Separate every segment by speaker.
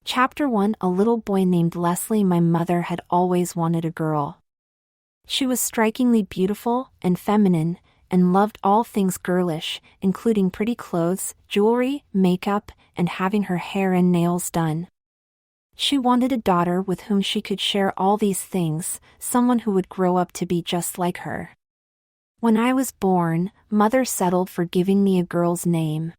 Speaker 1: Chapter 1. A little boy named Leslie. My mother had always wanted a girl. She was strikingly beautiful and feminine, and loved all things girlish, including pretty clothes, jewelry, makeup, and having her hair and nails done. She wanted a daughter with whom she could share all these things, someone who would grow up to be just like her. When I was born, Mother settled for giving me a girl's name.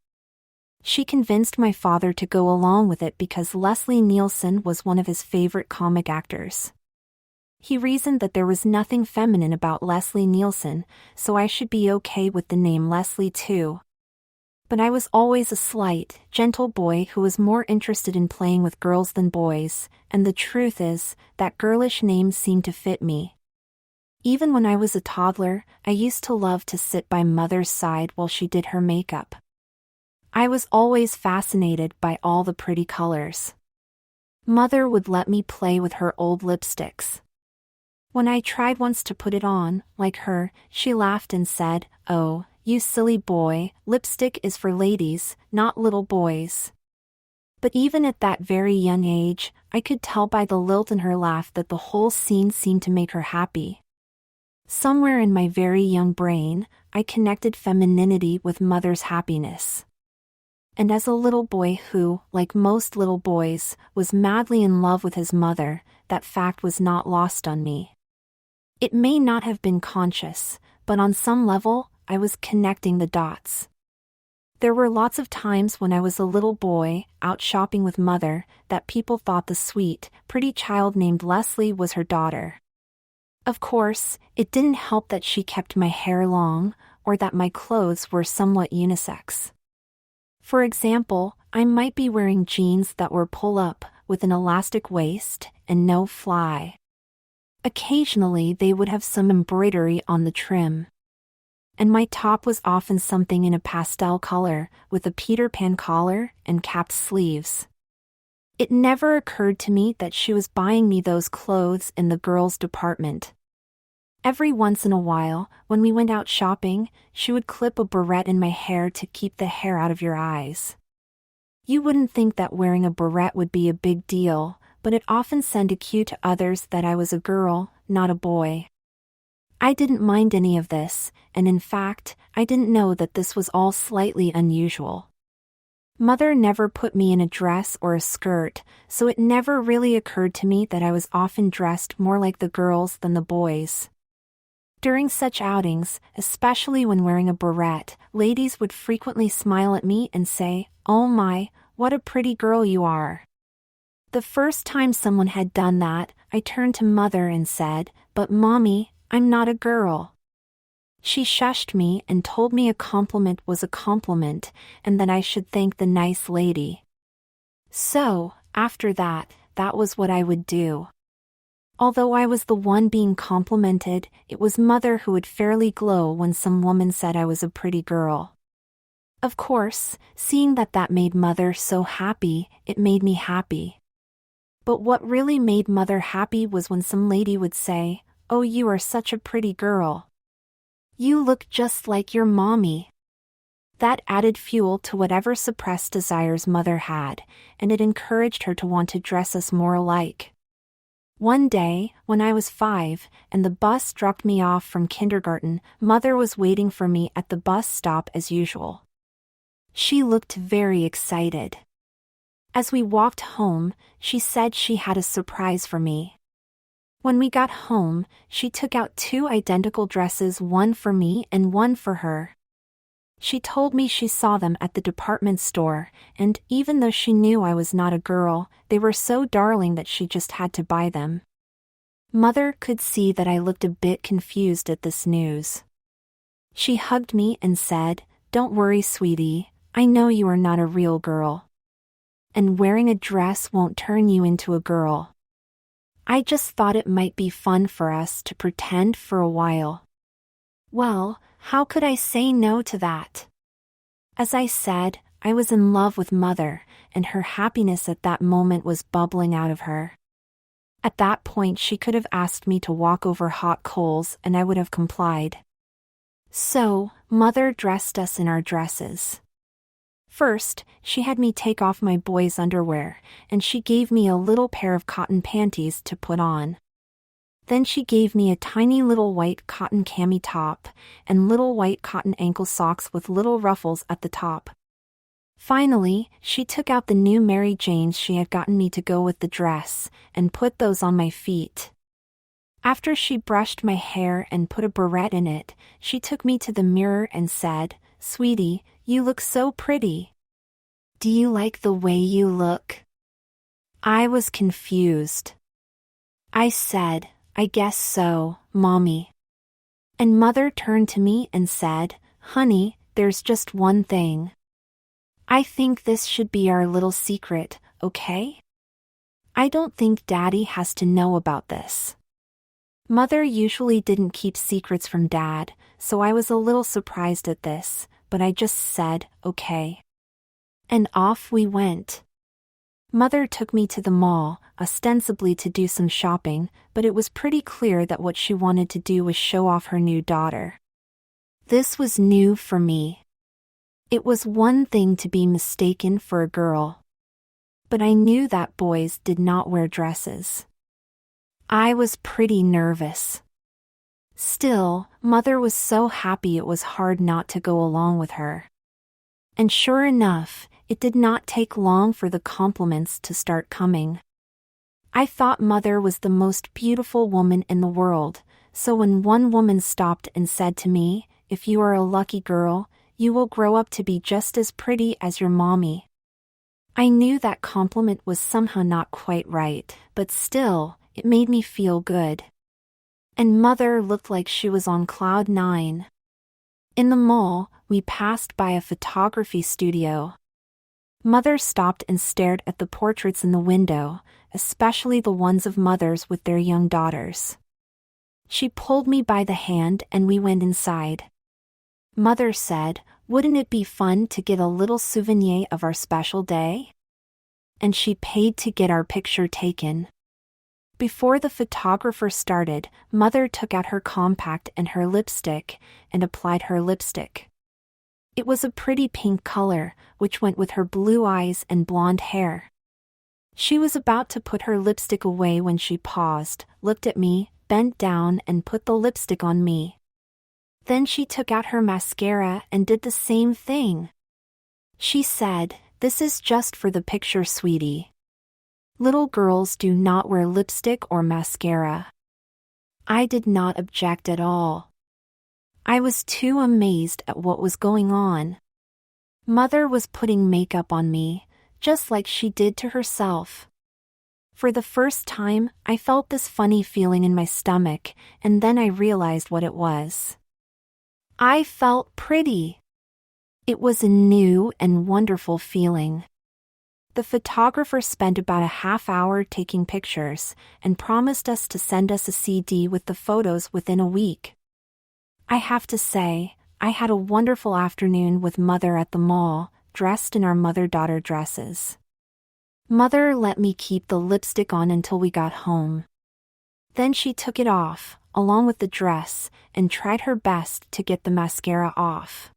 Speaker 1: She convinced my father to go along with it because Leslie Nielsen was one of his favorite comic actors. He reasoned that there was nothing feminine about Leslie Nielsen, so I should be okay with the name Leslie too. But I was always a slight, gentle boy who was more interested in playing with girls than boys, and the truth is, that girlish name seemed to fit me. Even when I was a toddler, I used to love to sit by Mother's side while she did her makeup. I was always fascinated by all the pretty colors. Mother would let me play with her old lipsticks. When I tried once to put it on, like her, she laughed and said, "Oh, you silly boy, lipstick is for ladies, not little boys." But even at that very young age, I could tell by the lilt in her laugh that the whole scene seemed to make her happy. Somewhere in my very young brain, I connected femininity with Mother's happiness. And as a little boy who, like most little boys, was madly in love with his mother, that fact was not lost on me. It may not have been conscious, but on some level, I was connecting the dots. There were lots of times when I was a little boy, out shopping with Mother, that people thought the sweet, pretty child named Leslie was her daughter. Of course, it didn't help that she kept my hair long, or that my clothes were somewhat unisex. For example, I might be wearing jeans that were pull-up, with an elastic waist, and no fly. Occasionally they would have some embroidery on the trim. And my top was often something in a pastel color, with a Peter Pan collar and capped sleeves. It never occurred to me that she was buying me those clothes in the girls' department. Every once in a while, when we went out shopping, she would clip a barrette in my hair to keep the hair out of your eyes. You wouldn't think that wearing a barrette would be a big deal, but it often sent a cue to others that I was a girl, not a boy. I didn't mind any of this, and in fact, I didn't know that this was all slightly unusual. Mother never put me in a dress or a skirt, so it never really occurred to me that I was often dressed more like the girls than the boys. During such outings, especially when wearing a barrette, ladies would frequently smile at me and say, "Oh my, what a pretty girl you are." The first time someone had done that, I turned to Mother and said, "But Mommy, I'm not a girl." She shushed me and told me a compliment was a compliment, and that I should thank the nice lady. So, after that, that was what I would do. Although I was the one being complimented, it was Mother who would fairly glow when some woman said I was a pretty girl. Of course, seeing that made Mother so happy, it made me happy. But what really made Mother happy was when some lady would say, "Oh, you are such a pretty girl. You look just like your mommy." That added fuel to whatever suppressed desires Mother had, and it encouraged her to want to dress us more alike. One day, when I was 5, and the bus dropped me off from kindergarten, Mother was waiting for me at the bus stop as usual. She looked very excited. As we walked home, she said she had a surprise for me. When we got home, she took out 2 identical dresses, one for me and one for her. She told me she saw them at the department store, and even though she knew I was not a girl, they were so darling that she just had to buy them. Mother could see that I looked a bit confused at this news. She hugged me and said, "Don't worry, sweetie, I know you are not a real girl. And wearing a dress won't turn you into a girl. I just thought it might be fun for us to pretend for a while." Well, how could I say no to that? As I said, I was in love with Mother, and her happiness at that moment was bubbling out of her. At that point she could have asked me to walk over hot coals and I would have complied. So, Mother dressed us in our dresses. First, she had me take off my boys' underwear, and she gave me a little pair of cotton panties to put on. Then she gave me a tiny little white cotton cami top, and little white cotton ankle socks with little ruffles at the top. Finally, she took out the new Mary Janes she had gotten me to go with the dress, and put those on my feet. After she brushed my hair and put a barrette in it, she took me to the mirror and said, "Sweetie, you look so pretty. Do you like the way you look?" I was confused. I said, "I guess so, Mommy." And Mother turned to me and said, "Honey, there's just one thing. I think this should be our little secret, okay? I don't think Daddy has to know about this." Mother usually didn't keep secrets from Dad, so I was a little surprised at this, but I just said, "Okay." And off we went. Mother took me to the mall, ostensibly to do some shopping, but it was pretty clear that what she wanted to do was show off her new daughter. This was new for me. It was one thing to be mistaken for a girl. But I knew that boys did not wear dresses. I was pretty nervous. Still, Mother was so happy it was hard not to go along with her. And sure enough, it did not take long for the compliments to start coming. I thought Mother was the most beautiful woman in the world, so when one woman stopped and said to me, "If you are a lucky girl, you will grow up to be just as pretty as your mommy," I knew that compliment was somehow not quite right, but still, it made me feel good. And Mother looked like she was on cloud 9. In the mall, we passed by a photography studio. Mother stopped and stared at the portraits in the window, especially the ones of mothers with their young daughters. She pulled me by the hand and we went inside. Mother said, "Wouldn't it be fun to get a little souvenir of our special day?" And she paid to get our picture taken. Before the photographer started, Mother took out her compact and her lipstick, and applied her lipstick. It was a pretty pink color, which went with her blue eyes and blonde hair. She was about to put her lipstick away when she paused, looked at me, bent down and put the lipstick on me. Then she took out her mascara and did the same thing. She said, "This is just for the picture, sweetie. Little girls do not wear lipstick or mascara." I did not object at all. I was too amazed at what was going on. Mother was putting makeup on me, just like she did to herself. For the first time, I felt this funny feeling in my stomach, and then I realized what it was. I felt pretty. It was a new and wonderful feeling. The photographer spent about a half hour taking pictures, and promised us to send us a CD with the photos within a week. I have to say, I had a wonderful afternoon with Mother at the mall, dressed in our mother-daughter dresses. Mother let me keep the lipstick on until we got home. Then she took it off, along with the dress, and tried her best to get the mascara off.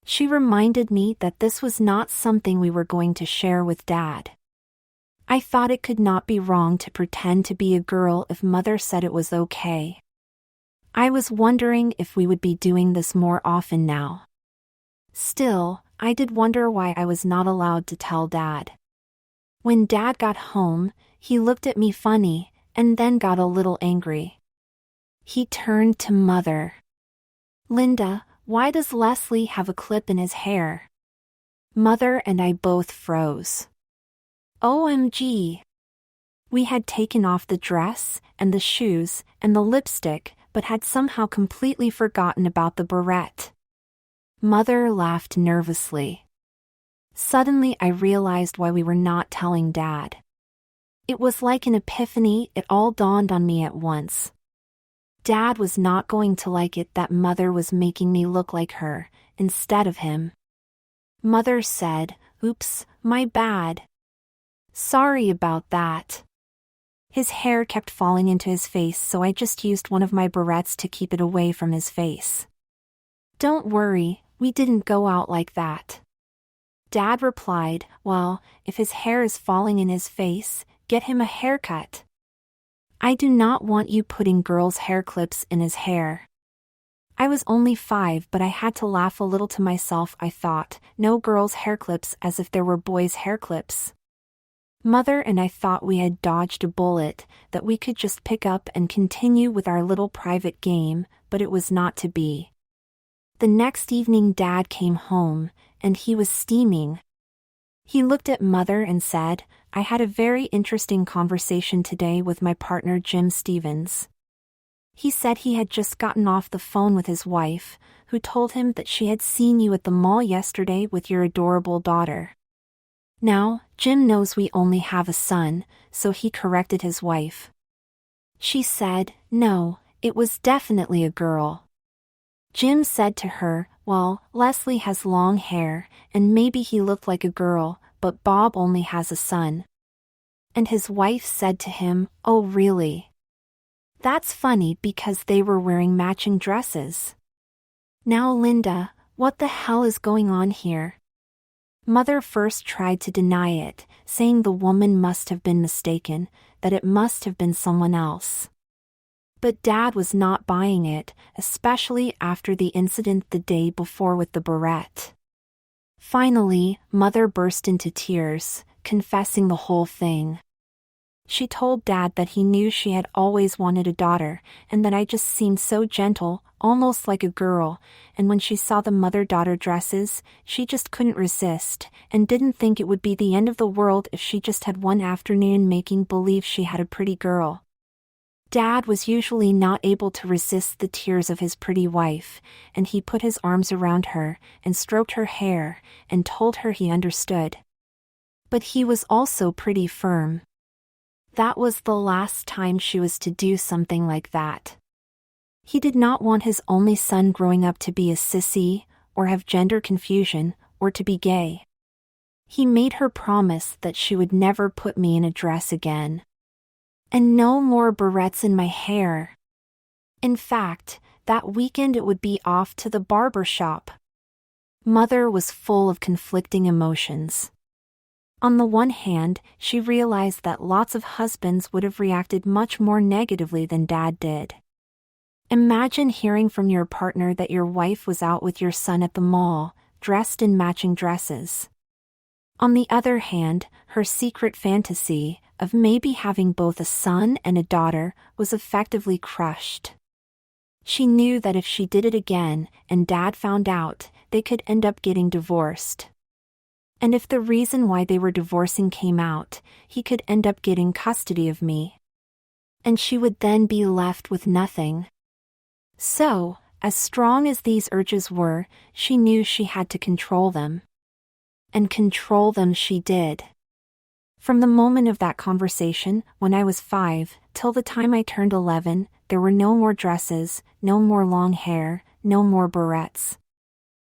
Speaker 1: She reminded me that this was not something we were going to share with Dad. I thought it could not be wrong to pretend to be a girl if Mother said it was okay. I was wondering if we would be doing this more often now. Still, I did wonder why I was not allowed to tell Dad. When Dad got home, he looked at me funny, and then got a little angry. He turned to Mother. "Linda, why does Leslie have a clip in his hair?" Mother and I both froze. OMG! We had taken off the dress, and the shoes, and the lipstick, but had somehow completely forgotten about the barrette. Mother laughed nervously. Suddenly I realized why we were not telling Dad. It was like an epiphany, it all dawned on me at once. Dad was not going to like it that Mother was making me look like her, instead of him. Mother said, "Oops, my bad. Sorry about that." His hair kept falling into his face, so I just used one of my barrettes to keep it away from his face. "Don't worry, we didn't go out like that." Dad replied, "Well, if his hair is falling in his face, get him a haircut." I do not want you putting girls' hair clips in his hair. I was only 5, but I had to laugh a little to myself. I thought, no girls' hair clips, as if there were boys' hair clips. Mother and I thought we had dodged a bullet, that we could just pick up and continue with our little private game, but it was not to be. The next evening Dad came home, and he was steaming. He looked at Mother and said, "I had a very interesting conversation today with my partner Jim Stevens." He said he had just gotten off the phone with his wife, who told him that she had seen you at the mall yesterday with your adorable daughter. Now, Jim knows we only have a son, so he corrected his wife. She said, "No, it was definitely a girl." Jim said to her, "Well, Leslie has long hair, and maybe he looked like a girl, but Bob only has a son." And his wife said to him, "Oh really? That's funny because they were wearing matching dresses." Now Linda, what the hell is going on here? Mother first tried to deny it, saying the woman must have been mistaken, that it must have been someone else. But Dad was not buying it, especially after the incident the day before with the barrette. Finally, Mother burst into tears, confessing the whole thing. She told Dad that he knew she had always wanted a daughter, and that I just seemed so gentle, almost like a girl, and when she saw the mother-daughter dresses, she just couldn't resist, and didn't think it would be the end of the world if she just had one afternoon making believe she had a pretty girl. Dad was usually not able to resist the tears of his pretty wife, and he put his arms around her, and stroked her hair, and told her he understood. But he was also pretty firm. That was the last time she was to do something like that. He did not want his only son growing up to be a sissy, or have gender confusion, or to be gay. He made her promise that she would never put me in a dress again. And no more barrettes in my hair. In fact, that weekend it would be off to the barber shop. Mother was full of conflicting emotions. On the one hand, she realized that lots of husbands would have reacted much more negatively than Dad did. Imagine hearing from your partner that your wife was out with your son at the mall, dressed in matching dresses. On the other hand, her secret fantasy, of maybe having both a son and a daughter, was effectively crushed. She knew that if she did it again, and Dad found out, they could end up getting divorced. And if the reason why they were divorcing came out, he could end up getting custody of me. And she would then be left with nothing. So, as strong as these urges were, she knew she had to control them. And control them she did. From the moment of that conversation, when I was 5, till the time I turned 11, there were no more dresses, no more long hair, no more barrettes.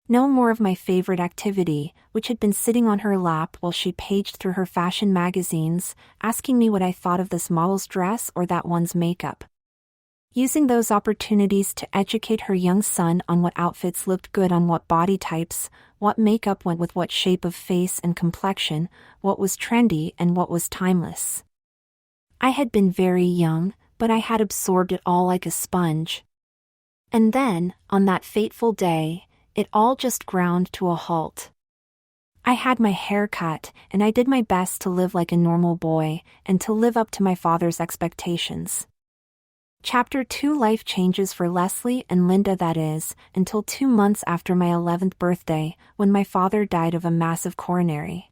Speaker 1: No more of my favorite activity, which had been sitting on her lap while she paged through her fashion magazines, asking me what I thought of this model's dress or that one's makeup. Using those opportunities to educate her young son on what outfits looked good on what body types, what makeup went with what shape of face and complexion, what was trendy and what was timeless. I had been very young, but I had absorbed it all like a sponge. And then, on that fateful day, it all just ground to a halt. I had my hair cut, and I did my best to live like a normal boy, and to live up to my father's expectations. Chapter 2: Life changes for Leslie and Linda, that is, until 2 months after my 11th birthday, when my father died of a massive coronary.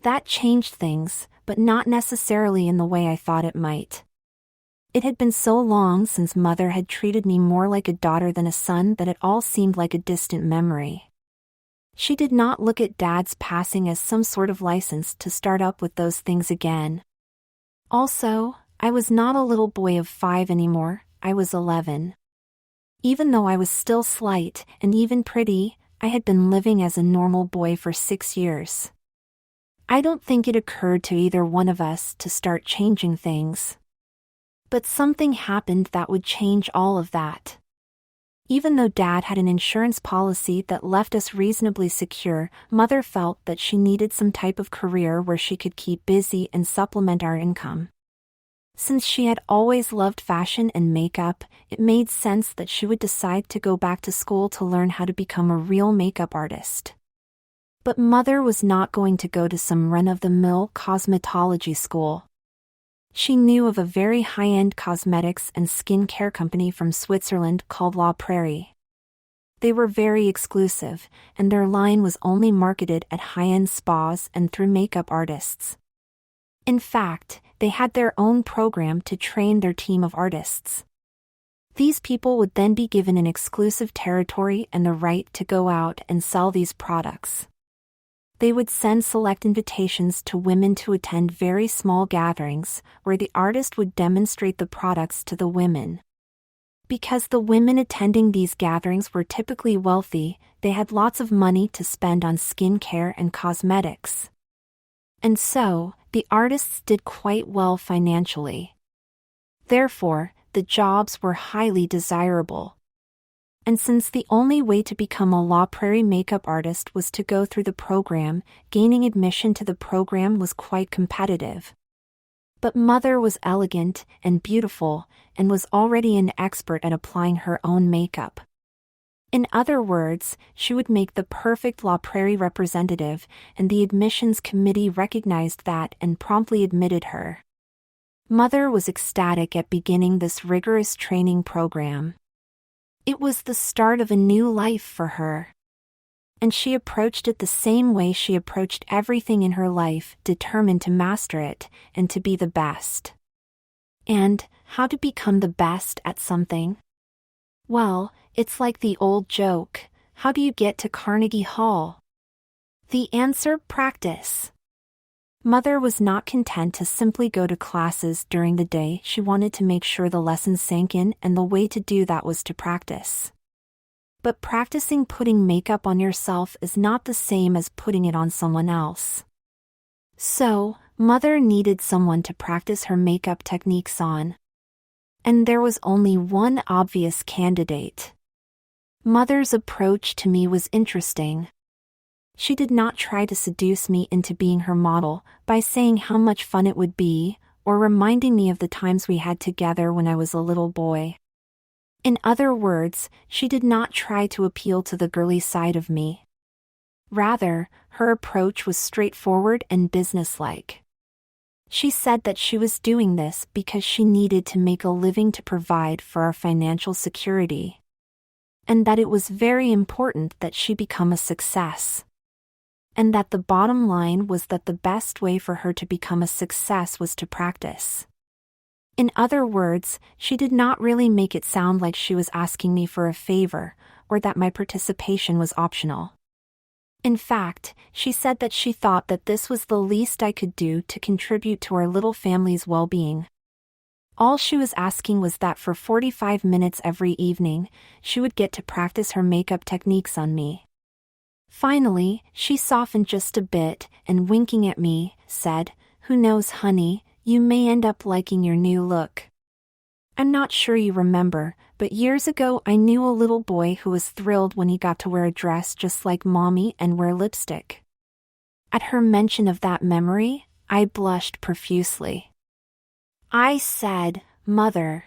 Speaker 1: That changed things, but not necessarily in the way I thought it might. It had been so long since Mother had treated me more like a daughter than a son that it all seemed like a distant memory. She did not look at Dad's passing as some sort of license to start up with those things again. Also, I was not a little boy of 5 anymore, I was 11. Even though I was still slight and even pretty, I had been living as a normal boy for 6 years. I don't think it occurred to either one of us to start changing things. But something happened that would change all of that. Even though Dad had an insurance policy that left us reasonably secure, Mother felt that she needed some type of career where she could keep busy and supplement our income. Since she had always loved fashion and makeup, it made sense that she would decide to go back to school to learn how to become a real makeup artist. But Mother was not going to go to some run-of-the-mill cosmetology school. She knew of a very high-end cosmetics and skincare company from Switzerland called La Prairie. They were very exclusive, and their line was only marketed at high-end spas and through makeup artists. In fact, they had their own program to train their team of artists. These people would then be given an exclusive territory and the right to go out and sell these products. They would send select invitations to women to attend very small gatherings, where the artist would demonstrate the products to the women. Because the women attending these gatherings were typically wealthy, they had lots of money to spend on skincare and cosmetics. And so, the artists did quite well financially. Therefore, the jobs were highly desirable. And since the only way to become a La Prairie makeup artist was to go through the program, gaining admission to the program was quite competitive. But Mother was elegant and beautiful, and was already an expert at applying her own makeup. In other words, she would make the perfect La Prairie representative, and the admissions committee recognized that and promptly admitted her. Mother was ecstatic at beginning this rigorous training program. It was the start of a new life for her. And she approached it the same way she approached everything in her life, determined to master it, and to be the best. And, how to become the best at something? Well, it's like the old joke, how do you get to Carnegie Hall? The answer: practice. Mother was not content to simply go to classes during the day. She wanted to make sure the lessons sank in, and the way to do that was to practice. But practicing putting makeup on yourself is not the same as putting it on someone else. So, Mother needed someone to practice her makeup techniques on. And there was only one obvious candidate. Mother's approach to me was interesting. She did not try to seduce me into being her model by saying how much fun it would be, or reminding me of the times we had together when I was a little boy. In other words, she did not try to appeal to the girly side of me. Rather, her approach was straightforward and businesslike. She said that she was doing this because she needed to make a living to provide for our financial security. And that it was very important that she become a success. And that the bottom line was that the best way for her to become a success was to practice. In other words, she did not really make it sound like she was asking me for a favor, or that my participation was optional. In fact, she said that she thought that this was the least I could do to contribute to our little family's well-being. All she was asking was that for 45 minutes every evening, she would get to practice her makeup techniques on me. Finally, she softened just a bit, and winking at me, said, "Who knows, honey, you may end up liking your new look. I'm not sure you remember, but years ago I knew a little boy who was thrilled when he got to wear a dress just like Mommy and wear lipstick." At her mention of that memory, I blushed profusely. I said, "Mother,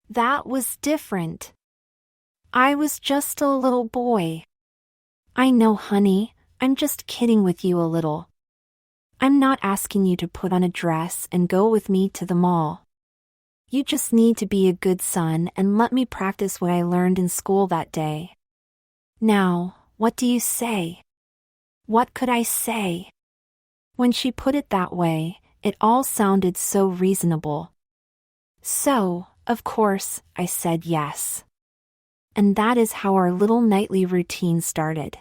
Speaker 1: that was different. I was just a little boy." "I know, honey, I'm just kidding with you a little. I'm not asking you to put on a dress and go with me to the mall. You just need to be a good son and let me practice what I learned in school that day. Now, what do you say?" What could I say? When she put it that way, it all sounded so reasonable. So, of course, I said yes. And that is how our little nightly routine started.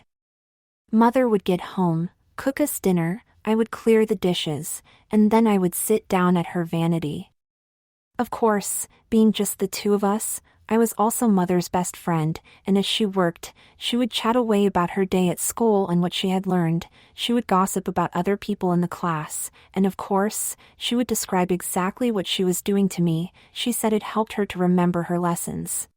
Speaker 1: Mother would get home, cook us dinner, I would clear the dishes, and then I would sit down at her vanity. Of course, being just the two of us, I was also Mother's best friend, and as she worked, she would chat away about her day at school and what she had learned. She would gossip about other people in the class, and of course, she would describe exactly what she was doing to me. She said it helped her to remember her lessons.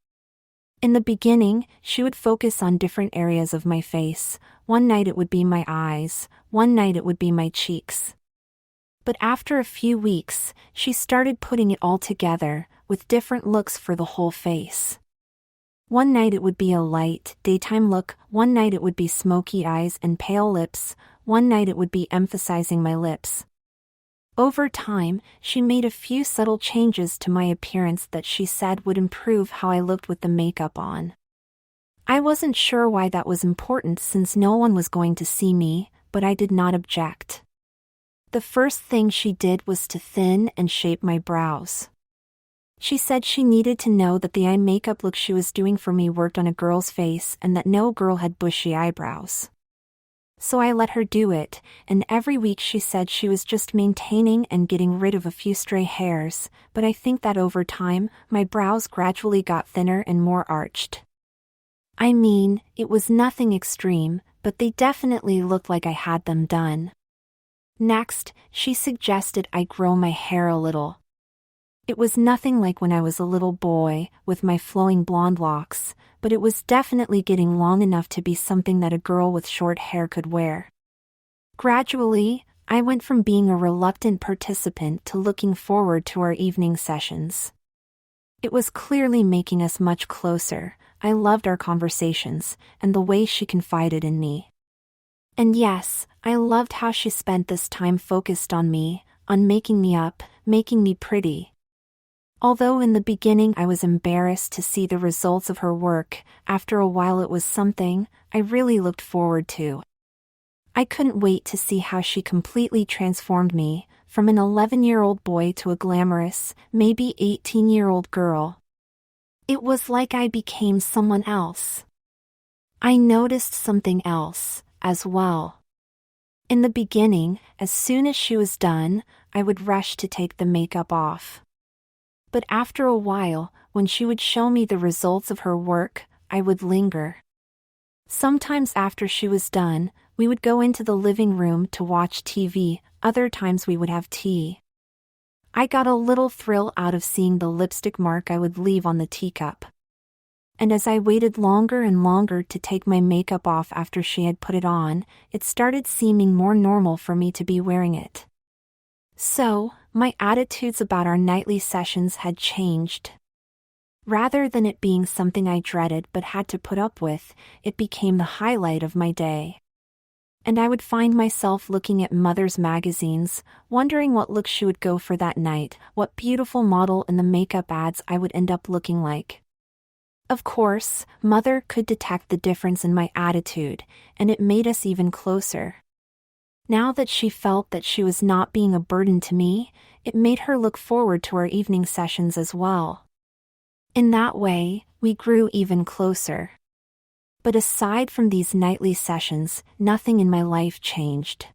Speaker 1: In the beginning, she would focus on different areas of my face. One night it would be my eyes, one night it would be my cheeks. But after a few weeks, she started putting it all together, with different looks for the whole face. One night it would be a light, daytime look, one night it would be smoky eyes and pale lips, one night it would be emphasizing my lips. Over time, she made a few subtle changes to my appearance that she said would improve how I looked with the makeup on. I wasn't sure why that was important since no one was going to see me, but I did not object. The first thing she did was to thin and shape my brows. She said she needed to know that the eye makeup look she was doing for me worked on a girl's face and that no girl had bushy eyebrows. So I let her do it, and every week she said she was just maintaining and getting rid of a few stray hairs, but I think that over time, my brows gradually got thinner and more arched. I mean, it was nothing extreme, but they definitely looked like I had them done. Next, she suggested I grow my hair a little. It was nothing like when I was a little boy, with my flowing blonde locks, but it was definitely getting long enough to be something that a girl with short hair could wear. Gradually, I went from being a reluctant participant to looking forward to our evening sessions. It was clearly making us much closer. I loved our conversations, and the way she confided in me. And yes, I loved how she spent this time focused on me, on making me up, making me pretty. Although in the beginning I was embarrassed to see the results of her work, after a while it was something I really looked forward to. I couldn't wait to see how she completely transformed me, from an 11-year-old boy to a glamorous, maybe 18-year-old girl. It was like I became someone else. I noticed something else, as well. In the beginning, as soon as she was done, I would rush to take the makeup off. But after a while, when she would show me the results of her work, I would linger. Sometimes after she was done, we would go into the living room to watch TV, other times we would have tea. I got a little thrill out of seeing the lipstick mark I would leave on the teacup. And as I waited longer and longer to take my makeup off after she had put it on, it started seeming more normal for me to be wearing it. So, my attitudes about our nightly sessions had changed. Rather than it being something I dreaded but had to put up with, it became the highlight of my day. And I would find myself looking at Mother's magazines, wondering what look she would go for that night, what beautiful model in the makeup ads I would end up looking like. Of course, Mother could detect the difference in my attitude, and it made us even closer. Now that she felt that she was not being a burden to me, it made her look forward to our evening sessions as well. In that way, we grew even closer. But aside from these nightly sessions, nothing in my life changed.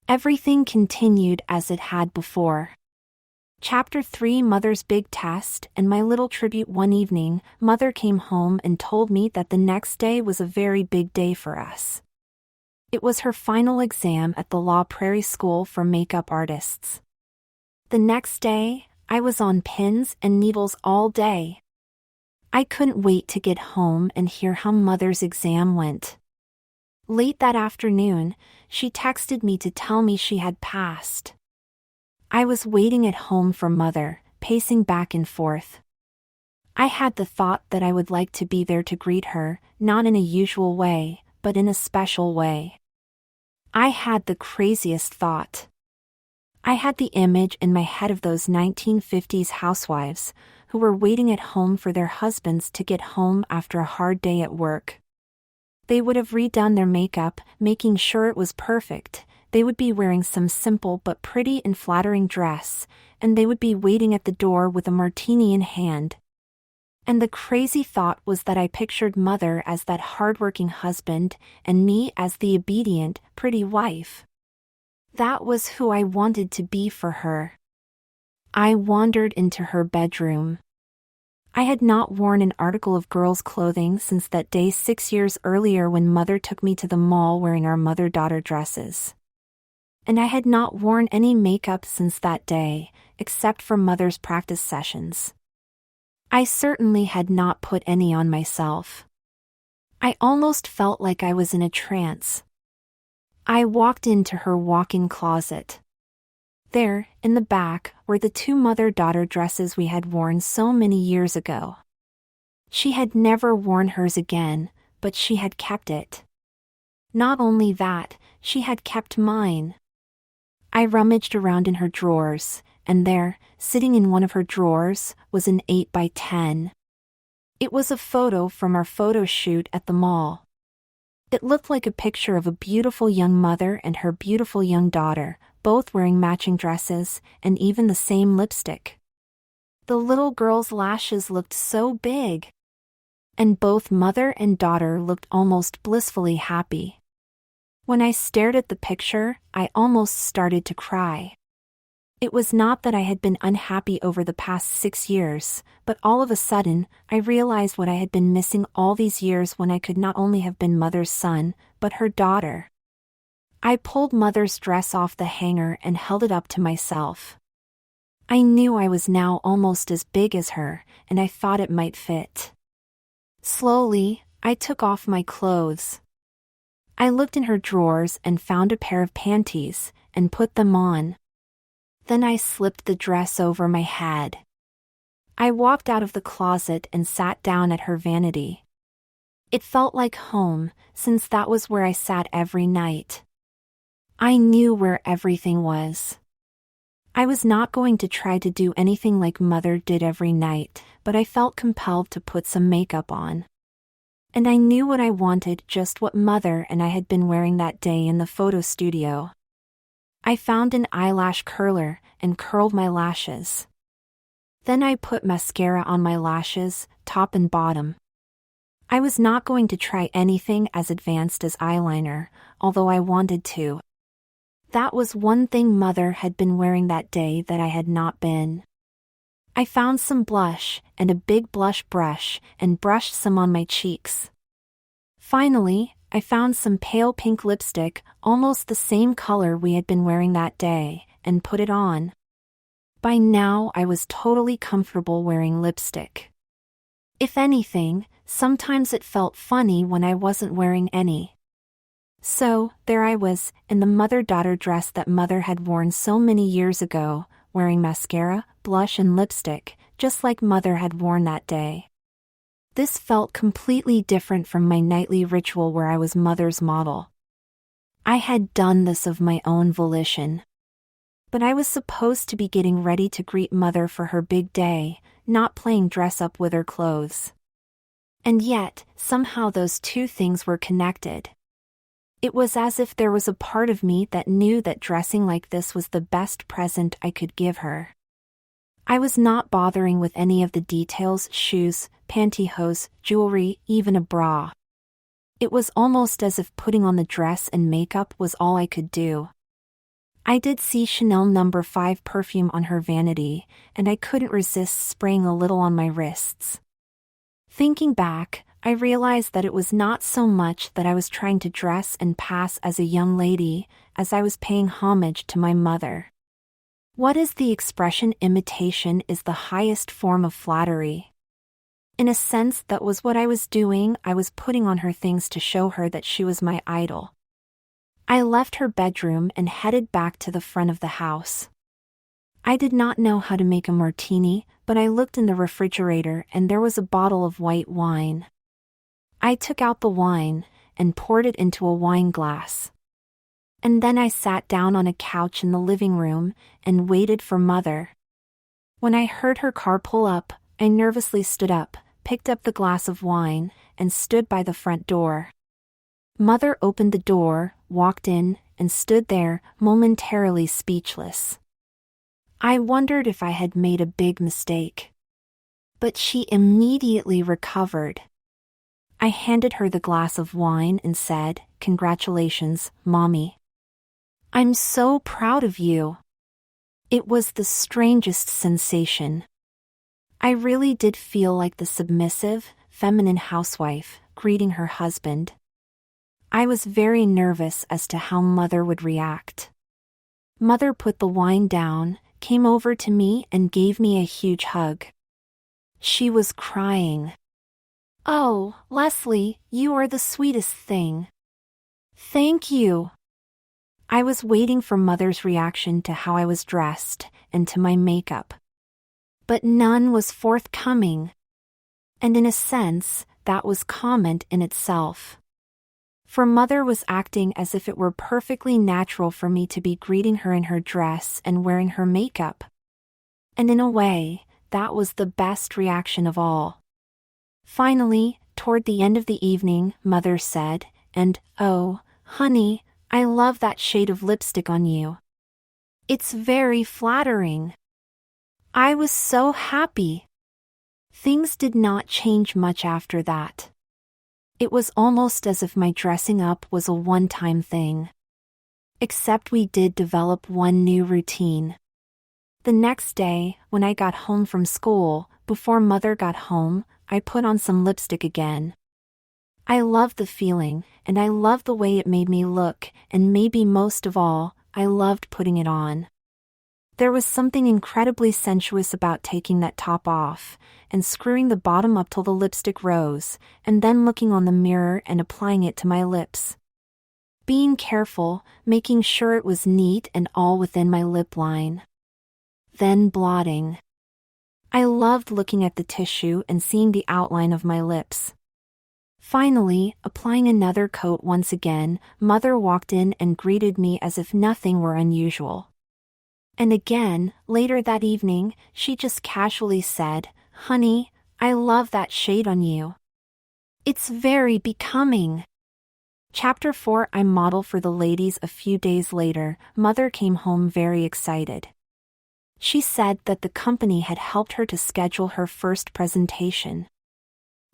Speaker 1: Everything continued as it had before. Chapter 3: Mother's Big Test and my little tribute. One evening, Mother came home and told me that the next day was a very big day for us. It was her final exam at the Law Prairie School for Makeup Artists. The next day, I was on pins and needles all day. I couldn't wait to get home and hear how Mother's exam went. Late that afternoon, she texted me to tell me she had passed. I was waiting at home for Mother, pacing back and forth. I had the thought that I would like to be there to greet her, not in a usual way, but in a special way. I had the craziest thought. I had the image in my head of those 1950s housewives, who were waiting at home for their husbands to get home after a hard day at work. They would have redone their makeup, making sure it was perfect. They would be wearing some simple but pretty and flattering dress, and they would be waiting at the door with a martini in hand. And the crazy thought was that I pictured Mother as that hardworking husband, and me as the obedient, pretty wife. That was who I wanted to be for her. I wandered into her bedroom. I had not worn an article of girls' clothing since that day 6 years earlier when Mother took me to the mall wearing our mother-daughter dresses. And I had not worn any makeup since that day, except for Mother's practice sessions. I certainly had not put any on myself. I almost felt like I was in a trance. I walked into her walk-in closet. There, in the back, were the two mother-daughter dresses we had worn so many years ago. She had never worn hers again, but she had kept it. Not only that, she had kept mine. I rummaged around in her drawers, and there, sitting in one of her drawers, was an 8x10. It was a photo from our photo shoot at the mall. It looked like a picture of a beautiful young mother and her beautiful young daughter, both wearing matching dresses, and even the same lipstick. The little girl's lashes looked so big. And both mother and daughter looked almost blissfully happy. When I stared at the picture, I almost started to cry. It was not that I had been unhappy over the past 6 years, but all of a sudden, I realized what I had been missing all these years when I could not only have been Mother's son, but her daughter. I pulled Mother's dress off the hanger and held it up to myself. I knew I was now almost as big as her, and I thought it might fit. Slowly, I took off my clothes. I looked in her drawers and found a pair of panties, and put them on. Then I slipped the dress over my head. I walked out of the closet and sat down at her vanity. It felt like home, since that was where I sat every night. I knew where everything was. I was not going to try to do anything like Mother did every night, but I felt compelled to put some makeup on. And I knew what I wanted, just what Mother and I had been wearing that day in the photo studio. I found an eyelash curler and curled my lashes. Then I put mascara on my lashes, top and bottom. I was not going to try anything as advanced as eyeliner, although I wanted to. That was one thing Mother had been wearing that day that I had not been. I found some blush and a big blush brush and brushed some on my cheeks. Finally, I found some pale pink lipstick, almost the same color we had been wearing that day, and put it on. By now I was totally comfortable wearing lipstick. If anything, sometimes it felt funny when I wasn't wearing any. So, there I was, in the mother-daughter dress that Mother had worn so many years ago, wearing mascara, blush and lipstick, just like Mother had worn that day. This felt completely different from my nightly ritual where I was Mother's model. I had done this of my own volition. But I was supposed to be getting ready to greet Mother for her big day, not playing dress-up with her clothes. And yet, somehow those two things were connected. It was as if there was a part of me that knew that dressing like this was the best present I could give her. I was not bothering with any of the details: shoes, pantyhose, jewelry, even a bra. It was almost as if putting on the dress and makeup was all I could do. I did see Chanel No. 5 perfume on her vanity, and I couldn't resist spraying a little on my wrists. Thinking back, I realized that it was not so much that I was trying to dress and pass as a young lady, as I was paying homage to my mother. What is the expression? Imitation is the highest form of flattery. In a sense, that was what I was doing. I was putting on her things to show her that she was my idol. I left her bedroom and headed back to the front of the house. I did not know how to make a martini, but I looked in the refrigerator and there was a bottle of white wine. I took out the wine and poured it into a wine glass. And then I sat down on a couch in the living room and waited for Mother. When I heard her car pull up, I nervously stood up, picked up the glass of wine, and stood by the front door. Mother opened the door, walked in, and stood there, momentarily speechless. I wondered if I had made a big mistake. But she immediately recovered. I handed her the glass of wine and said, "Congratulations, Mommy. I'm so proud of you." It was the strangest sensation. I really did feel like the submissive, feminine housewife, greeting her husband. I was very nervous as to how Mother would react. Mother put the wine down, came over to me and gave me a huge hug. She was crying. "Oh, Leslie, you are the sweetest thing. Thank you." I was waiting for Mother's reaction to how I was dressed and to my makeup. But none was forthcoming. And in a sense, that was comment in itself. For Mother was acting as if it were perfectly natural for me to be greeting her in her dress and wearing her makeup. And in a way, that was the best reaction of all. Finally, toward the end of the evening, Mother said, "And, oh, honey, I love that shade of lipstick on you. It's very flattering." I was so happy. Things did not change much after that. It was almost as if my dressing up was a one-time thing. Except we did develop one new routine. The next day, when I got home from school, before Mother got home, I put on some lipstick again. I loved the feeling, and I loved the way it made me look, and maybe most of all, I loved putting it on. There was something incredibly sensuous about taking that top off, and screwing the bottom up till the lipstick rose, and then looking on the mirror and applying it to my lips. Being careful, making sure it was neat and all within my lip line. Then blotting. I loved looking at the tissue and seeing the outline of my lips. Finally, applying another coat once again, Mother walked in and greeted me as if nothing were unusual. And again, later that evening, she just casually said, "Honey, I love that shade on you. It's very becoming." Chapter 4. I model for the ladies. A few days later, Mother came home very excited. She said that the company had helped her to schedule her first presentation.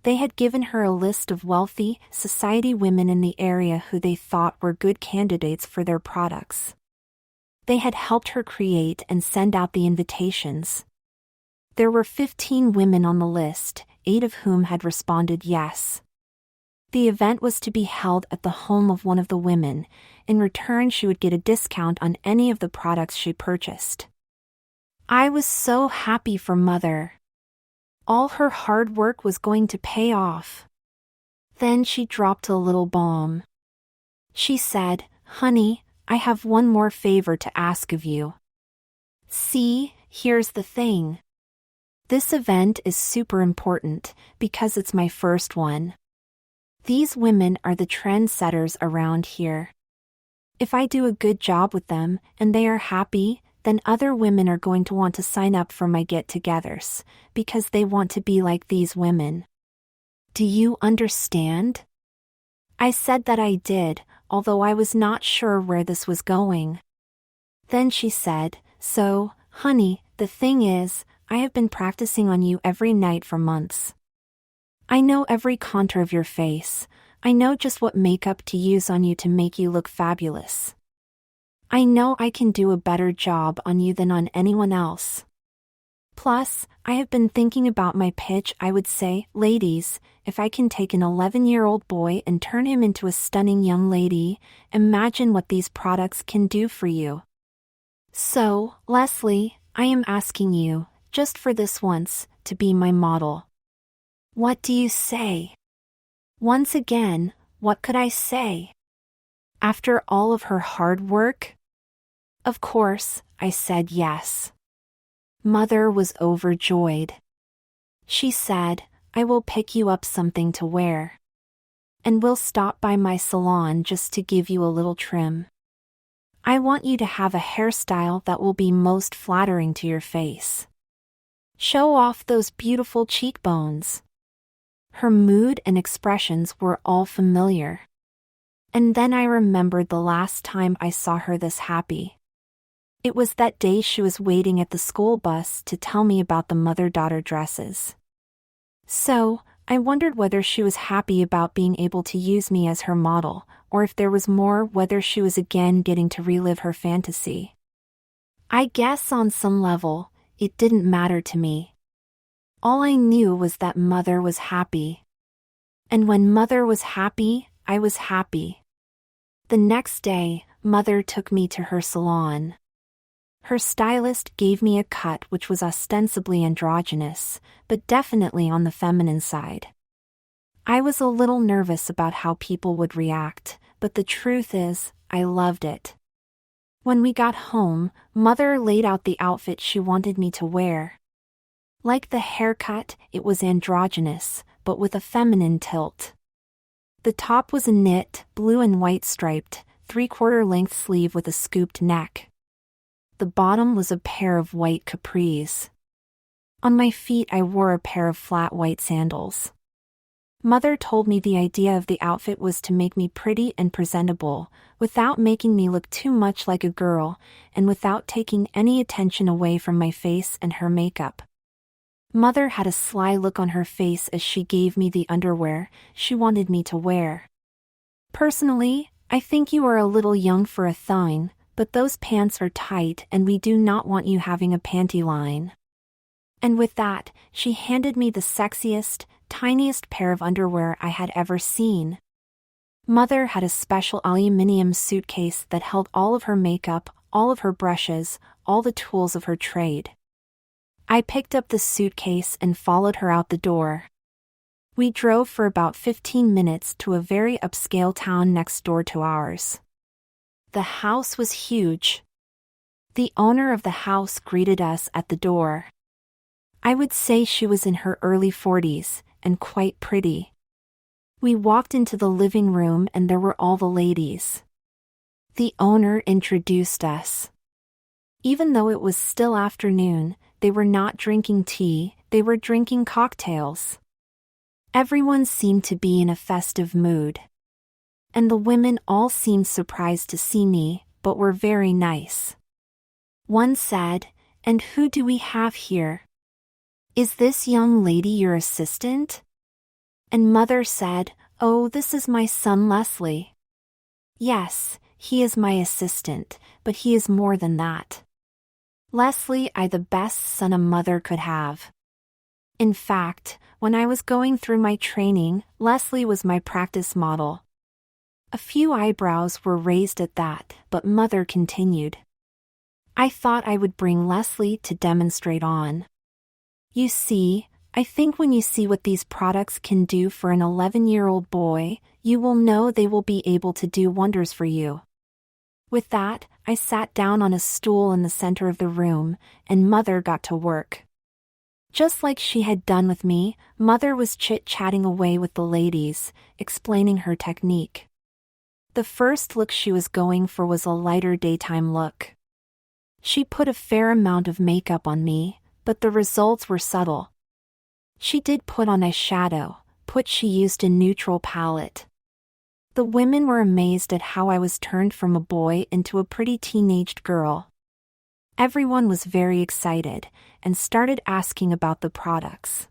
Speaker 1: They had given her a list of wealthy, society women in the area who they thought were good candidates for their products. They had helped her create and send out the invitations. There were 15 women on the list, 8 of whom had responded yes. The event was to be held at the home of one of the women. In return, she would get a discount on any of the products she purchased. I was so happy for Mother. All her hard work was going to pay off. Then she dropped a little bomb. She said, "Honey, I have one more favor to ask of you. See, here's the thing. This event is super important because it's my first one. These women are the trendsetters around here. If I do a good job with them and they are happy, then other women are going to want to sign up for my get-togethers because they want to be like these women. Do you understand?" I said that I did, although I was not sure where this was going. Then she said, "So, honey, the thing is, I have been practicing on you every night for months. I know every contour of your face. I know just what makeup to use on you to make you look fabulous. I know I can do a better job on you than on anyone else. Plus, I have been thinking about my pitch. I would say, ladies, if I can take an 11-year-old boy and turn him into a stunning young lady, imagine what these products can do for you. So, Leslie, I am asking you, just for this once, to be my model. What do you say?" Once again, what could I say? After all of her hard work? Of course, I said yes. Mother was overjoyed. She said, "I will pick you up something to wear. And we'll stop by my salon just to give you a little trim. I want you to have a hairstyle that will be most flattering to your face. Show off those beautiful cheekbones." Her mood and expressions were all familiar. And then I remembered the last time I saw her this happy. It was that day she was waiting at the school bus to tell me about the mother-daughter dresses. So, I wondered whether she was happy about being able to use me as her model, or if there was more, whether she was again getting to relive her fantasy. I guess on some level, it didn't matter to me. All I knew was that Mother was happy. And when Mother was happy, I was happy. The next day, Mother took me to her salon. Her stylist gave me a cut which was ostensibly androgynous, but definitely on the feminine side. I was a little nervous about how people would react, but the truth is, I loved it. When we got home, Mother laid out the outfit she wanted me to wear. Like the haircut, it was androgynous, but with a feminine tilt. The top was a knit, blue and white striped, 3/4 length sleeve with a scooped neck. The bottom was a pair of white capris. On my feet I wore a pair of flat white sandals. Mother told me the idea of the outfit was to make me pretty and presentable, without making me look too much like a girl, and without taking any attention away from my face and her makeup. Mother had a sly look on her face as she gave me the underwear she wanted me to wear. Personally, I think you are a little young for a thong, but those pants are tight and we do not want you having a panty line. And with that, she handed me the sexiest, tiniest pair of underwear I had ever seen. Mother had a special aluminum suitcase that held all of her makeup, all of her brushes, all the tools of her trade. I picked up the suitcase and followed her out the door. We drove for about 15 minutes to a very upscale town next door to ours. The house was huge. The owner of the house greeted us at the door. I would say she was in her early 40s, and quite pretty. We walked into the living room and there were all the ladies. The owner introduced us. Even though it was still afternoon, they were not drinking tea, they were drinking cocktails. Everyone seemed to be in a festive mood. And the women all seemed surprised to see me, but were very nice. One said, "And who do we have here? Is this young lady your assistant?" And Mother said, "Oh, this is my son Leslie." Yes, he is my assistant, but he is more than that. Leslie is the best son a mother could have. In fact, when I was going through my training, Leslie was my practice model. A few eyebrows were raised at that, but Mother continued. I thought I would bring Leslie to demonstrate on. You see, I think when you see what these products can do for an 11-year-old boy, you will know they will be able to do wonders for you. With that, I sat down on a stool in the center of the room, and Mother got to work. Just like she had done with me, Mother was chit-chatting away with the ladies, explaining her technique. The first look she was going for was a lighter daytime look. She put a fair amount of makeup on me, but the results were subtle. She did put on eyeshadow, but she used a neutral palette. The women were amazed at how I was turned from a boy into a pretty teenaged girl. Everyone was very excited, and started asking about the products.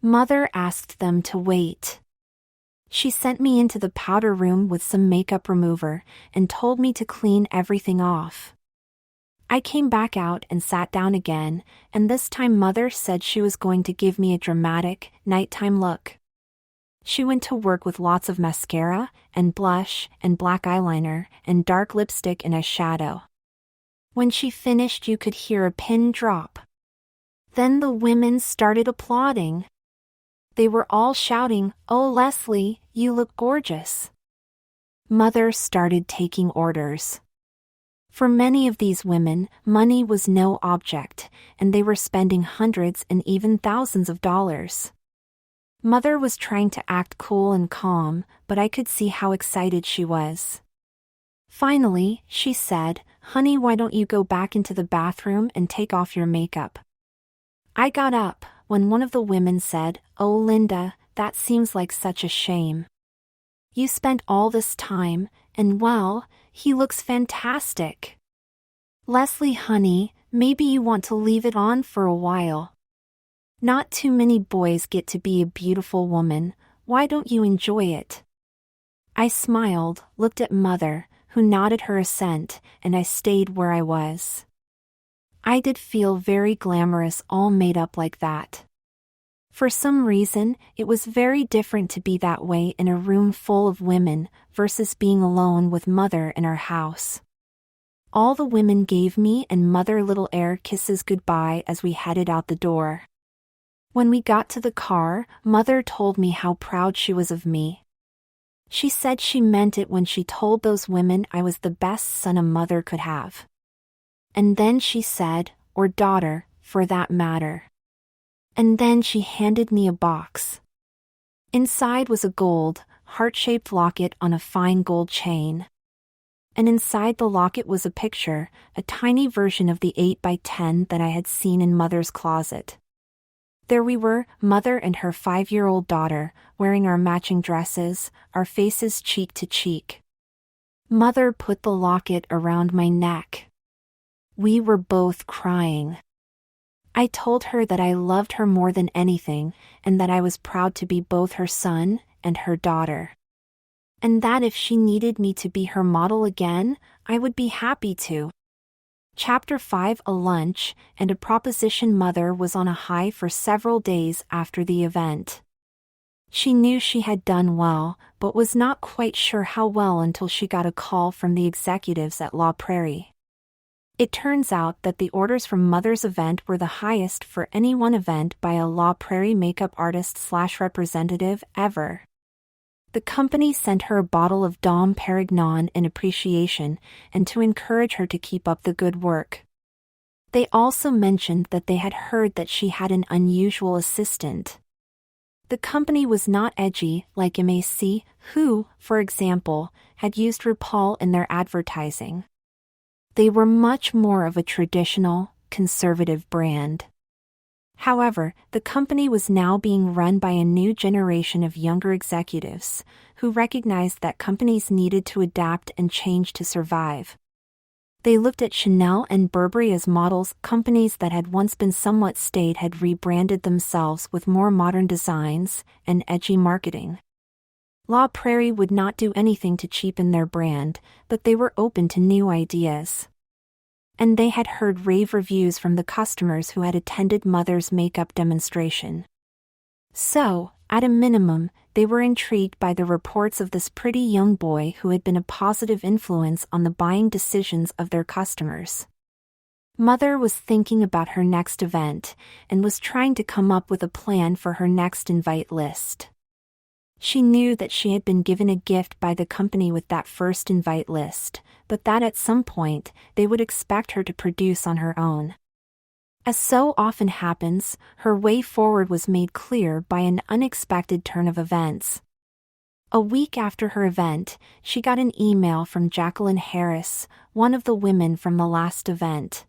Speaker 1: Mother asked them to wait. She sent me into the powder room with some makeup remover, and told me to clean everything off. I came back out and sat down again, and this time Mother said she was going to give me a dramatic, nighttime look. She went to work with lots of mascara, and blush, and black eyeliner, and dark lipstick and eyeshadow. When she finished, you could hear a pin drop. Then the women started applauding. They were all shouting, "Oh, Leslie, you look gorgeous." Mother started taking orders. For many of these women, money was no object, and they were spending hundreds and even thousands of dollars. Mother was trying to act cool and calm, but I could see how excited she was. Finally, she said, "Honey, why don't you go back into the bathroom and take off your makeup?" I got up, when one of the women said, "Oh, Linda, that seems like such a shame. You spent all this time, and well, he looks fantastic. Leslie, honey, maybe you want to leave it on for a while. Not too many boys get to be a beautiful woman, why don't you enjoy it?" I smiled, looked at Mother, who nodded her assent, and I stayed where I was. I did feel very glamorous all made up like that. For some reason, it was very different to be that way in a room full of women versus being alone with Mother in our house. All the women gave me and Mother little air kisses goodbye as we headed out the door. When we got to the car, Mother told me how proud she was of me. She said she meant it when she told those women I was the best son a mother could have. And then she said, or daughter, for that matter. And then she handed me a box. Inside was a gold, heart-shaped locket on a fine gold chain. And inside the locket was a picture, a tiny version of the 8x10 that I had seen in Mother's closet. There we were, Mother and her 5-year-old daughter, wearing our matching dresses, our faces cheek to cheek. Mother put the locket around my neck. We were both crying. I told her that I loved her more than anything, and that I was proud to be both her son and her daughter. And that if she needed me to be her model again, I would be happy to. Chapter 5: A lunch and a proposition. Mother was on a high for several days after the event. She knew she had done well, but was not quite sure how well until she got a call from the executives at La Prairie. It turns out that the orders from Mother's event were the highest for any one event by a La Prairie makeup artist/representative ever. The company sent her a bottle of Dom Perignon in appreciation and to encourage her to keep up the good work. They also mentioned that they had heard that she had an unusual assistant. The company was not edgy like MAC, who, for example, had used RuPaul in their advertising. They were much more of a traditional, conservative brand. However, the company was now being run by a new generation of younger executives, who recognized that companies needed to adapt and change to survive. They looked at Chanel and Burberry as models. Companies that had once been somewhat staid had rebranded themselves with more modern designs and edgy marketing. La Prairie would not do anything to cheapen their brand, but they were open to new ideas. And they had heard rave reviews from the customers who had attended Mother's makeup demonstration. So, at a minimum, they were intrigued by the reports of this pretty young boy who had been a positive influence on the buying decisions of their customers. Mother was thinking about her next event, and was trying to come up with a plan for her next invite list. She knew that she had been given a gift by the company with that first invite list, but that at some point, they would expect her to produce on her own. As so often happens, her way forward was made clear by an unexpected turn of events. A week after her event, she got an email from Jacqueline Harris, one of the women from the last event.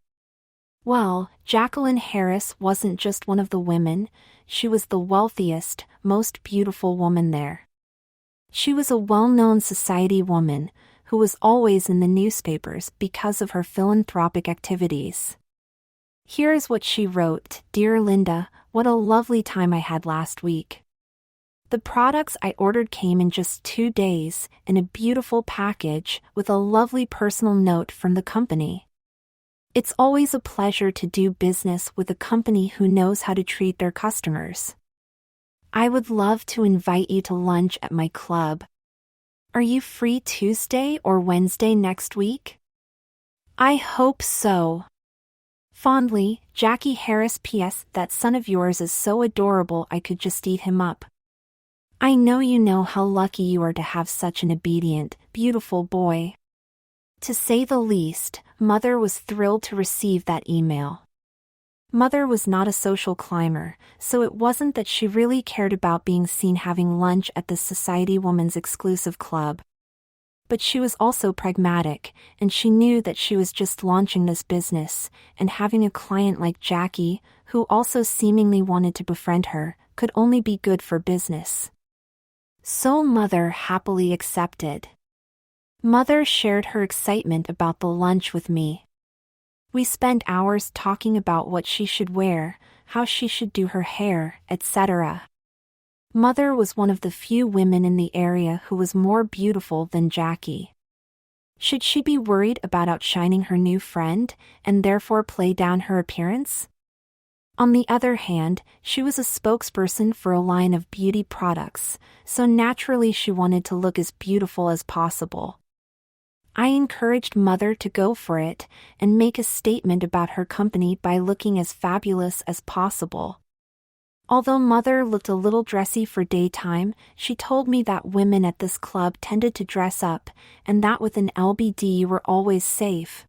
Speaker 1: Well, Jacqueline Harris wasn't just one of the women, she was the wealthiest, most beautiful woman there. She was a well-known society woman, who was always in the newspapers because of her philanthropic activities. Here is what she wrote: "Dear Linda, what a lovely time I had last week. The products I ordered came in just 2 days, in a beautiful package, with a lovely personal note from the company. It's always a pleasure to do business with a company who knows how to treat their customers. I would love to invite you to lunch at my club. Are you free Tuesday or Wednesday next week? I hope so. Fondly, Jackie Harris. P.S. That son of yours is so adorable I could just eat him up. I know you know how lucky you are to have such an obedient, beautiful boy." To say the least, Mother was thrilled to receive that email. Mother was not a social climber, so it wasn't that she really cared about being seen having lunch at the Society Woman's exclusive club. But she was also pragmatic, and she knew that she was just launching this business, and having a client like Jackie, who also seemingly wanted to befriend her, could only be good for business. So Mother happily accepted. Mother shared her excitement about the lunch with me. We spent hours talking about what she should wear, how she should do her hair, etc. Mother was one of the few women in the area who was more beautiful than Jackie. Should she be worried about outshining her new friend, and therefore play down her appearance? On the other hand, she was a spokesperson for a line of beauty products, so naturally she wanted to look as beautiful as possible. I encouraged Mother to go for it and make a statement about her company by looking as fabulous as possible. Although Mother looked a little dressy for daytime, she told me that women at this club tended to dress up, and that with an LBD you were always safe.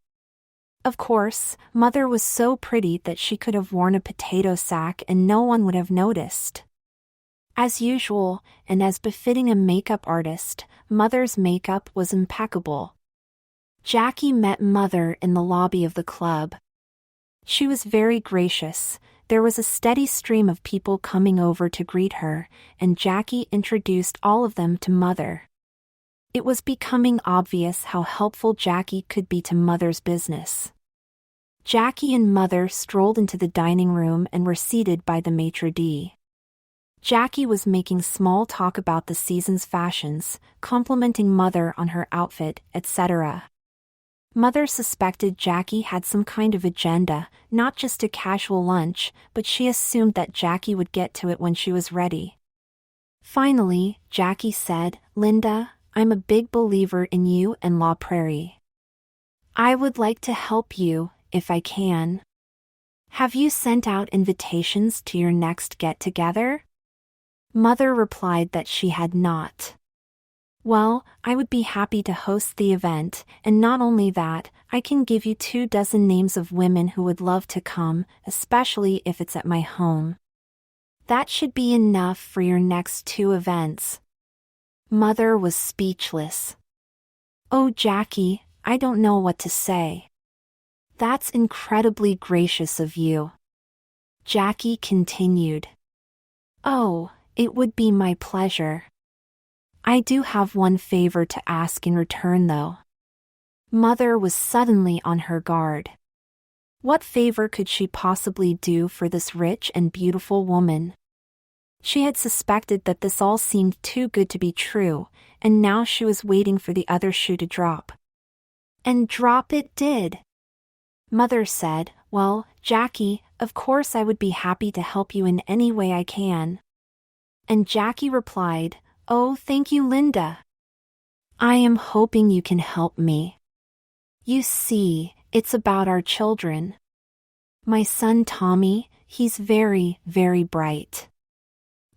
Speaker 1: Of course, Mother was so pretty that she could have worn a potato sack and no one would have noticed. As usual, and as befitting a makeup artist, Mother's makeup was impeccable. Jackie met Mother in the lobby of the club. She was very gracious. There was a steady stream of people coming over to greet her, and Jackie introduced all of them to Mother. It was becoming obvious how helpful Jackie could be to Mother's business. Jackie and Mother strolled into the dining room and were seated by the maitre d'. Jackie was making small talk about the season's fashions, complimenting Mother on her outfit, etc. Mother suspected Jackie had some kind of agenda, not just a casual lunch, but she assumed that Jackie would get to it when she was ready. Finally, Jackie said, "Linda, I'm a big believer in you and La Prairie. I would like to help you, if I can. Have you sent out invitations to your next get-together?" Mother replied that she had not. "Well, I would be happy to host the event, and not only that, I can give you 24 names of women who would love to come, especially if it's at my home. That should be enough for your next 2 events." Mother was speechless. "Oh, Jackie, I don't know what to say." "That's incredibly gracious of you." Jackie continued. "Oh, it would be my pleasure. I do have one favor to ask in return though." Mother was suddenly on her guard. What favor could she possibly do for this rich and beautiful woman? She had suspected that this all seemed too good to be true, and now she was waiting for the other shoe to drop. And drop it did. Mother said, "Well, Jackie, of course I would be happy to help you in any way I can." And Jackie replied, "Oh, thank you, Linda. I am hoping you can help me. You see, it's about our children. My son Tommy, he's very, very bright.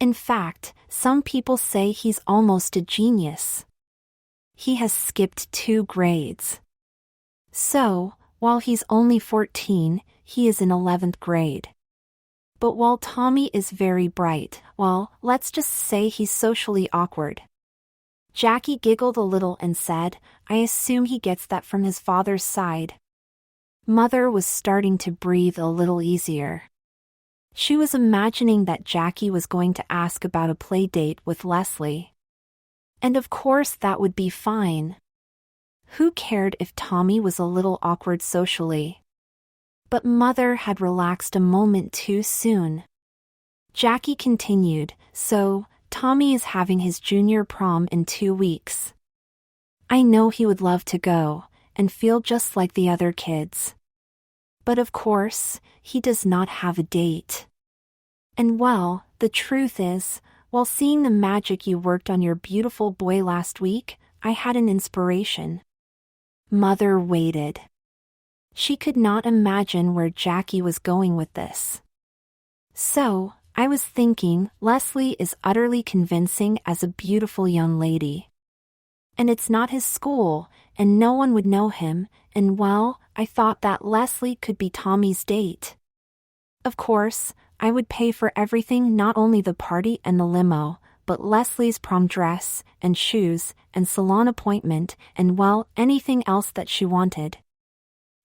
Speaker 1: In fact, some people say he's almost a genius. He has skipped 2 grades. So, while he's only 14, he is in 11th grade. But while Tommy is very bright, well, let's just say he's socially awkward." Jackie giggled a little and said, "I assume he gets that from his father's side." Mother was starting to breathe a little easier. She was imagining that Jackie was going to ask about a play date with Leslie. And of course that would be fine. Who cared if Tommy was a little awkward socially? But Mother had relaxed a moment too soon. Jackie continued, "So, Tommy is having his junior prom in 2 weeks. I know he would love to go, and feel just like the other kids. But of course, he does not have a date. And well, the truth is, while seeing the magic you worked on your beautiful boy last week, I had an inspiration." Mother waited. She could not imagine where Jackie was going with this. "So, I was thinking, Leslie is utterly convincing as a beautiful young lady. And it's not his school, and no one would know him, and well, I thought that Leslie could be Tommy's date. Of course, I would pay for everything, not only the party and the limo, but Leslie's prom dress, and shoes, and salon appointment, and well, anything else that she wanted."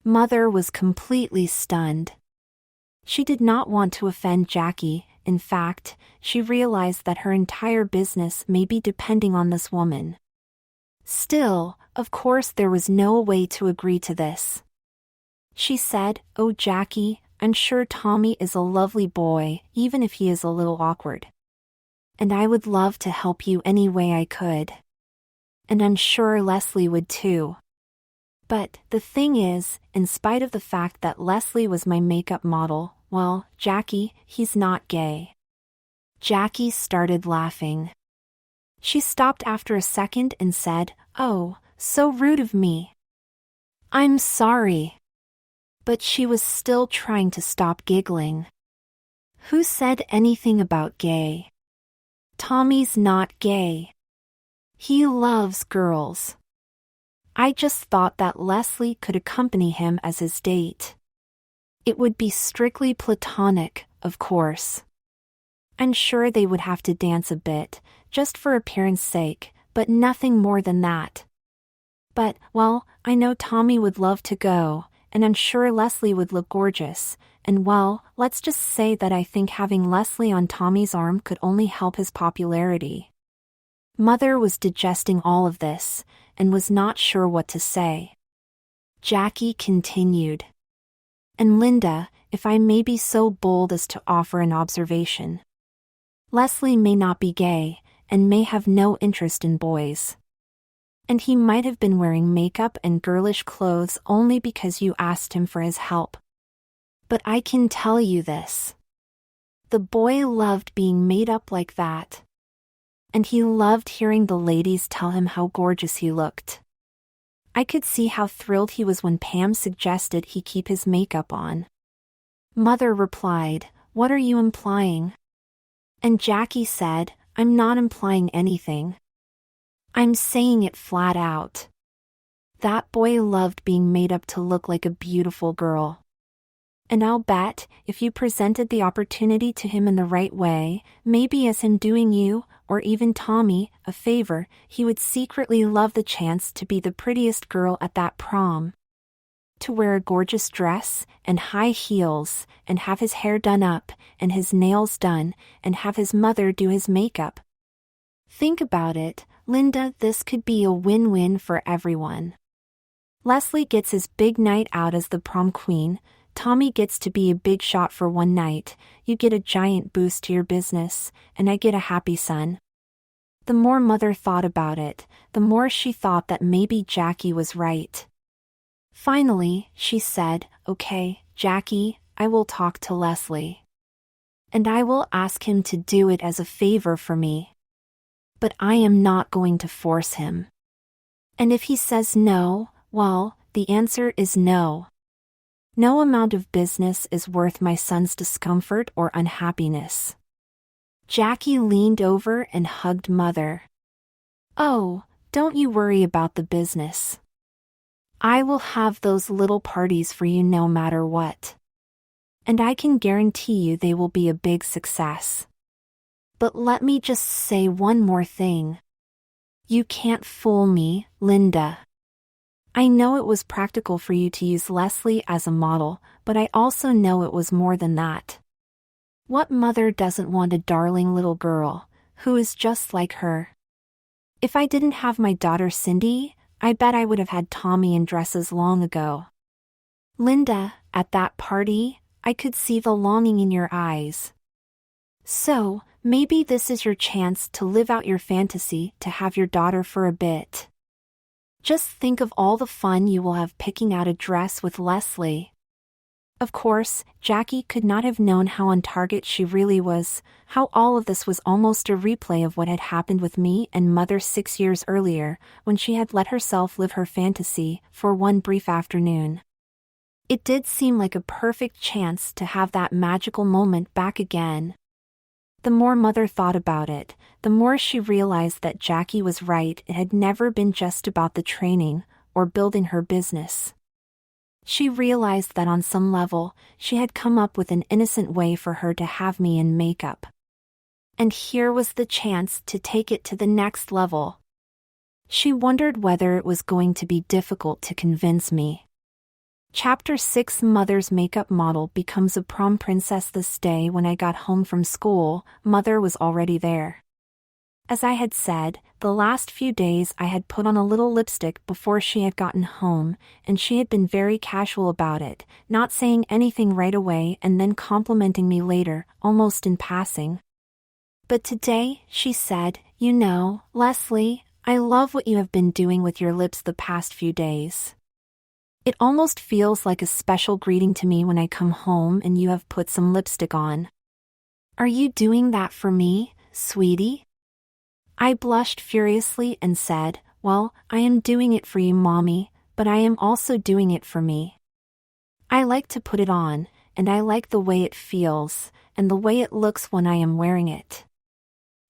Speaker 1: Mother was completely stunned. She did not want to offend Jackie. In fact, she realized that her entire business may be depending on this woman. Still, of course there was no way to agree to this. She said, "Oh, Jackie, I'm sure Tommy is a lovely boy, even if he is a little awkward. And I would love to help you any way I could. And I'm sure Leslie would too. But the thing is, in spite of the fact that Leslie was my makeup model, well, Jackie, he's not gay." Jackie started laughing. She stopped after a second and said, "Oh, So rude of me. I'm sorry. But she was still trying to stop giggling. Who said anything about gay? Tommy's not gay. He loves girls. I just thought that Leslie could accompany him as his date. It would be strictly platonic, of course. I'm sure they would have to dance a bit, just for appearance sake, but nothing more than that. But, well, I know Tommy would love to go, and I'm sure Leslie would look gorgeous, and well, let's just say that I think having Leslie on Tommy's arm could only help his popularity. Mother was digesting all of this, and was not sure what to say. Jackie continued. And Linda, if I may be so bold as to offer an observation. Leslie may not be gay, and may have no interest in boys. And he might have been wearing makeup and girlish clothes only because you asked him for his help. But I can tell you this. The boy loved being made up like that. And he loved hearing the ladies tell him how gorgeous he looked. I could see how thrilled he was when Pam suggested he keep his makeup on. Mother replied, "What are you implying?" And Jackie said, "I'm not implying anything. I'm saying it flat out. That boy loved being made up to look like a beautiful girl. And I'll bet, if you presented the opportunity to him in the right way, maybe as him doing you, or even Tommy, a favor, he would secretly love the chance to be the prettiest girl at that prom. To wear a gorgeous dress, and high heels, and have his hair done up, and his nails done, and have his mother do his makeup. Think about it, Linda, this could be a win-win for everyone. Leslie gets his big night out as the prom queen, Tommy gets to be a big shot for one night, you get a giant boost to your business, and I get a happy son." The more Mother thought about it, the more she thought that maybe Jackie was right. Finally, she said, "Okay, Jackie, I will talk to Leslie. And I will ask him to do it as a favor for me. But I am not going to force him. And if he says no, well, the answer is no. No amount of business is worth my son's discomfort or unhappiness." Jackie leaned over and hugged Mother. "Oh, don't you worry about the business. I will have those little parties for you no matter what. And I can guarantee you they will be a big success. But let me just say one more thing. You can't fool me, Linda. I know it was practical for you to use Leslie as a model, but I also know it was more than that. What mother doesn't want a darling little girl, who is just like her? If I didn't have my daughter Cindy, I bet I would have had Tommy in dresses long ago." Linda, at that party, I could see the longing in your eyes. So, maybe this is your chance to live out your fantasy to have your daughter for a bit. Just think of all the fun you will have picking out a dress with Leslie. Of course, Jackie could not have known how on target she really was, how all of this was almost a replay of what had happened with me and Mother 6 years earlier, when she had let herself live her fantasy for one brief afternoon. It did seem like a perfect chance to have that magical moment back again. The more Mother thought about it, the more she realized that Jackie was right. It had never been just about the training, or building her business. She realized that on some level, she had come up with an innocent way for her to have me in makeup. And here was the chance to take it to the next level. She wondered whether it was going to be difficult to convince me. Chapter 6 Mother's makeup model becomes a prom princess. This day when I got home from school, Mother was already there. As I had said, the last few days I had put on a little lipstick before she had gotten home, and she had been very casual about it, not saying anything right away and then complimenting me later, almost in passing. But today, she said, "You know, Leslie, I love what you have been doing with your lips the past few days. It almost feels like a special greeting to me when I come home and you have put some lipstick on. Are you doing that for me, sweetie?" I blushed furiously and said, Well, I am doing it for you, Mommy, but I am also doing it for me. I like to put it on, and I like the way it feels, and the way it looks when I am wearing it.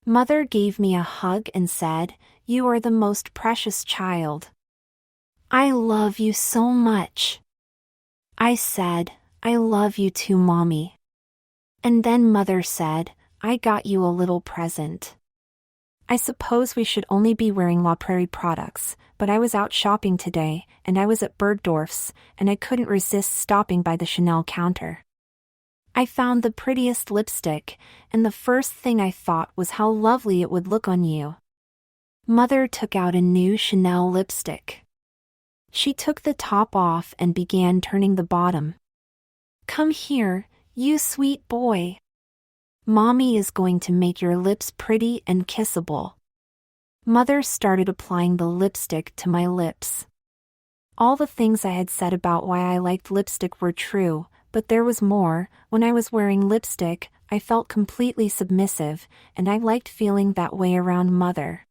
Speaker 1: Mother gave me a hug and said, "You are the most precious child. I love you so much." I said, "I love you too, Mommy." And then Mother said, "I got you a little present." I suppose we should only be wearing La Prairie products, but I was out shopping today, and I was at Bergdorf's, and I couldn't resist stopping by the Chanel counter. I found the prettiest lipstick, and the first thing I thought was how lovely it would look on you. Mother took out a new Chanel lipstick. She took the top off and began turning the bottom. "Come here, you sweet boy. Mommy is going to make your lips pretty and kissable." Mother started applying the lipstick to my lips. All the things I had said about why I liked lipstick were true, but there was more. When I was wearing lipstick, I felt completely submissive, and I liked feeling that way around Mother.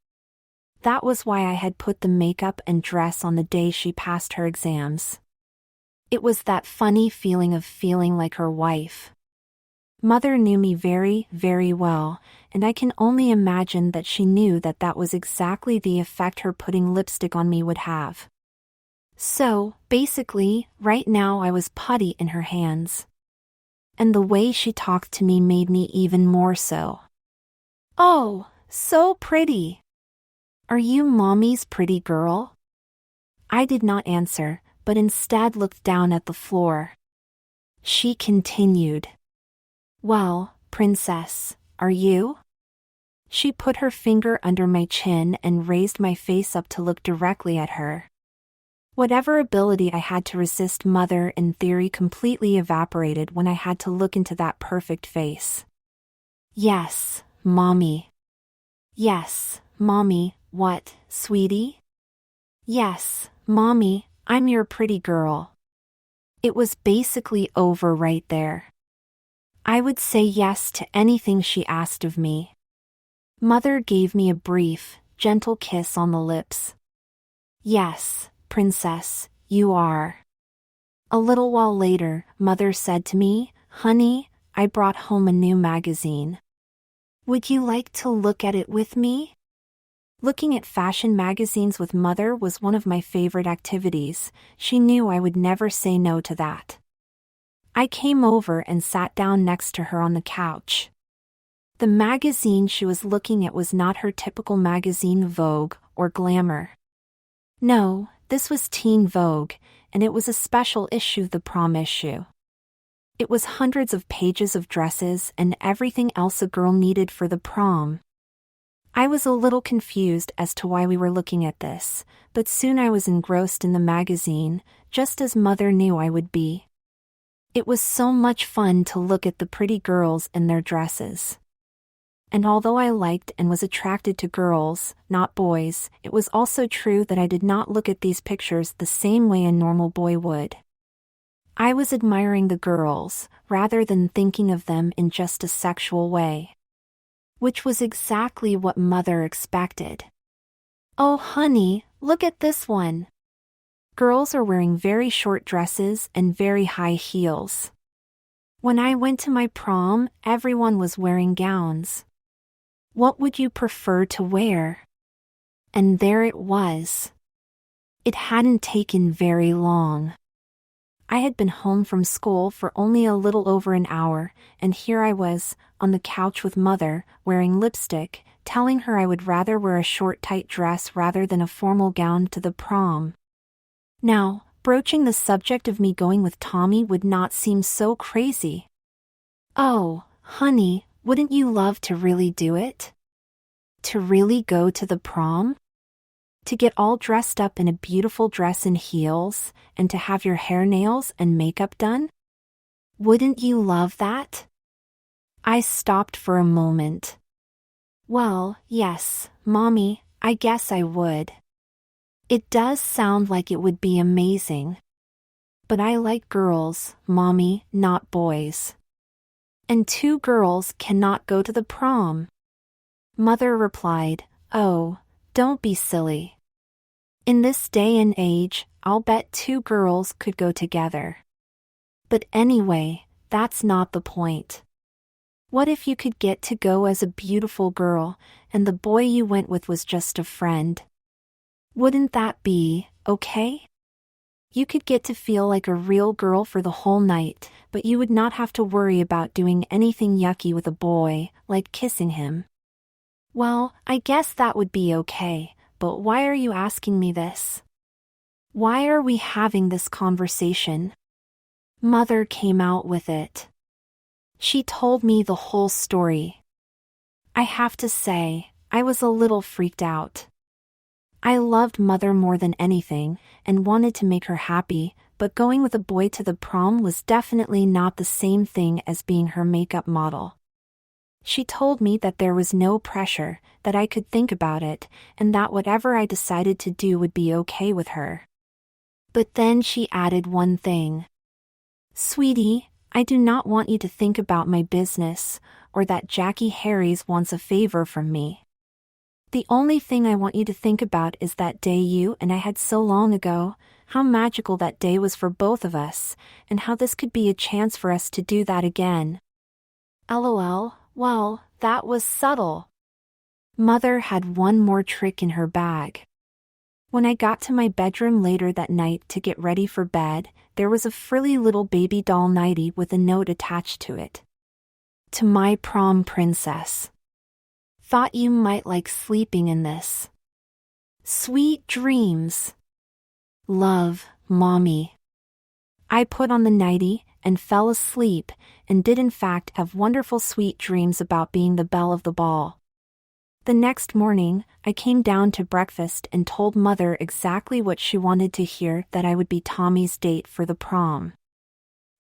Speaker 1: That was why I had put the makeup and dress on the day she passed her exams. It was that funny feeling of feeling like her wife. Mother knew me very, very well, and I can only imagine that she knew that that was exactly the effect her putting lipstick on me would have. So, basically, right now I was putty in her hands. And the way she talked to me made me even more so. "Oh, so pretty. Are you Mommy's pretty girl?" I did not answer, but instead looked down at the floor. She continued, "Well, Princess, are you?" She put her finger under my chin and raised my face up to look directly at her. Whatever ability I had to resist Mother in theory completely evaporated when I had to look into that perfect face. "Yes, Mommy." "Yes, Mommy, what, sweetie?" "Yes, Mommy, I'm your pretty girl." It was basically over right there. I would say yes to anything she asked of me. Mother gave me a brief, gentle kiss on the lips. "Yes, Princess, you are." A little while later, Mother said to me, "Honey, I brought home a new magazine. Would you like to look at it with me?" Looking at fashion magazines with Mother was one of my favorite activities. She knew I would never say no to that. I came over and sat down next to her on the couch. The magazine she was looking at was not her typical magazine Vogue or Glamour. No, this was Teen Vogue, and it was a special issue, the Prom issue. It was hundreds of pages of dresses and everything else a girl needed for the prom. I was a little confused as to why we were looking at this, but soon I was engrossed in the magazine, just as Mother knew I would be. It was so much fun to look at the pretty girls in their dresses. And although I liked and was attracted to girls, not boys, it was also true that I did not look at these pictures the same way a normal boy would. I was admiring the girls, rather than thinking of them in just a sexual way. Which was exactly what Mother expected. "Oh honey, look at this one." Girls are wearing very short dresses and very high heels. When I went to my prom, everyone was wearing gowns. What would you prefer to wear? And there it was. It hadn't taken very long. I had been home from school for only a little over an hour, and here I was, on the couch with Mother, wearing lipstick, telling her I would rather wear a short tight dress rather than a formal gown to the prom. Now, broaching the subject of me going with Tommy would not seem so crazy. "Oh, honey, wouldn't you love to really do it? To really go to the prom? To get all dressed up in a beautiful dress and heels, and to have your hair, nails, and makeup done? Wouldn't you love that?" I stopped for a moment. "Well, yes, Mommy, I guess I would. It does sound like it would be amazing. But I like girls, Mommy, not boys. And two girls cannot go to the prom." Mother replied, "Oh, don't be silly. In this day and age, I'll bet two girls could go together. But anyway, that's not the point. What if you could get to go as a beautiful girl, and the boy you went with was just a friend? Wouldn't that be okay? You could get to feel like a real girl for the whole night, but you would not have to worry about doing anything yucky with a boy, like kissing him. Well, I guess that would be okay, but why are you asking me this? Why are we having this conversation? Mother came out with it. She told me the whole story. I have to say, I was a little freaked out. I loved Mother more than anything, and wanted to make her happy, but going with a boy to the prom was definitely not the same thing as being her makeup model. She told me that there was no pressure, that I could think about it, and that whatever I decided to do would be okay with her. But then she added one thing. Sweetie, I do not want you to think about my business, or that Jackie Harries wants a favor from me. The only thing I want you to think about is that day you and I had so long ago, how magical that day was for both of us, and how this could be a chance for us to do that again. LOL, well, that was subtle. Mother had one more trick in her bag. When I got to my bedroom later that night to get ready for bed, there was a frilly little baby doll nightie with a note attached to it. To my prom princess. Thought you might like sleeping in this. Sweet dreams. Love, Mommy. I put on the nightie and fell asleep, and did in fact have wonderful sweet dreams about being the belle of the ball. The next morning, I came down to breakfast and told Mother exactly what she wanted to hear, that I would be Tommy's date for the prom.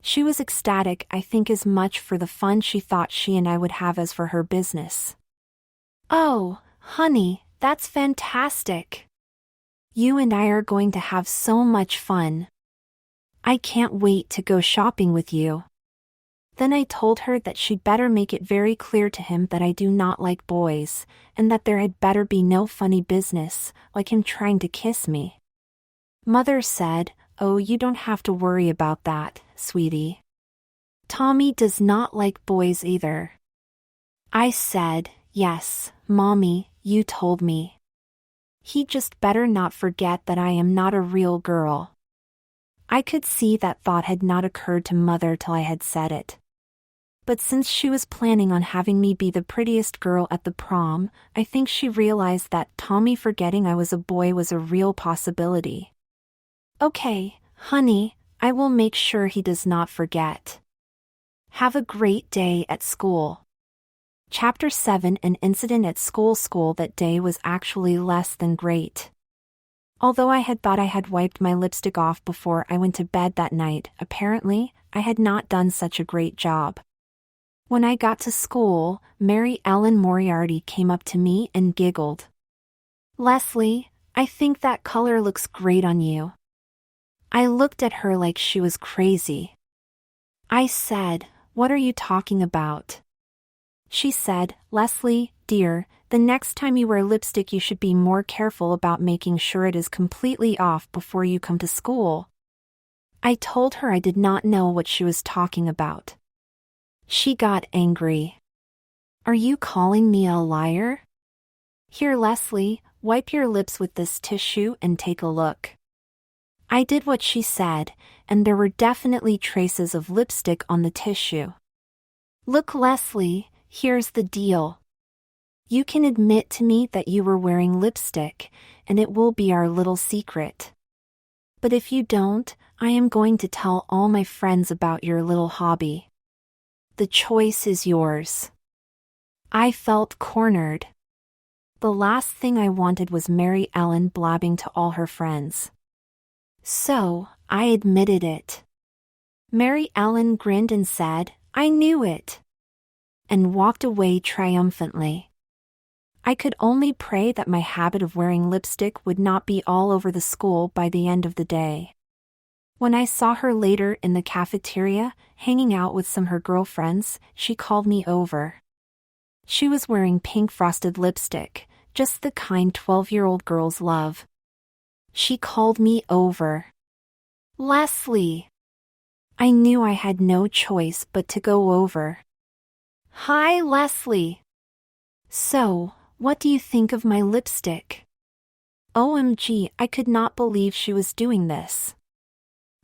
Speaker 1: She was ecstatic, I think as much for the fun she thought she and I would have as for her business. Oh, honey, that's fantastic. You and I are going to have so much fun. I can't wait to go shopping with you. Then I told her that she'd better make it very clear to him that I do not like boys, and that there had better be no funny business, like him trying to kiss me. Mother said, "Oh, you don't have to worry about that, sweetie. Tommy does not like boys either." I said, "Yes, Mommy, you told me. He just better not forget that I am not a real girl." I could see that thought had not occurred to Mother till I had said it. But since she was planning on having me be the prettiest girl at the prom, I think she realized that Tommy forgetting I was a boy was a real possibility. Okay, honey, I will make sure he does not forget. Have a great day at school. Chapter 7. An incident at school. School that day was actually less than great. Although I had thought I had wiped my lipstick off before I went to bed that night, apparently, I had not done such a great job. When I got to school, Mary Ellen Moriarty came up to me and giggled. "Leslie, I think that color looks great on you." I looked at her like she was crazy. I said, "What are you talking about?" She said, "Leslie, dear, the next time you wear lipstick you should be more careful about making sure it is completely off before you come to school." I told her I did not know what she was talking about. She got angry. "Are you calling me a liar? Here, Leslie, wipe your lips with this tissue and take a look." I did what she said, and there were definitely traces of lipstick on the tissue. "Look, Leslie, here's the deal. You can admit to me that you were wearing lipstick, and it will be our little secret. But if you don't, I am going to tell all my friends about your little hobby. The choice is yours." I felt cornered. The last thing I wanted was Mary Ellen blabbing to all her friends. So, I admitted it. Mary Ellen grinned and said, "I knew it," and walked away triumphantly. I could only pray that my habit of wearing lipstick would not be all over the school by the end of the day. When I saw her later in the cafeteria, hanging out with some of her girlfriends, she called me over. She was wearing pink frosted lipstick, just the kind 12-year-old girls love. She called me over. Leslie. I knew I had no choice but to go over. Hi, Leslie. So, what do you think of my lipstick? OMG, I could not believe she was doing this.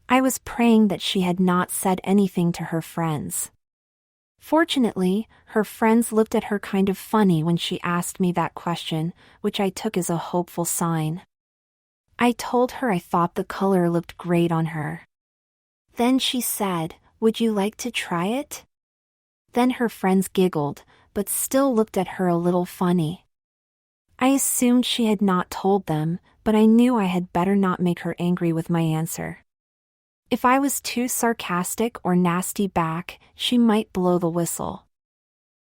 Speaker 1: I was praying that she had not said anything to her friends. Fortunately, her friends looked at her kind of funny when she asked me that question, which I took as a hopeful sign. I told her I thought the color looked great on her. Then she said, "Would you like to try it?" Then her friends giggled, but still looked at her a little funny. I assumed she had not told them, but I knew I had better not make her angry with my answer. If I was too sarcastic or nasty back, she might blow the whistle.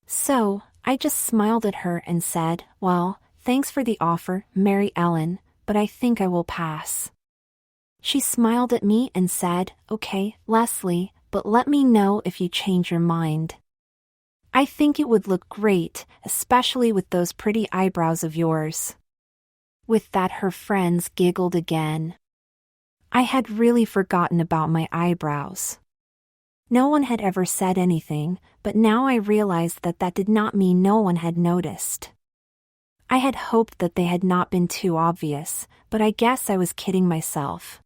Speaker 1: So, I just smiled at her and said, "Well, thanks for the offer, Mary Ellen, but I think I will pass." She smiled at me and said, "Okay, Leslie, but let me know if you change your mind. I think it would look great, especially with those pretty eyebrows of yours." With that, her friends giggled again. I had really forgotten about my eyebrows. No one had ever said anything, but now I realized that that did not mean no one had noticed. I had hoped that they had not been too obvious, but I guess I was kidding myself.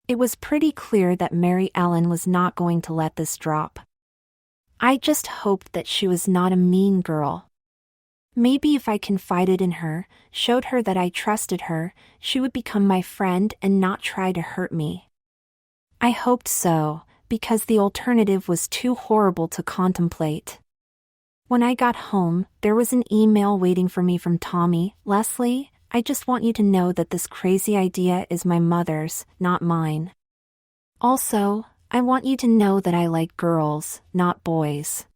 Speaker 1: It was pretty clear that Mary Ellen was not going to let this drop. I just hoped that she was not a mean girl. Maybe if I confided in her, showed her that I trusted her, she would become my friend and not try to hurt me. I hoped so, because the alternative was too horrible to contemplate. When I got home, there was an email waiting for me from Tommy. "Leslie, I just want you to know that this crazy idea is my mother's, not mine. Also, I want you to know that I like girls, not boys.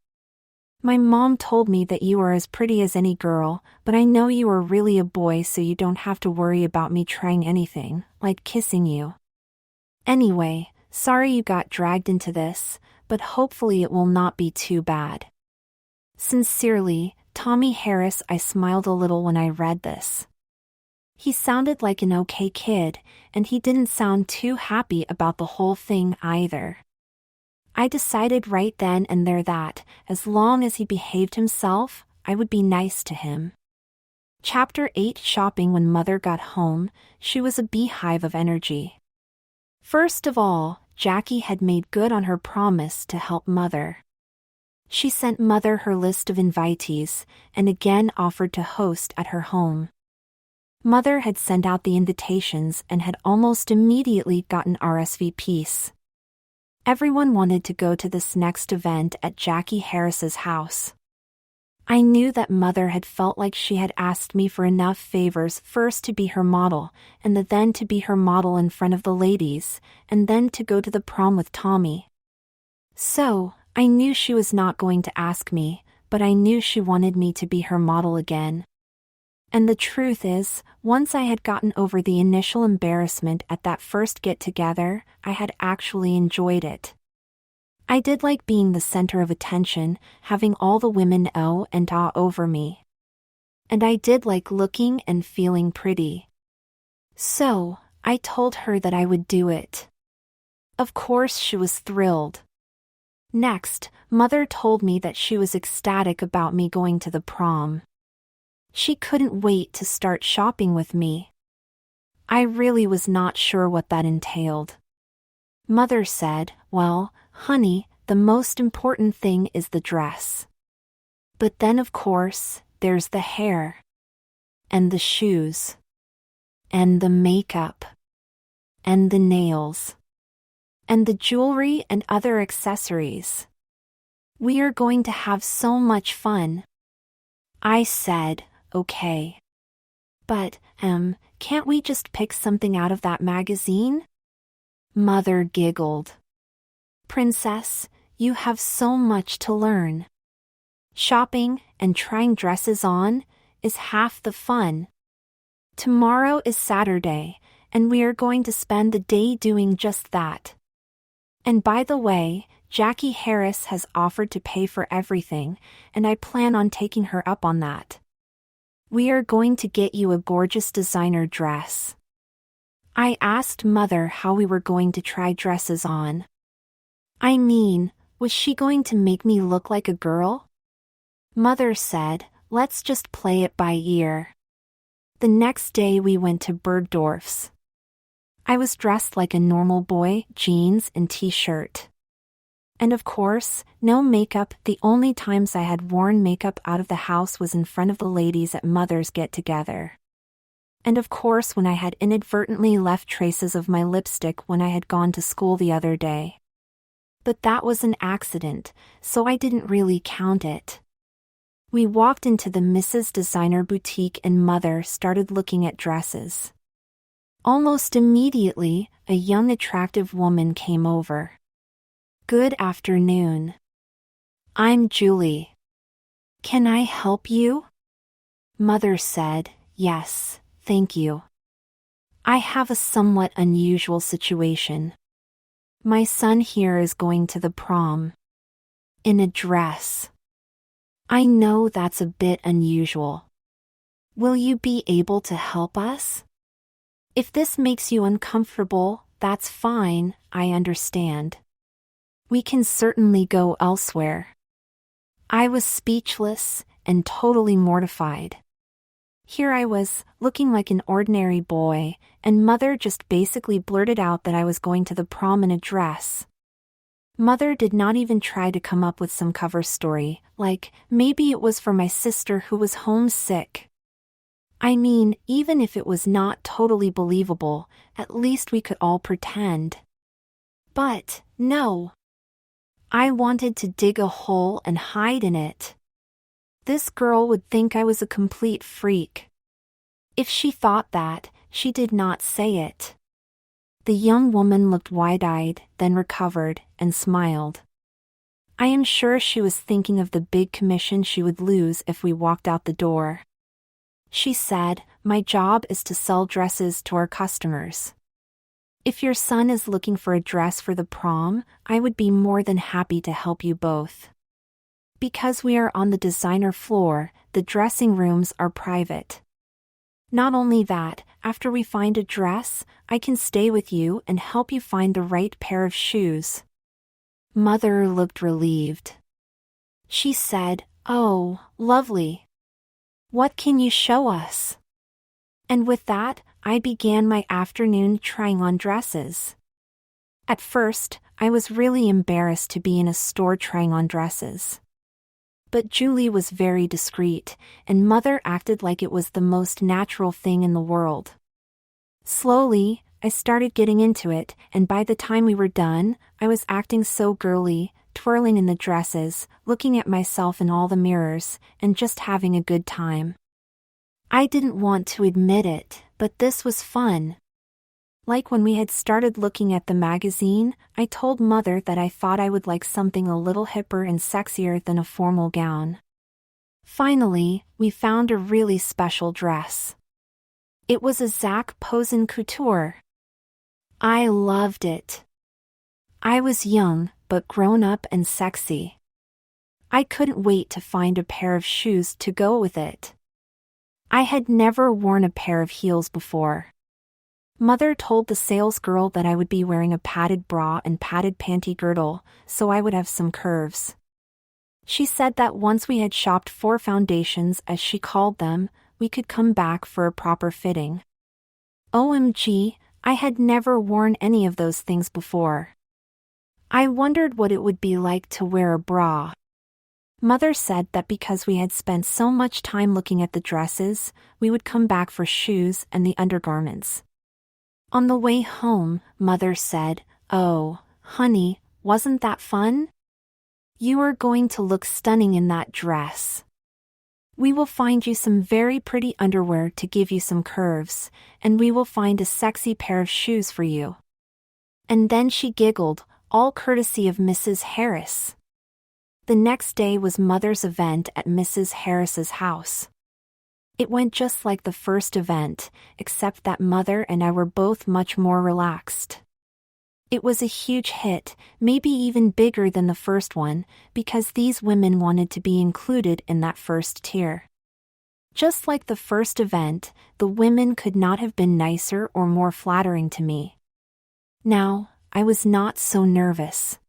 Speaker 1: My mom told me that you are as pretty as any girl, but I know you are really a boy, so you don't have to worry about me trying anything, like kissing you. Anyway, sorry you got dragged into this, but hopefully it will not be too bad. Sincerely, Tommy Harris." I smiled a little when I read this. He sounded like an okay kid, and he didn't sound too happy about the whole thing either. I decided right then and there that, as long as he behaved himself, I would be nice to him. Chapter 8. Shopping. When Mother got home, she was a beehive of energy. First of all, Jackie had made good on her promise to help Mother. She sent Mother her list of invitees, and again offered to host at her home. Mother had sent out the invitations and had almost immediately gotten RSVPs. Everyone wanted to go to this next event at Jackie Harris's house. I knew that Mother had felt like she had asked me for enough favors, first to be her model, and then to be her model in front of the ladies, and then to go to the prom with Tommy. So, I knew she was not going to ask me, but I knew she wanted me to be her model again. And the truth is, once I had gotten over the initial embarrassment at that first get-together, I had actually enjoyed it. I did like being the center of attention, having all the women oh and ah over me. And I did like looking and feeling pretty. So, I told her that I would do it. Of course she was thrilled. Next, Mother told me that she was ecstatic about me going to the prom. She couldn't wait to start shopping with me. I really was not sure what that entailed. Mother said, "Well, honey, the most important thing is the dress. But then of course, there's the hair. And the shoes. And the makeup. And the nails. And the jewelry and other accessories. We are going to have so much fun." I said, "Okay. But, can't we just pick something out of that magazine?" Mother giggled. "Princess, you have so much to learn. Shopping and trying dresses on is half the fun. Tomorrow is Saturday, and we are going to spend the day doing just that. And by the way, Jackie Harris has offered to pay for everything, and I plan on taking her up on that. We are going to get you a gorgeous designer dress. I asked Mother how we were going to try dresses on. I mean, was she going to make me look like a girl? Mother said, let's just play it by ear. The next day we went to Bergdorf's. I was dressed like a normal boy, jeans and t-shirt. And of course, no makeup. The only times I had worn makeup out of the house was in front of the ladies at Mother's get-together. And of course when I had inadvertently left traces of my lipstick when I had gone to school the other day. But that was an accident, so I didn't really count it. We walked into the Mrs. Designer boutique and Mother started looking at dresses. Almost immediately, a young attractive woman came over. Good afternoon. I'm Julie. Can I help you? Mother said, yes, thank you. I have a somewhat unusual situation. My son here is going to the prom. In a dress. I know that's a bit unusual. Will you be able to help us? If this makes you uncomfortable, that's fine, I understand. We can certainly go elsewhere. I was speechless and totally mortified. Here I was, looking like an ordinary boy, and Mother just basically blurted out that I was going to the prom in a dress. Mother did not even try to come up with some cover story, like, maybe it was for my sister who was homesick. I mean, even if it was not totally believable, at least we could all pretend. But, no. I wanted to dig a hole and hide in it. This girl would think I was a complete freak. If she thought that, she did not say it. The young woman looked wide-eyed, then recovered, and smiled. I am sure she was thinking of the big commission she would lose if we walked out the door. She said, my job is to sell dresses to our customers. If your son is looking for a dress for the prom, I would be more than happy to help you both. Because we are on the designer floor, the dressing rooms are private. Not only that, after we find a dress, I can stay with you and help you find the right pair of shoes. Mother looked relieved. She said, oh, lovely. What can you show us? And with that, I began my afternoon trying on dresses. At first, I was really embarrassed to be in a store trying on dresses. But Julie was very discreet, and Mother acted like it was the most natural thing in the world. Slowly, I started getting into it, and by the time we were done, I was acting so girly, twirling in the dresses, looking at myself in all the mirrors, and just having a good time. I didn't want to admit it, but this was fun. Like when we had started looking at the magazine, I told Mother that I thought I would like something a little hipper and sexier than a formal gown. Finally, we found a really special dress. It was a Zac Posen couture. I loved it. I was young, but grown up and sexy. I couldn't wait to find a pair of shoes to go with it. I had never worn a pair of heels before. Mother told the salesgirl that I would be wearing a padded bra and padded panty girdle, so I would have some curves. She said that once we had shopped 4 foundations, as she called them, we could come back for a proper fitting. OMG, I had never worn any of those things before. I wondered what it would be like to wear a bra. Mother said that because we had spent so much time looking at the dresses, we would come back for shoes and the undergarments. On the way home, Mother said, "Oh, honey, wasn't that fun? You are going to look stunning in that dress. We will find you some very pretty underwear to give you some curves, and we will find a sexy pair of shoes for you." And then she giggled, all courtesy of Mrs. Harris. The next day was Mother's event at Mrs. Harris's house. It went just like the first event, except that Mother and I were both much more relaxed. It was a huge hit, maybe even bigger than the first one, because these women wanted to be included in that first tier. Just like the first event, the women could not have been nicer or more flattering to me. Now, I was not so nervous.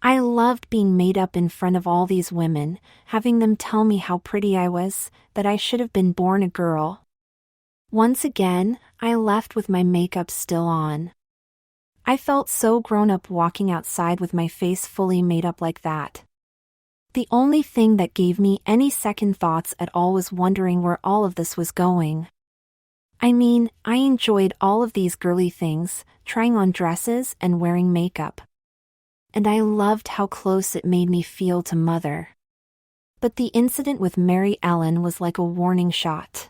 Speaker 1: I loved being made up in front of all these women, having them tell me how pretty I was, that I should have been born a girl. Once again, I left with my makeup still on. I felt so grown up walking outside with my face fully made up like that. The only thing that gave me any second thoughts at all was wondering where all of this was going. I mean, I enjoyed all of these girly things, trying on dresses and wearing makeup. And I loved how close it made me feel to Mother. But the incident with Mary Ellen was like a warning shot.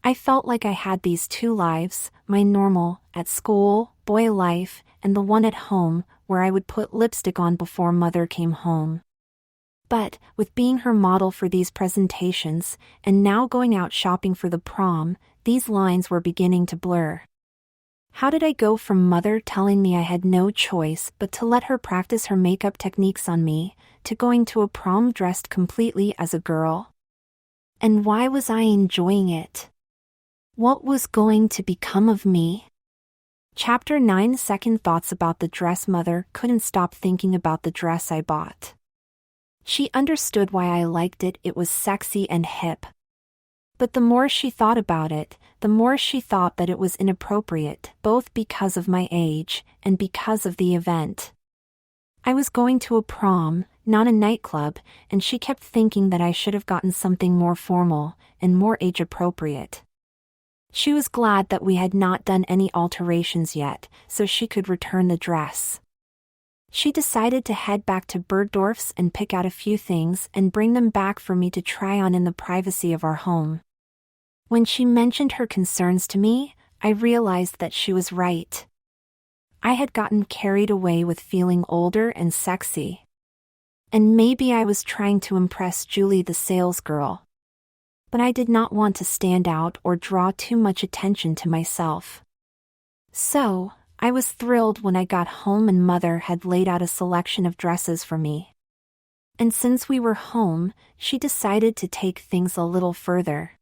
Speaker 1: I felt like I had these two lives, my normal, at school, boy life, and the one at home, where I would put lipstick on before Mother came home. But, with being her model for these presentations, and now going out shopping for the prom, these lines were beginning to blur. How did I go from Mother telling me I had no choice but to let her practice her makeup techniques on me, to going to a prom dressed completely as a girl? And why was I enjoying it? What was going to become of me? Chapter 9 Second Thoughts about the dress. Mother couldn't stop thinking about the dress I bought. She understood why I liked it. It was sexy and hip. But the more she thought about it, the more she thought that it was inappropriate, both because of my age and because of the event. I was going to a prom, not a nightclub, and she kept thinking that I should have gotten something more formal and more age-appropriate. She was glad that we had not done any alterations yet, so she could return the dress. She decided to head back to Bergdorf's and pick out a few things and bring them back for me to try on in the privacy of our home. When she mentioned her concerns to me, I realized that she was right. I had gotten carried away with feeling older and sexy. And maybe I was trying to impress Julie the salesgirl. But I did not want to stand out or draw too much attention to myself. So, I was thrilled when I got home and Mother had laid out a selection of dresses for me. And since we were home, she decided to take things a little further.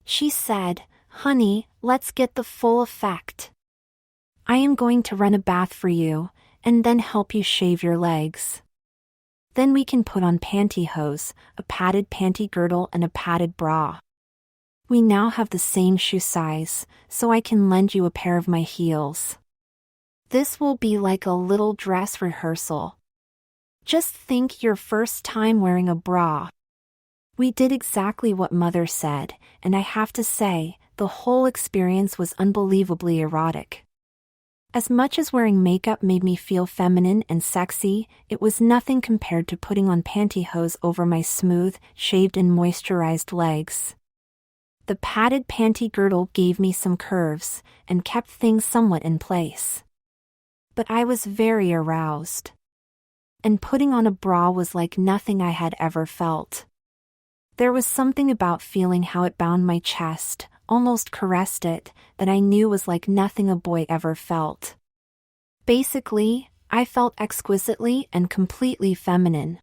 Speaker 1: She said, "Honey, let's get the full effect. I am going to run a bath for you, and then help you shave your legs. Then we can put on pantyhose, a padded panty girdle and a padded bra. We now have the same shoe size, so I can lend you a pair of my heels. This will be like a little dress rehearsal. Just think your first time wearing a bra." We did exactly what Mother said, and I have to say, the whole experience was unbelievably erotic. As much as wearing makeup made me feel feminine and sexy, it was nothing compared to putting on pantyhose over my smooth, shaved and moisturized legs. The padded panty girdle gave me some curves, and kept things somewhat in place. But I was very aroused. And putting on a bra was like nothing I had ever felt. There was something about feeling how it bound my chest, almost caressed it, that I knew was like nothing a boy ever felt. Basically, I felt exquisitely and completely feminine.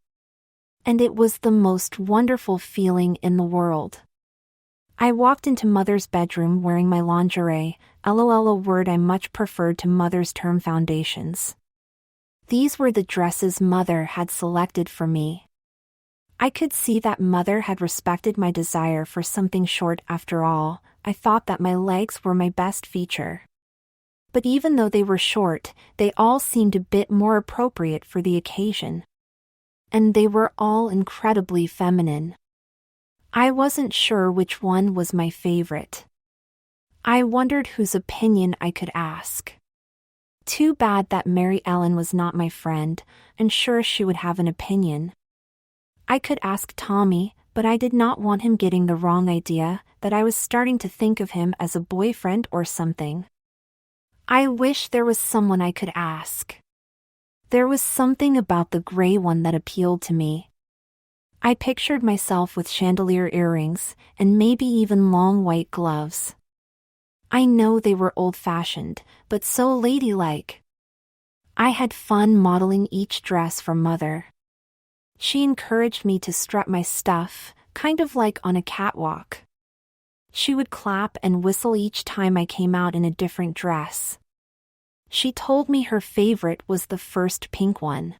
Speaker 1: And it was the most wonderful feeling in the world. I walked into Mother's bedroom wearing my lingerie, lol, a word I much preferred to Mother's term foundations. These were the dresses Mother had selected for me. I could see that Mother had respected my desire for something short. After all, I thought that my legs were my best feature. But even though they were short, they all seemed a bit more appropriate for the occasion. And they were all incredibly feminine. I wasn't sure which one was my favorite. I wondered whose opinion I could ask. Too bad that Mary Ellen was not my friend, and sure she would have an opinion. I could ask Tommy, but I did not want him getting the wrong idea that I was starting to think of him as a boyfriend or something. I wish there was someone I could ask. There was something about the gray one that appealed to me. I pictured myself with chandelier earrings, and maybe even long white gloves. I know they were old-fashioned, but so ladylike. I had fun modeling each dress for Mother. She encouraged me to strut my stuff, kind of like on a catwalk. She would clap and whistle each time I came out in a different dress. She told me her favorite was the first pink one.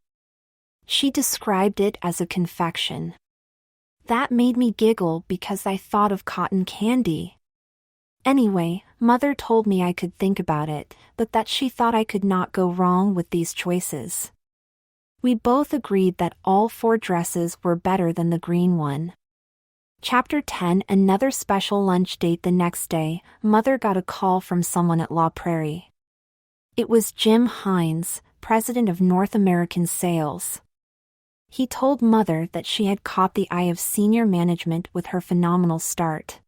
Speaker 1: She described it as a confection. That made me giggle because I thought of cotton candy. Anyway, Mother told me I could think about it, but that she thought I could not go wrong with these choices. We both agreed that all 4 dresses were better than the green one. Chapter 10. Another special lunch date. The next day, Mother got a call from someone at La Prairie. It was Jim Hines, president of North American Sales. He told Mother that she had caught the eye of senior management with her phenomenal start.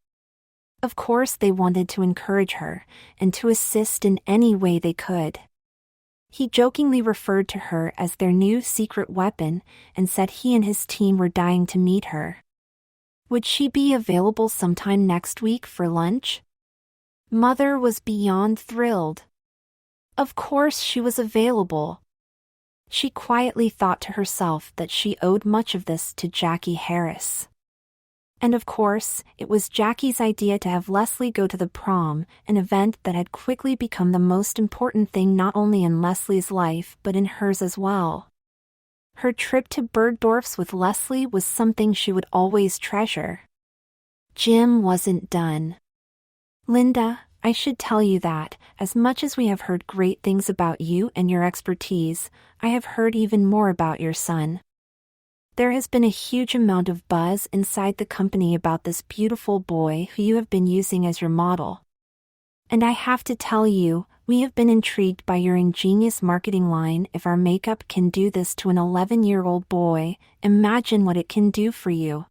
Speaker 1: Of course, they wanted to encourage her and to assist in any way they could. He jokingly referred to her as their new secret weapon and said he and his team were dying to meet her. Would she be available sometime next week for lunch? Mother was beyond thrilled. Of course she was available. She quietly thought to herself that she owed much of this to Jackie Harris. And of course, it was Jackie's idea to have Leslie go to the prom, an event that had quickly become the most important thing not only in Leslie's life but in hers as well. Her trip to Bergdorf's with Leslie was something she would always treasure. Jim wasn't done. Linda, I should tell you that, as much as we have heard great things about you and your expertise, I have heard even more about your son. There has been a huge amount of buzz inside the company about this beautiful boy who you have been using as your model. And I have to tell you, we have been intrigued by your ingenious marketing line. If our makeup can do this to an 11-year-old boy, imagine what it can do for you.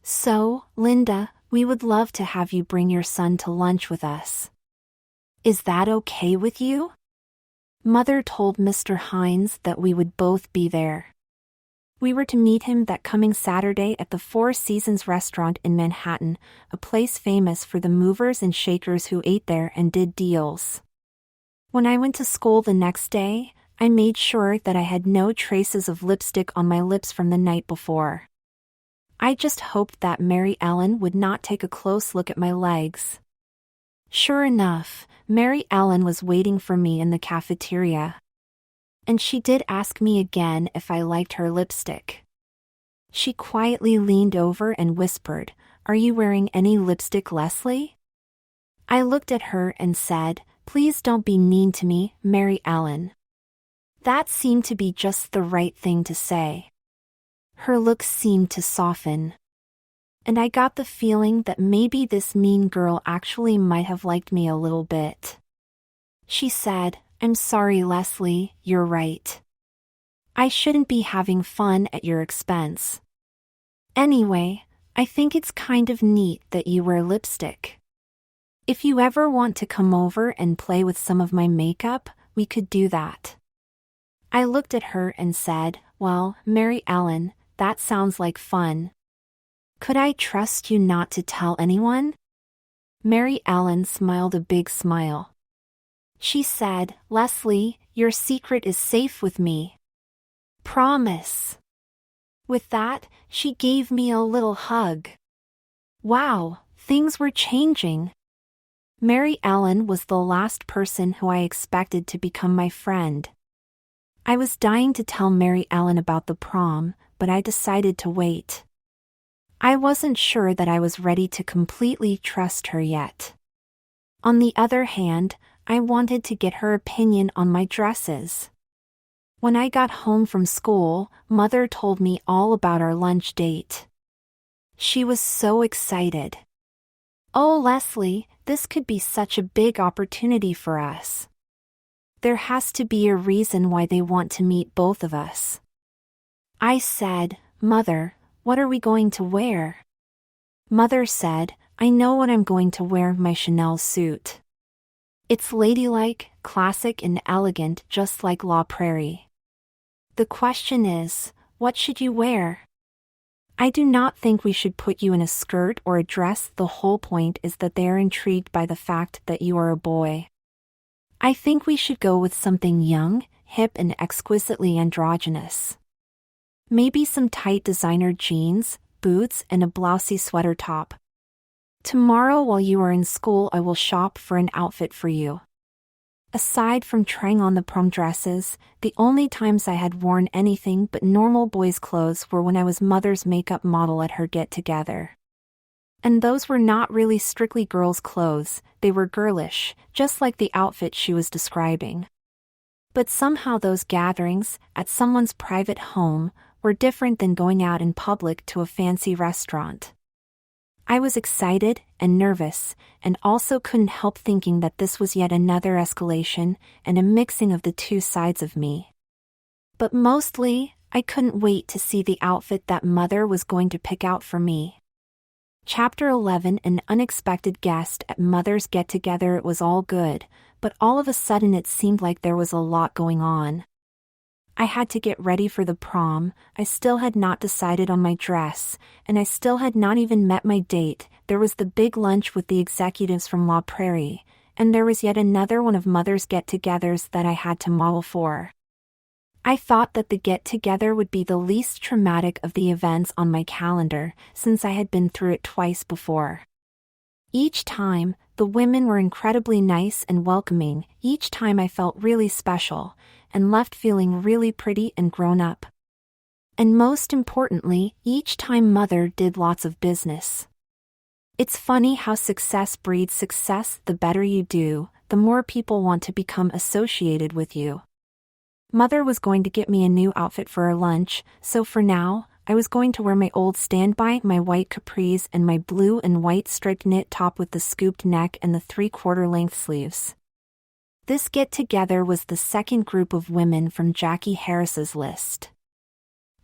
Speaker 1: So, Linda, we would love to have you bring your son to lunch with us. Is that okay with you? Mother told Mr. Hines that we would both be there. We were to meet him that coming Saturday at the Four Seasons restaurant in Manhattan, a place famous for the movers and shakers who ate there and did deals. When I went to school the next day, I made sure that I had no traces of lipstick on my lips from the night before. I just hoped that Mary Ellen would not take a close look at my legs. Sure enough, Mary Ellen was waiting for me in the cafeteria. And she did ask me again if I liked her lipstick. She quietly leaned over and whispered, "Are you wearing any lipstick, Leslie?" I looked at her and said, "Please don't be mean to me, Mary Ellen." That seemed to be just the right thing to say. Her look seemed to soften. And I got the feeling that maybe this mean girl actually might have liked me a little bit. She said, "I'm sorry, Leslie, you're right. I shouldn't be having fun at your expense. Anyway, I think it's kind of neat that you wear lipstick. If you ever want to come over and play with some of my makeup, we could do that." I looked at her and said, "Well, Mary Ellen, that sounds like fun. Could I trust you not to tell anyone?" Mary Ellen smiled a big smile. She said, "Leslie, your secret is safe with me. Promise." With that, she gave me a little hug. Wow, things were changing. Mary Ellen was the last person who I expected to become my friend. I was dying to tell Mary Ellen about the prom, but I decided to wait. I wasn't sure that I was ready to completely trust her yet. On the other hand, I wanted to get her opinion on my dresses. When I got home from school, Mother told me all about our lunch date. She was so excited. "Oh, Leslie, this could be such a big opportunity for us. There has to be a reason why they want to meet both of us." I said, "Mother, what are we going to wear?" Mother said, "I know what I'm going to wear, my Chanel suit. It's ladylike, classic and elegant just like La Prairie. The question is, what should you wear? I do not think we should put you in a skirt or a dress. The whole point is that they are intrigued by the fact that you are a boy. I think we should go with something young, hip and exquisitely androgynous. Maybe some tight designer jeans, boots and a blousey sweater top. Tomorrow while you are in school I will shop for an outfit for you. Aside from trying on the prom dresses, the only times I had worn anything but normal boys' clothes were when I was Mother's makeup model at her get-together. And those were not really strictly girls' clothes, they were girlish, just like the outfit she was describing. But somehow those gatherings, at someone's private home, were different than going out in public to a fancy restaurant. I was excited and nervous, and also couldn't help thinking that this was yet another escalation and a mixing of the two sides of me. But mostly, I couldn't wait to see the outfit that Mother was going to pick out for me. Chapter 11. An unexpected guest at Mother's get-together. It was all good, but all of a sudden it seemed like there was a lot going on. I had to get ready for the prom, I still had not decided on my dress, and I still had not even met my date. There was the big lunch with the executives from La Prairie, and there was yet another one of Mother's get-togethers that I had to model for. I thought that the get-together would be the least traumatic of the events on my calendar, since I had been through it twice before. Each time, the women were incredibly nice and welcoming. Each time I felt really special, and left feeling really pretty and grown up. And most importantly, each time Mother did lots of business. It's funny how success breeds success. The better you do, the more people want to become associated with you. Mother was going to get me a new outfit for our lunch, so for now, I was going to wear my old standby, my white capris and my blue and white striped knit top with the scooped neck and the 3/4 length sleeves. This get-together was the second group of women from Jackie Harris's list.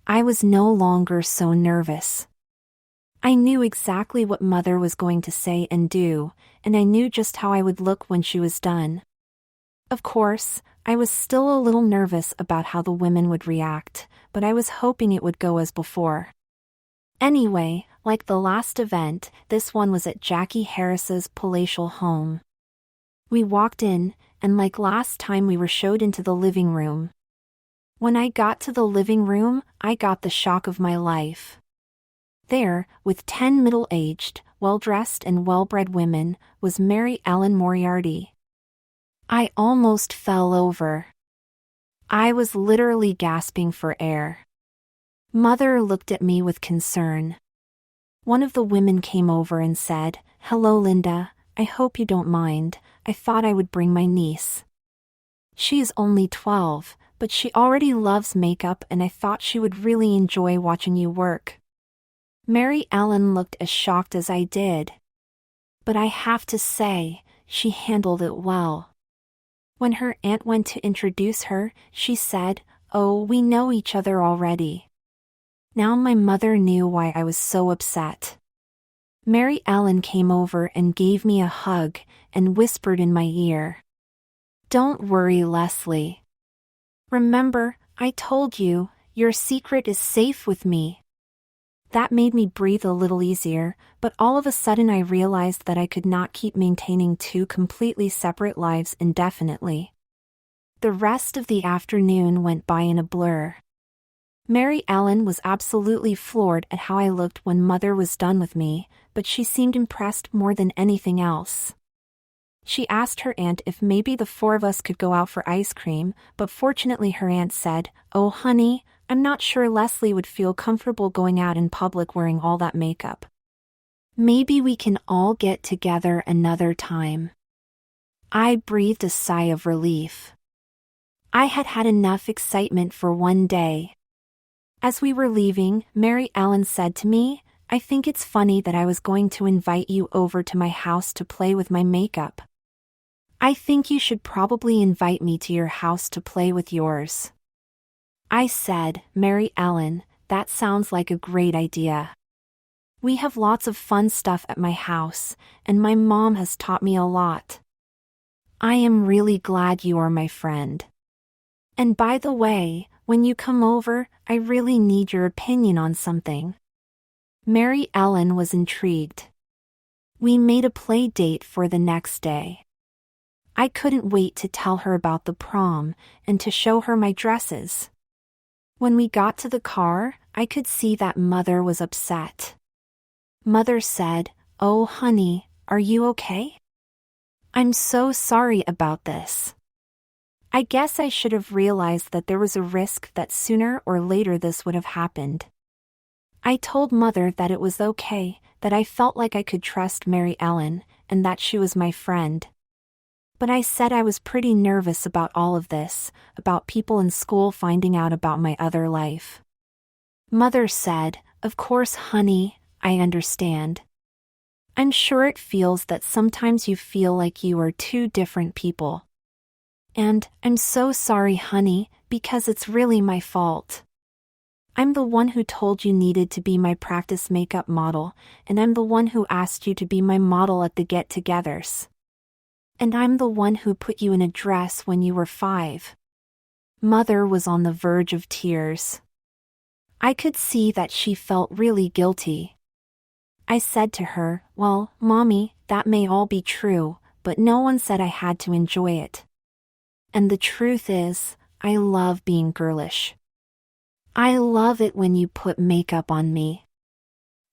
Speaker 1: I was no longer so nervous. I knew exactly what Mother was going to say and do, and I knew just how I would look when she was done. Of course, I was still a little nervous about how the women would react, but I was hoping it would go as before. Anyway, like the last event, this one was at Jackie Harris's palatial home. We walked in, and like last time we were showed into the living room. When I got to the living room, I got the shock of my life. There, with 10 middle-aged, well-dressed and well-bred women, was Mary Ellen Moriarty. I almost fell over. I was literally gasping for air. Mother looked at me with concern. One of the women came over and said, "Hello, Linda, I hope you don't mind. I thought I would bring my niece. She is only 12, but she already loves makeup and I thought she would really enjoy watching you work." Mary Ellen looked as shocked as I did. But I have to say, she handled it well. When her aunt went to introduce her, she said, "Oh, we know each other already." Now my mother knew why I was so upset. Mary Ellen came over and gave me a hug, and whispered in my ear, "Don't worry, Leslie. Remember, I told you, your secret is safe with me." That made me breathe a little easier, but all of a sudden I realized that I could not keep maintaining two completely separate lives indefinitely. The rest of the afternoon went by in a blur. Mary Ellen was absolutely floored at how I looked when Mother was done with me, but she seemed impressed more than anything else. She asked her aunt if maybe the four of us could go out for ice cream, but fortunately her aunt said, "Oh honey, I'm not sure Leslie would feel comfortable going out in public wearing all that makeup. Maybe we can all get together another time." I breathed a sigh of relief. I had had enough excitement for one day. As we were leaving, Mary Ellen said to me, "I think it's funny that I was going to invite you over to my house to play with my makeup. I think you should probably invite me to your house to play with yours." I said, "Mary Ellen, that sounds like a great idea. We have lots of fun stuff at my house, and my mom has taught me a lot. I am really glad you are my friend. And by the way, when you come over, I really need your opinion on something." Mary Ellen was intrigued. We made a play date for the next day. I couldn't wait to tell her about the prom, and to show her my dresses. When we got to the car, I could see that Mother was upset. Mother said, "Oh, honey, are you okay? I'm so sorry about this. I guess I should have realized that there was a risk that sooner or later this would have happened." I told Mother that it was okay, that I felt like I could trust Mary Ellen, and that she was my friend. But I said I was pretty nervous about all of this, about people in school finding out about my other life. Mother said, "Of course, honey, I understand. I'm sure it feels that sometimes you feel like you are two different people. And I'm so sorry, honey, because it's really my fault. I'm the one who told you needed to be my practice makeup model, and I'm the one who asked you to be my model at the get-togethers. And I'm the one who put you in a dress when you were 5. Mother was on the verge of tears. I could see that she felt really guilty. I said to her, "Well, Mommy, that may all be true, but no one said I had to enjoy it. And the truth is, I love being girlish. I love it when you put makeup on me.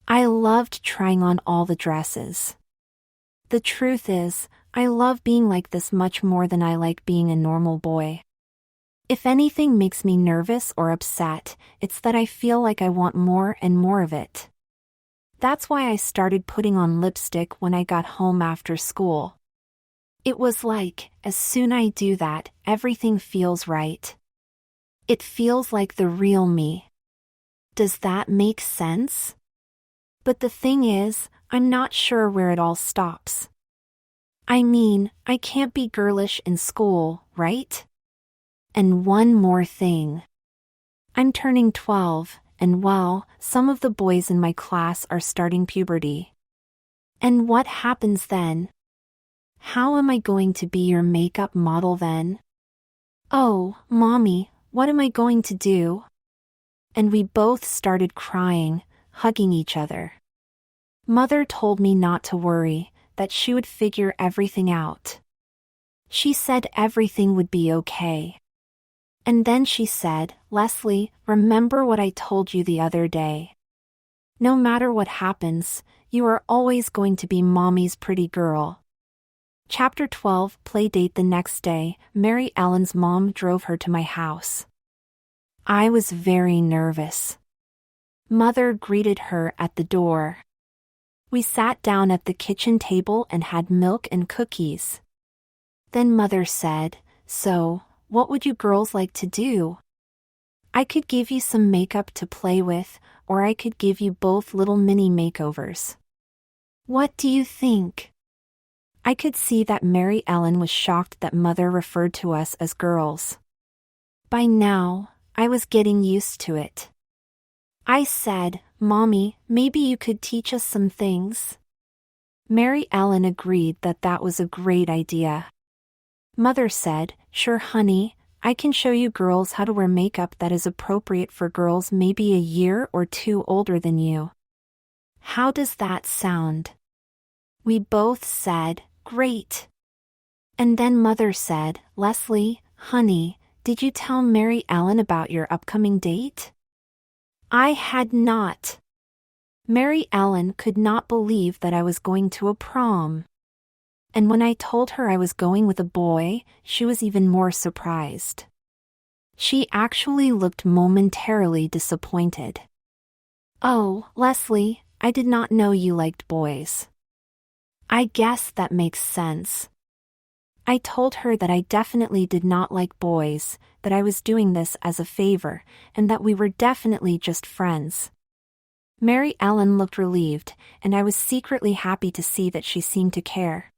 Speaker 1: I loved trying on all the dresses. The truth is, I love being like this much more than I like being a normal boy. If anything makes me nervous or upset, it's that I feel like I want more and more of it. That's why I started putting on lipstick when I got home after school. It was like, as soon as I do that, everything feels right. It feels like the real me. Does that make sense? But the thing is, I'm not sure where it all stops. I mean, I can't be girlish in school, right? And one more thing. I'm turning 12, and well, some of the boys in my class are starting puberty. And what happens then? How am I going to be your makeup model then? Oh, Mommy, what am I going to do?" And we both started crying, hugging each other. Mother told me not to worry, that she would figure everything out. She said everything would be okay. And then she said, "Leslie, remember what I told you the other day. No matter what happens, you are always going to be Mommy's pretty girl." Chapter 12, Playdate. The next day, Mary Ellen's mom drove her to my house. I was very nervous. Mother greeted her at the door. We sat down at the kitchen table and had milk and cookies. Then Mother said, "So, what would you girls like to do? I could give you some makeup to play with, or I could give you both little mini makeovers. What do you think?" I could see that Mary Ellen was shocked that Mother referred to us as girls. By now, I was getting used to it. I said, "Mommy, maybe you could teach us some things." Mary Ellen agreed that that was a great idea. Mother said, "Sure, honey, I can show you girls how to wear makeup that is appropriate for girls maybe a year or 2 older than you. How does that sound?" We both said, "Great." And then Mother said, "Leslie, honey, did you tell Mary Ellen about your upcoming date?" I had not. Mary Ellen could not believe that I was going to a prom. And when I told her I was going with a boy, she was even more surprised. She actually looked momentarily disappointed. "Oh, Leslie, I did not know you liked boys." I guess that makes sense. I told her that I definitely did not like boys, that I was doing this as a favor, and that we were definitely just friends. Mary Ellen looked relieved, and I was secretly happy to see that she seemed to care.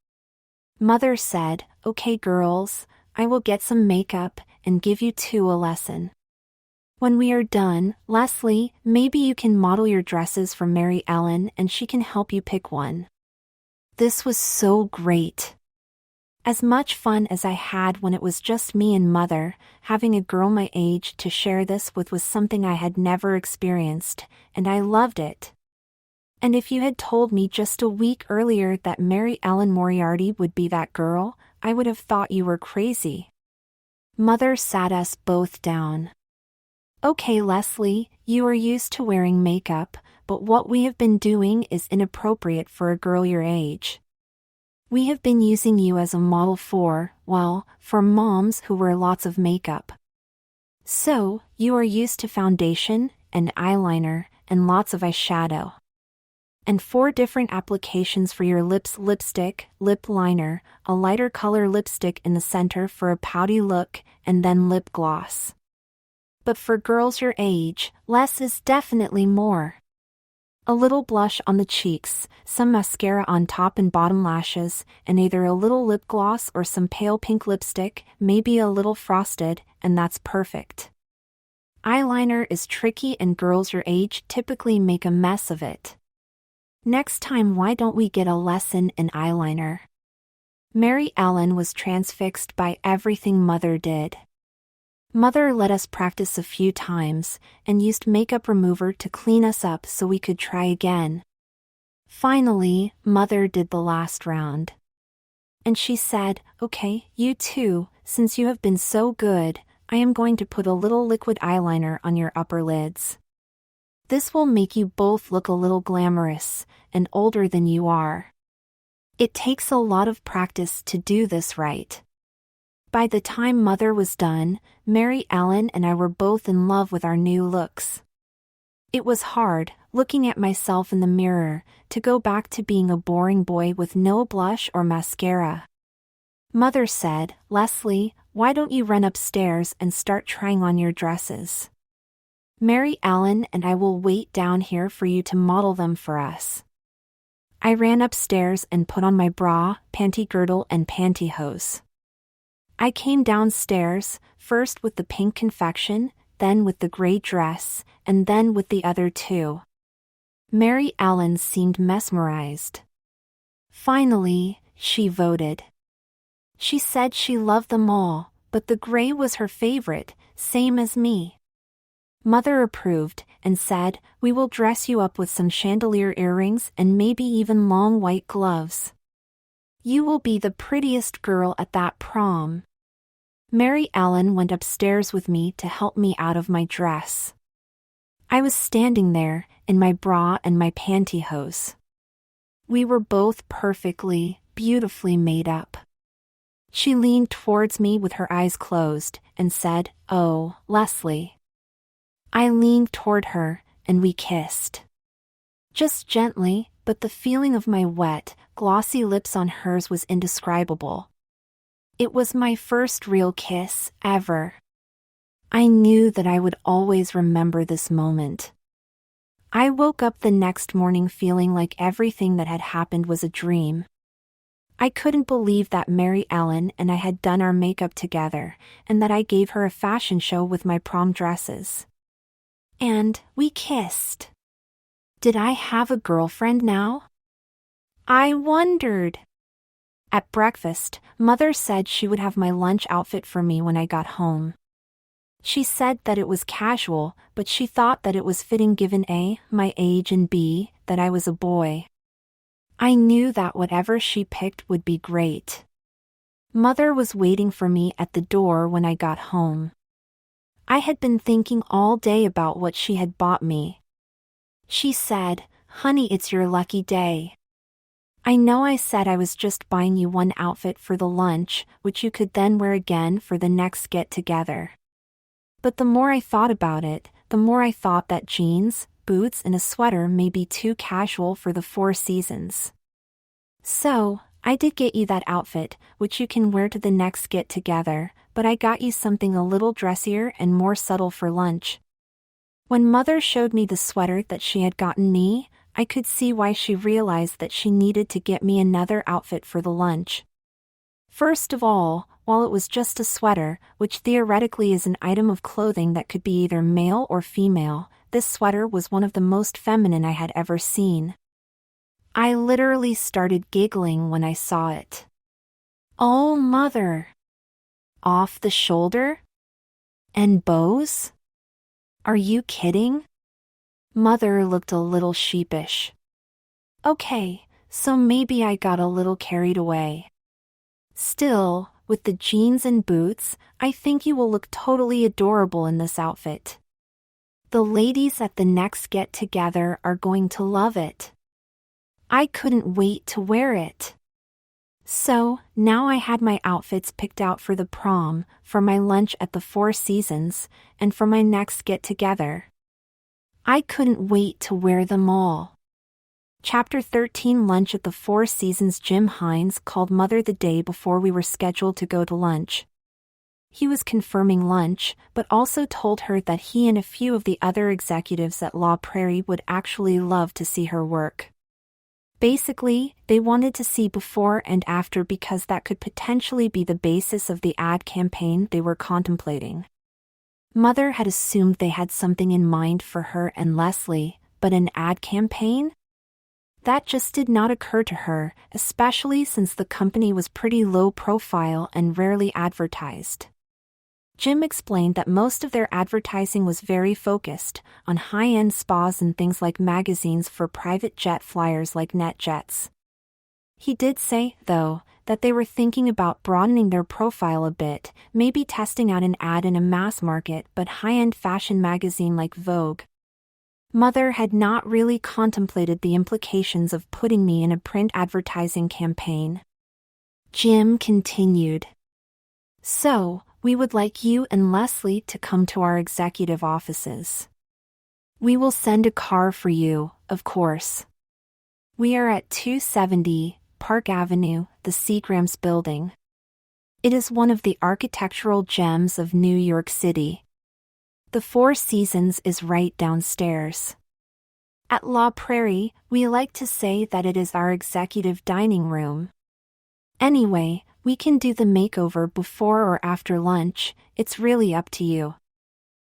Speaker 1: Mother said, "Okay, girls, I will get some makeup and give you 2 a lesson. When we are done, Leslie, maybe you can model your dresses for Mary Ellen and she can help you pick one." This was so great. As much fun as I had when it was just me and Mother, having a girl my age to share this with was something I had never experienced, and I loved it. And if you had told me just a week earlier that Mary Ellen Moriarty would be that girl, I would have thought you were crazy. Mother sat us both down. Okay, Leslie, you are used to wearing makeup, but what we have been doing is inappropriate for a girl your age. We have been using you as a model for, well, for moms who wear lots of makeup. So, you are used to foundation, and eyeliner, and lots of eyeshadow. And 4 different applications for your lips: lipstick, lip liner, a lighter color lipstick in the center for a pouty look, and then lip gloss. But for girls your age, less is definitely more. A little blush on the cheeks, some mascara on top and bottom lashes, and either a little lip gloss or some pale pink lipstick, maybe a little frosted, and that's perfect. Eyeliner is tricky and girls your age typically make a mess of it. Next time, why don't we get a lesson in eyeliner? Mary Ellen was transfixed by everything Mother did. Mother let us practice a few times, and used makeup remover to clean us up so we could try again. Finally, Mother did the last round. And she said, "Okay, you two, since you have been so good, I am going to put a little liquid eyeliner on your upper lids. This will make you both look a little glamorous, and older than you are. It takes a lot of practice to do this right." By the time Mother was done, Mary Ellen and I were both in love with our new looks. It was hard, looking at myself in the mirror, to go back to being a boring boy with no blush or mascara. Mother said, "Leslie, why don't you run upstairs and start trying on your dresses? Mary Ellen and I will wait down here for you to model them for us." I ran upstairs and put on my bra, panty girdle and pantyhose. I came downstairs, first with the pink confection, then with the gray dress, and then with the other 2. Mary Ellen seemed mesmerized. Finally, she voted. She said she loved them all, but the gray was her favorite, same as me. Mother approved, and said, "We will dress you up with some chandelier earrings and maybe even long white gloves. You will be the prettiest girl at that prom." Mary Ellen went upstairs with me to help me out of my dress. I was standing there, in my bra and my pantyhose. We were both perfectly, beautifully made up. She leaned towards me with her eyes closed, and said, "Oh, Leslie." I leaned toward her, and we kissed. Just gently, but the feeling of my wet, glossy lips on hers was indescribable. It was my first real kiss, ever. I knew that I would always remember this moment. I woke up the next morning feeling like everything that had happened was a dream. I couldn't believe that Mary Ellen and I had done our makeup together, and that I gave her a fashion show with my prom dresses. And we kissed. Did I have a girlfriend now? I wondered. At breakfast, Mother said she would have my lunch outfit for me when I got home. She said that it was casual, but she thought that it was fitting given A, my age, and B, that I was a boy. I knew that whatever she picked would be great. Mother was waiting for me at the door when I got home. I had been thinking all day about what she had bought me. She said, "Honey, it's your lucky day. I know I said I was just buying you one outfit for the lunch, which you could then wear again for the next get-together. But the more I thought about it, the more I thought that jeans, boots and a sweater may be too casual for the 4 seasons. So, I did get you that outfit, which you can wear to the next get-together, but I got you something a little dressier and more subtle for lunch." When Mother showed me the sweater that she had gotten me, I could see why she realized that she needed to get me another outfit for the lunch. First of all, while it was just a sweater, which theoretically is an item of clothing that could be either male or female, this sweater was one of the most feminine I had ever seen. I literally started giggling when I saw it. "Oh, Mother! Off the shoulder? And bows? Are you kidding?" Mother looked a little sheepish. "Okay, so maybe I got a little carried away. Still, with the jeans and boots, I think you will look totally adorable in this outfit. The ladies at the next get-together are going to love it. I couldn't wait to wear it. So, now I had my outfits picked out for the prom, for my lunch at the Four Seasons, and for my next get-together. I couldn't wait to wear them all. Chapter 13 Lunch at the Four Seasons. Jim Hines called Mother the day before we were scheduled to go to lunch. He was confirming lunch, but also told her that he and a few of the other executives at La Prairie would actually love to see her work. Basically, they wanted to see before and after because that could potentially be the basis of the ad campaign they were contemplating. Mother had assumed they had something in mind for her and Leslie, but an ad campaign? That just did not occur to her, especially since the company was pretty low profile and rarely advertised. Jim explained that most of their advertising was very focused on high-end spas and things like magazines for private jet flyers like NetJets. He did say, though, that they were thinking about broadening their profile a bit, maybe testing out an ad in a mass market but high-end fashion magazine like Vogue. Mother had not really contemplated the implications of putting me in a print advertising campaign. Jim continued. So, we would like you and Leslie to come to our executive offices. We will send a car for you, of course. We are at 270 Park Avenue, the Seagrams building. It is one of the architectural gems of New York City. The Four Seasons is right downstairs. At La Prairie, we like to say that it is our executive dining room. Anyway, we can do the makeover before or after lunch, it's really up to you.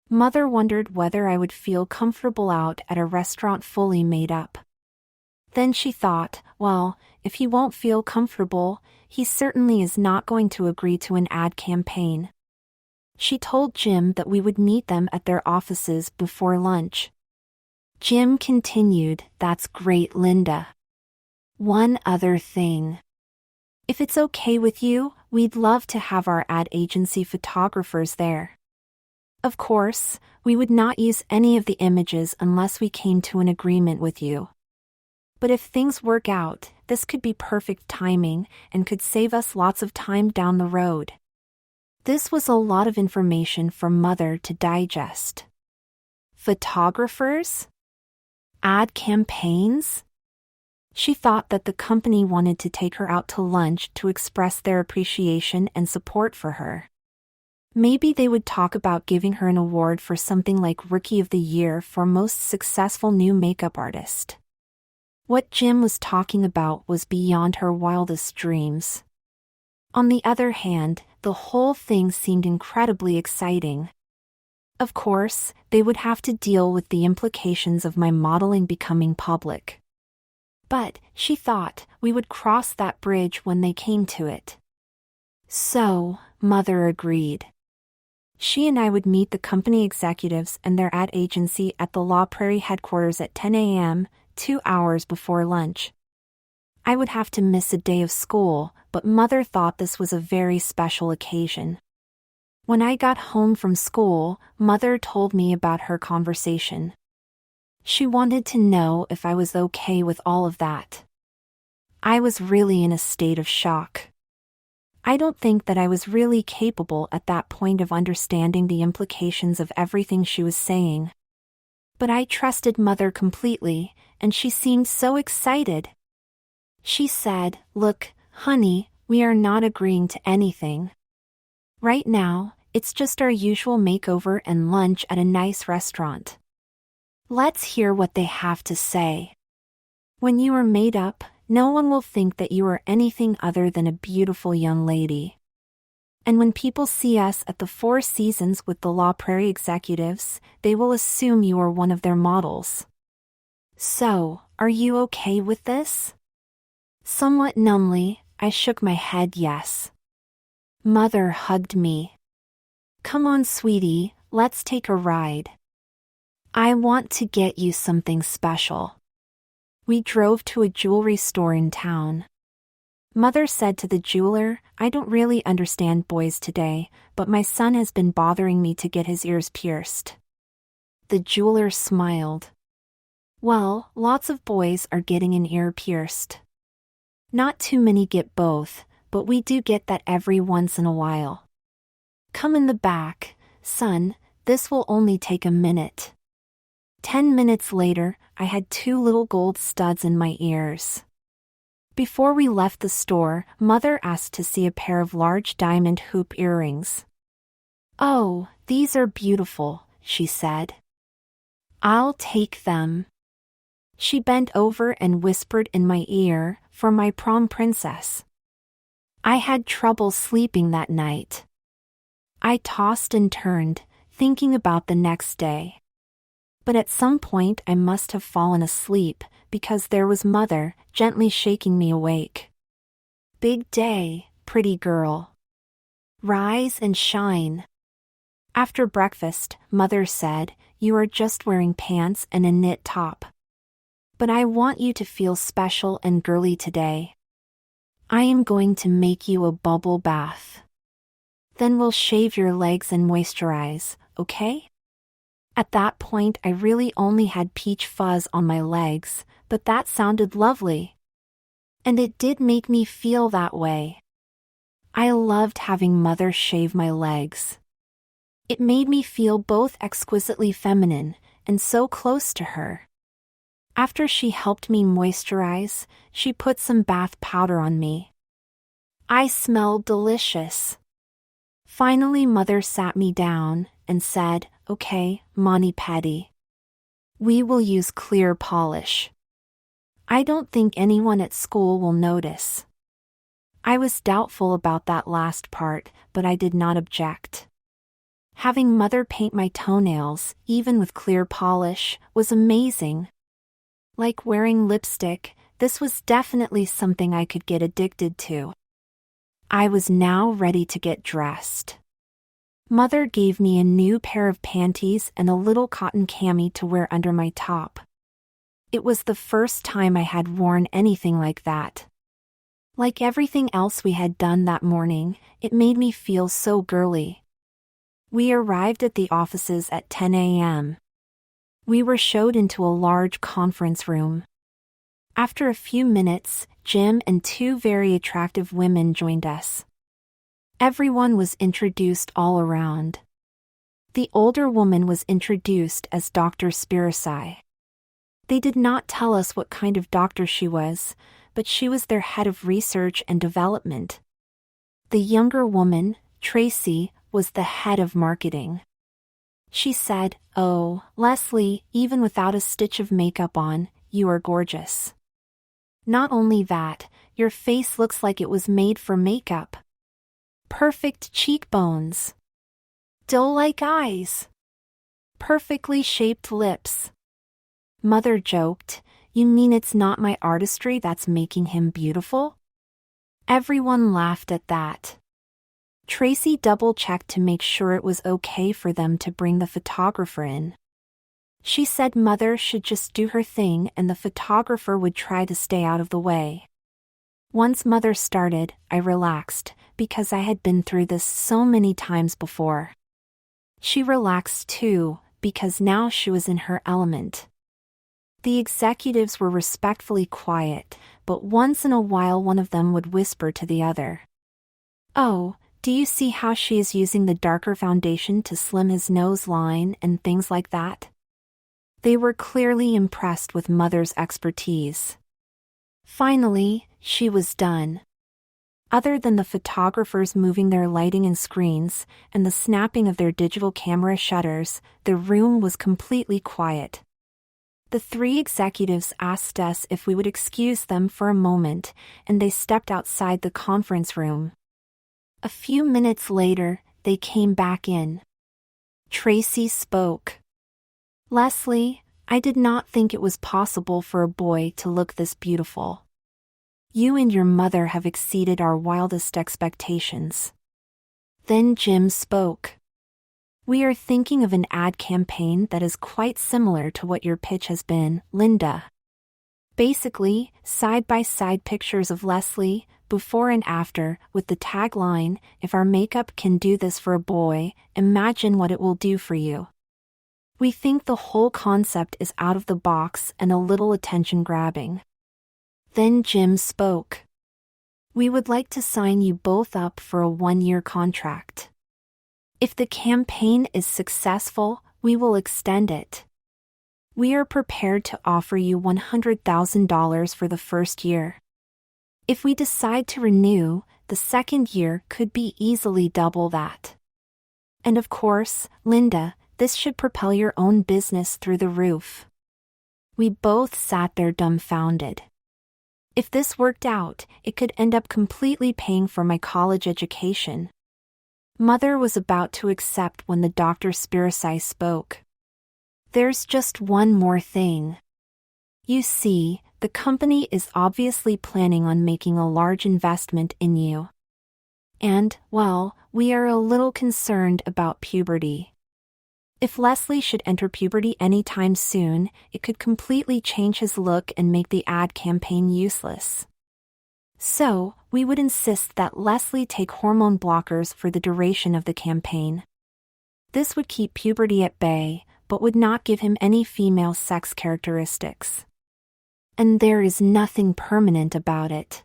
Speaker 1: Mother wondered whether I would feel comfortable out at a restaurant fully made up. Then she thought, well, if he won't feel comfortable, he certainly is not going to agree to an ad campaign. She told Jim that we would meet them at their offices before lunch. Jim continued, That's great, Linda. One other thing. If it's okay with you, we'd love to have our ad agency photographers there. Of course, we would not use any of the images unless we came to an agreement with you. But if things work out, this could be perfect timing and could save us lots of time down the road. This was a lot of information for Mother to digest. Photographers? Ad campaigns? She thought that the company wanted to take her out to lunch to express their appreciation and support for her. Maybe they would talk about giving her an award for something like Rookie of the Year for Most Successful New Makeup Artist. What Jim was talking about was beyond her wildest dreams. On the other hand, the whole thing seemed incredibly exciting. Of course, they would have to deal with the implications of my modeling becoming public. But, she thought, we would cross that bridge when they came to it. So, Mother agreed. She and I would meet the company executives and their ad agency at the La Prairie headquarters at 10 a.m., 2 hours before lunch. I would have to miss a day of school, but Mother thought this was a very special occasion. When I got home from school, Mother told me about her conversation. She wanted to know if I was okay with all of that. I was really in a state of shock. I don't think that I was really capable at that point of understanding the implications of everything she was saying. But I trusted Mother completely, and she seemed so excited. She said, Look, honey, we are not agreeing to anything. Right now, it's just our usual makeover and lunch at a nice restaurant. Let's hear what they have to say. When you are made up, no one will think that you are anything other than a beautiful young lady. And when people see us at the Four Seasons with the La Prairie executives, they will assume you are one of their models. So, are you okay with this? Somewhat numbly, I shook my head yes. Mother hugged me. Come on, sweetie, let's take a ride. I want to get you something special. We drove to a jewelry store in town. Mother said to the jeweler, I don't really understand boys today, but my son has been bothering me to get his ears pierced. The jeweler smiled. Well, lots of boys are getting an ear pierced. Not too many get both, but we do get that every once in a while. Come in the back, son, this will only take a minute. 10 minutes later, I had 2 little gold studs in my ears. Before we left the store, Mother asked to see a pair of large diamond hoop earrings. Oh, these are beautiful, she said. I'll take them. She bent over and whispered in my ear, for my prom princess. I had trouble sleeping that night. I tossed and turned, thinking about the next day. But at some point I must have fallen asleep, because there was Mother, gently shaking me awake. Big day, pretty girl. Rise and shine. After breakfast, Mother said, you are just wearing pants and a knit top. But I want you to feel special and girly today. I am going to make you a bubble bath. Then we'll shave your legs and moisturize, okay? At that point I really only had peach fuzz on my legs, but that sounded lovely. And it did make me feel that way. I loved having Mother shave my legs. It made me feel both exquisitely feminine and so close to her. After she helped me moisturize, she put some bath powder on me. I smelled delicious. Finally Mother sat me down and said, okay, Mani Paddy. We will use clear polish. I don't think anyone at school will notice. I was doubtful about that last part, but I did not object. Having Mother paint my toenails, even with clear polish, was amazing. Like wearing lipstick, this was definitely something I could get addicted to. I was now ready to get dressed. Mother gave me a new pair of panties and a little cotton cami to wear under my top. It was the first time I had worn anything like that. Like everything else we had done that morning, it made me feel so girly. We arrived at the offices at 10 a.m. We were showed into a large conference room. After a few minutes, Jim and 2 very attractive women joined us. Everyone was introduced all around. The older woman was introduced as Dr. Spiracai. They did not tell us what kind of doctor she was, but she was their head of research and development. The younger woman, Tracy, was the head of marketing. She said, "Oh, Leslie, even without a stitch of makeup on, you are gorgeous. Not only that, your face looks like it was made for makeup. Perfect cheekbones. Doe-like eyes. Perfectly shaped lips." Mother joked, "You mean it's not my artistry that's making him beautiful?" Everyone laughed at that. Tracy double-checked to make sure it was okay for them to bring the photographer in. She said Mother should just do her thing and the photographer would try to stay out of the way. Once Mother started, I relaxed, because I had been through this so many times before. She relaxed too, because now she was in her element. The executives were respectfully quiet, but once in a while one of them would whisper to the other, "Oh, do you see how she is using the darker foundation to slim his nose line and things like that?" They were clearly impressed with Mother's expertise. Finally, she was done. Other than the photographers moving their lighting and screens, and the snapping of their digital camera shutters, the room was completely quiet. The 3 executives asked us if we would excuse them for a moment, and they stepped outside the conference room. A few minutes later, they came back in. Tracy spoke. "Leslie, I did not think it was possible for a boy to look this beautiful. You and your mother have exceeded our wildest expectations." Then Jim spoke. "We are thinking of an ad campaign that is quite similar to what your pitch has been, Linda. Basically, side-by-side pictures of Leslie, before and after, with the tagline, 'If our makeup can do this for a boy, imagine what it will do for you.' We think the whole concept is out of the box and a little attention-grabbing. Then Jim spoke. We would like to sign you both up for a 1-year contract. If the campaign is successful, we will extend it. We are prepared to offer you $100,000 for the first year. If we decide to renew, the second year could be easily double that. And of course, Linda, this should propel your own business through the roof. We both sat there dumbfounded. If this worked out, it could end up completely paying for my college education. Mother was about to accept when the Dr. Spiricai spoke. There's just one more thing. You see, the company is obviously planning on making a large investment in you. And, well, we are a little concerned about puberty. If Leslie should enter puberty anytime soon, it could completely change his look and make the ad campaign useless. So, we would insist that Leslie take hormone blockers for the duration of the campaign. This would keep puberty at bay, but would not give him any female sex characteristics. And there is nothing permanent about it.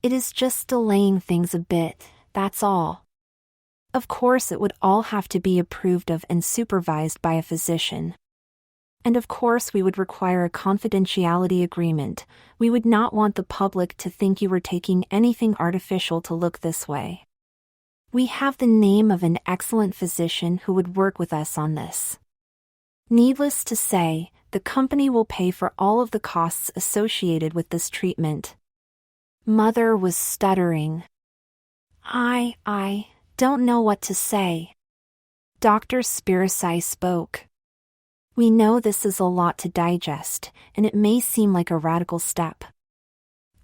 Speaker 1: It is just delaying things a bit, that's all. Of course, it would all have to be approved of and supervised by a physician. And of course, we would require a confidentiality agreement. We would not want the public to think you were taking anything artificial to look this way. We have the name of an excellent physician who would work with us on this. Needless to say, the company will pay for all of the costs associated with this treatment. Mother was stuttering. I don't know what to say. Dr. Spiricai spoke. We know this is a lot to digest, and it may seem like a radical step.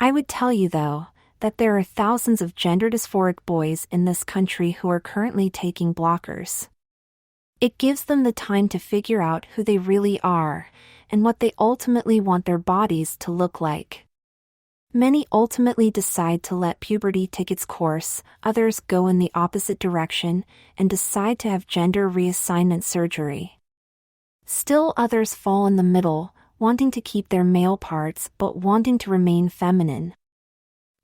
Speaker 1: I would tell you, though, that there are thousands of gender dysphoric boys in this country who are currently taking blockers. It gives them the time to figure out who they really are, and what they ultimately want their bodies to look like. Many ultimately decide to let puberty take its course, others go in the opposite direction, and decide to have gender reassignment surgery. Still others fall in the middle, wanting to keep their male parts but wanting to remain feminine.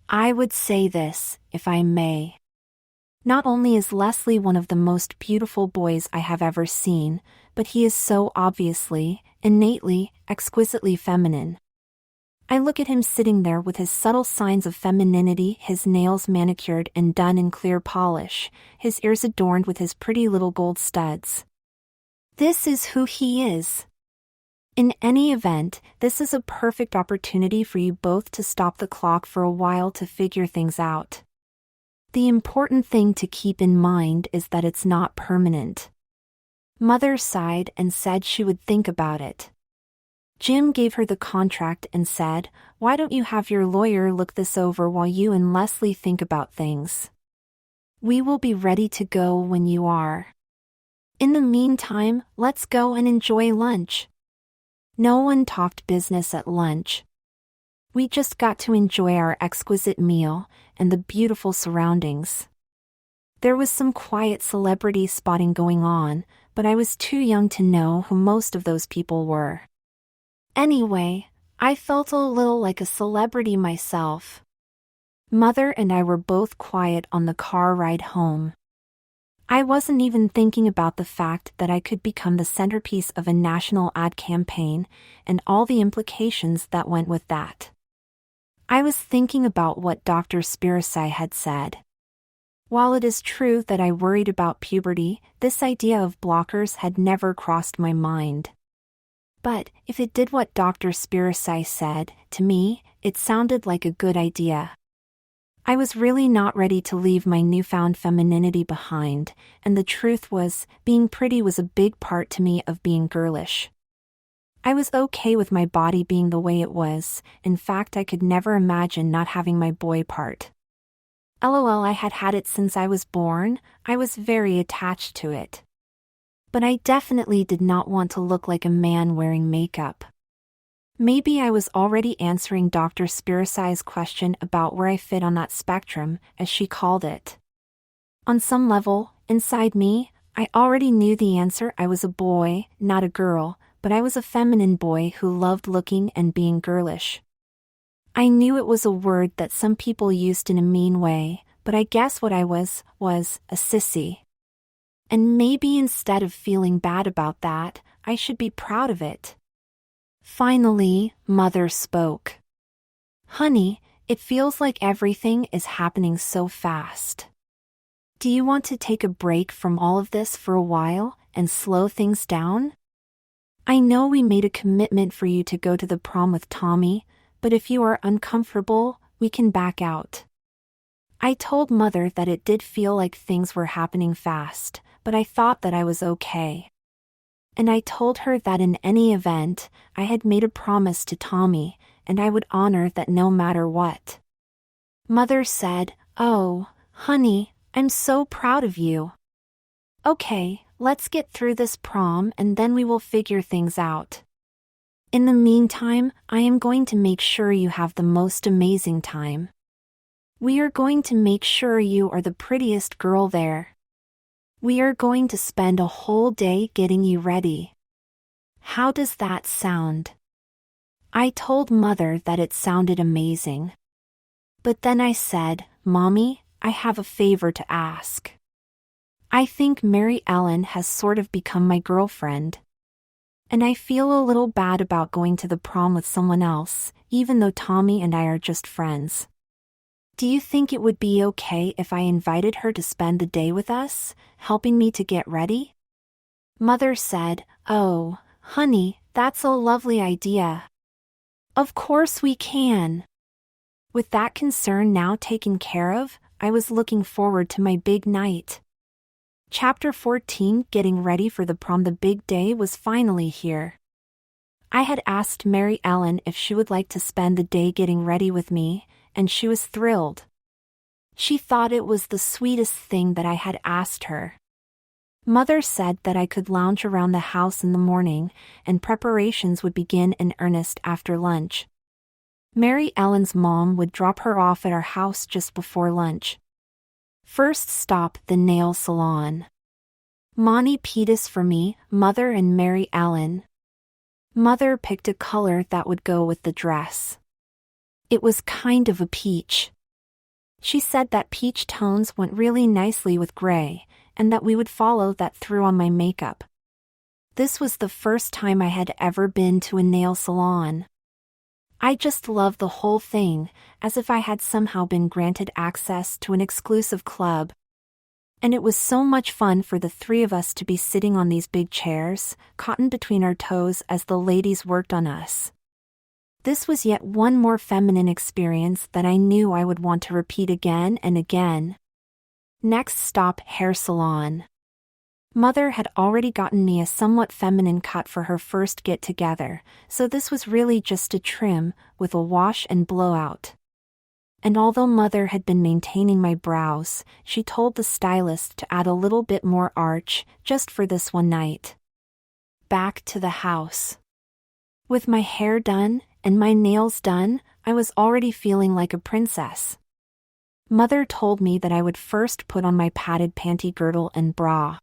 Speaker 1: I would say this, if I may. Not only is Leslie one of the most beautiful boys I have ever seen, but he is so obviously, innately, exquisitely feminine. I look at him sitting there with his subtle signs of femininity, his nails manicured and done in clear polish, his ears adorned with his pretty little gold studs. This is who he is. In any event, this is a perfect opportunity for you both to stop the clock for a while to figure things out. The important thing to keep in mind is that it's not permanent. Mother sighed and said she would think about it. Jim gave her the contract and said, "Why don't you have your lawyer look this over while you and Leslie think about things? We will be ready to go when you are. In the meantime, let's go and enjoy lunch." No one talked business at lunch. We just got to enjoy our exquisite meal and the beautiful surroundings. There was some quiet celebrity spotting going on, but I was too young to know who most of those people were. Anyway, I felt a little like a celebrity myself. Mother and I were both quiet on the car ride home. I wasn't even thinking about the fact that I could become the centerpiece of a national ad campaign and all the implications that went with that. I was thinking about what Dr. Spiricai had said. While it is true that I worried about puberty, this idea of blockers had never crossed my mind. But, if it did what Dr. Spiricai said, to me, it sounded like a good idea. I was really not ready to leave my newfound femininity behind, and the truth was, being pretty was a big part to me of being girlish. I was okay with my body being the way it was, in fact I could never imagine not having my boy part. LOL, I had had it since I was born, I was very attached to it. But I definitely did not want to look like a man wearing makeup. Maybe I was already answering Dr. Spiricai's question about where I fit on that spectrum, as she called it. On some level, inside me, I already knew the answer. I was a boy, not a girl, but I was a feminine boy who loved looking and being girlish. I knew it was a word that some people used in a mean way, but I guess what I was a sissy. And maybe instead of feeling bad about that, I should be proud of it. Finally, Mother spoke. Honey, it feels like everything is happening so fast. Do you want to take a break from all of this for a while and slow things down? I know we made a commitment for you to go to the prom with Tommy, but if you are uncomfortable, we can back out. I told Mother that it did feel like things were happening fast, but I thought that I was okay. And I told her that in any event, I had made a promise to Tommy, and I would honor that no matter what. Mother said, "Oh, honey, I'm so proud of you. Okay, let's get through this prom and then we will figure things out. In the meantime, I am going to make sure you have the most amazing time. We are going to make sure you are the prettiest girl there. We are going to spend a whole day getting you ready. How does that sound?" I told Mother that it sounded amazing. But then I said, "Mommy, I have a favor to ask. I think Mary Ellen has sort of become my girlfriend. And I feel a little bad about going to the prom with someone else, even though Tommy and I are just friends. Do you think it would be okay if I invited her to spend the day with us, helping me to get ready?" Mother said, "Oh, honey, that's a lovely idea. Of course we can." With that concern now taken care of, I was looking forward to my big night. Chapter 14, Getting Ready for the Prom. The big day was finally here. I had asked Mary Ellen if she would like to spend the day getting ready with me, and she was thrilled. She thought it was the sweetest thing that I had asked her. Mother said that I could lounge around the house in the morning, and preparations would begin in earnest after lunch. Mary Ellen's mom would drop her off at our house just before lunch. First stop, the nail salon. Monty Pettis for me, Mother and Mary Ellen. Mother picked a color that would go with the dress. It was kind of a peach. She said that peach tones went really nicely with gray, and that we would follow that through on my makeup. This was the first time I had ever been to a nail salon. I just loved the whole thing, as if I had somehow been granted access to an exclusive club. And it was so much fun for the three of us to be sitting on these big chairs, cotton between our toes as the ladies worked on us. This was yet one more feminine experience that I knew I would want to repeat again and again. Next stop, hair salon. Mother had already gotten me a somewhat feminine cut for her first get-together, so this was really just a trim, with a wash and blowout. And although Mother had been maintaining my brows, she told the stylist to add a little bit more arch, just for this one night. Back to the house. With my hair done, and my nails done, I was already feeling like a princess. Mother told me that I would first put on my padded panty girdle and bra.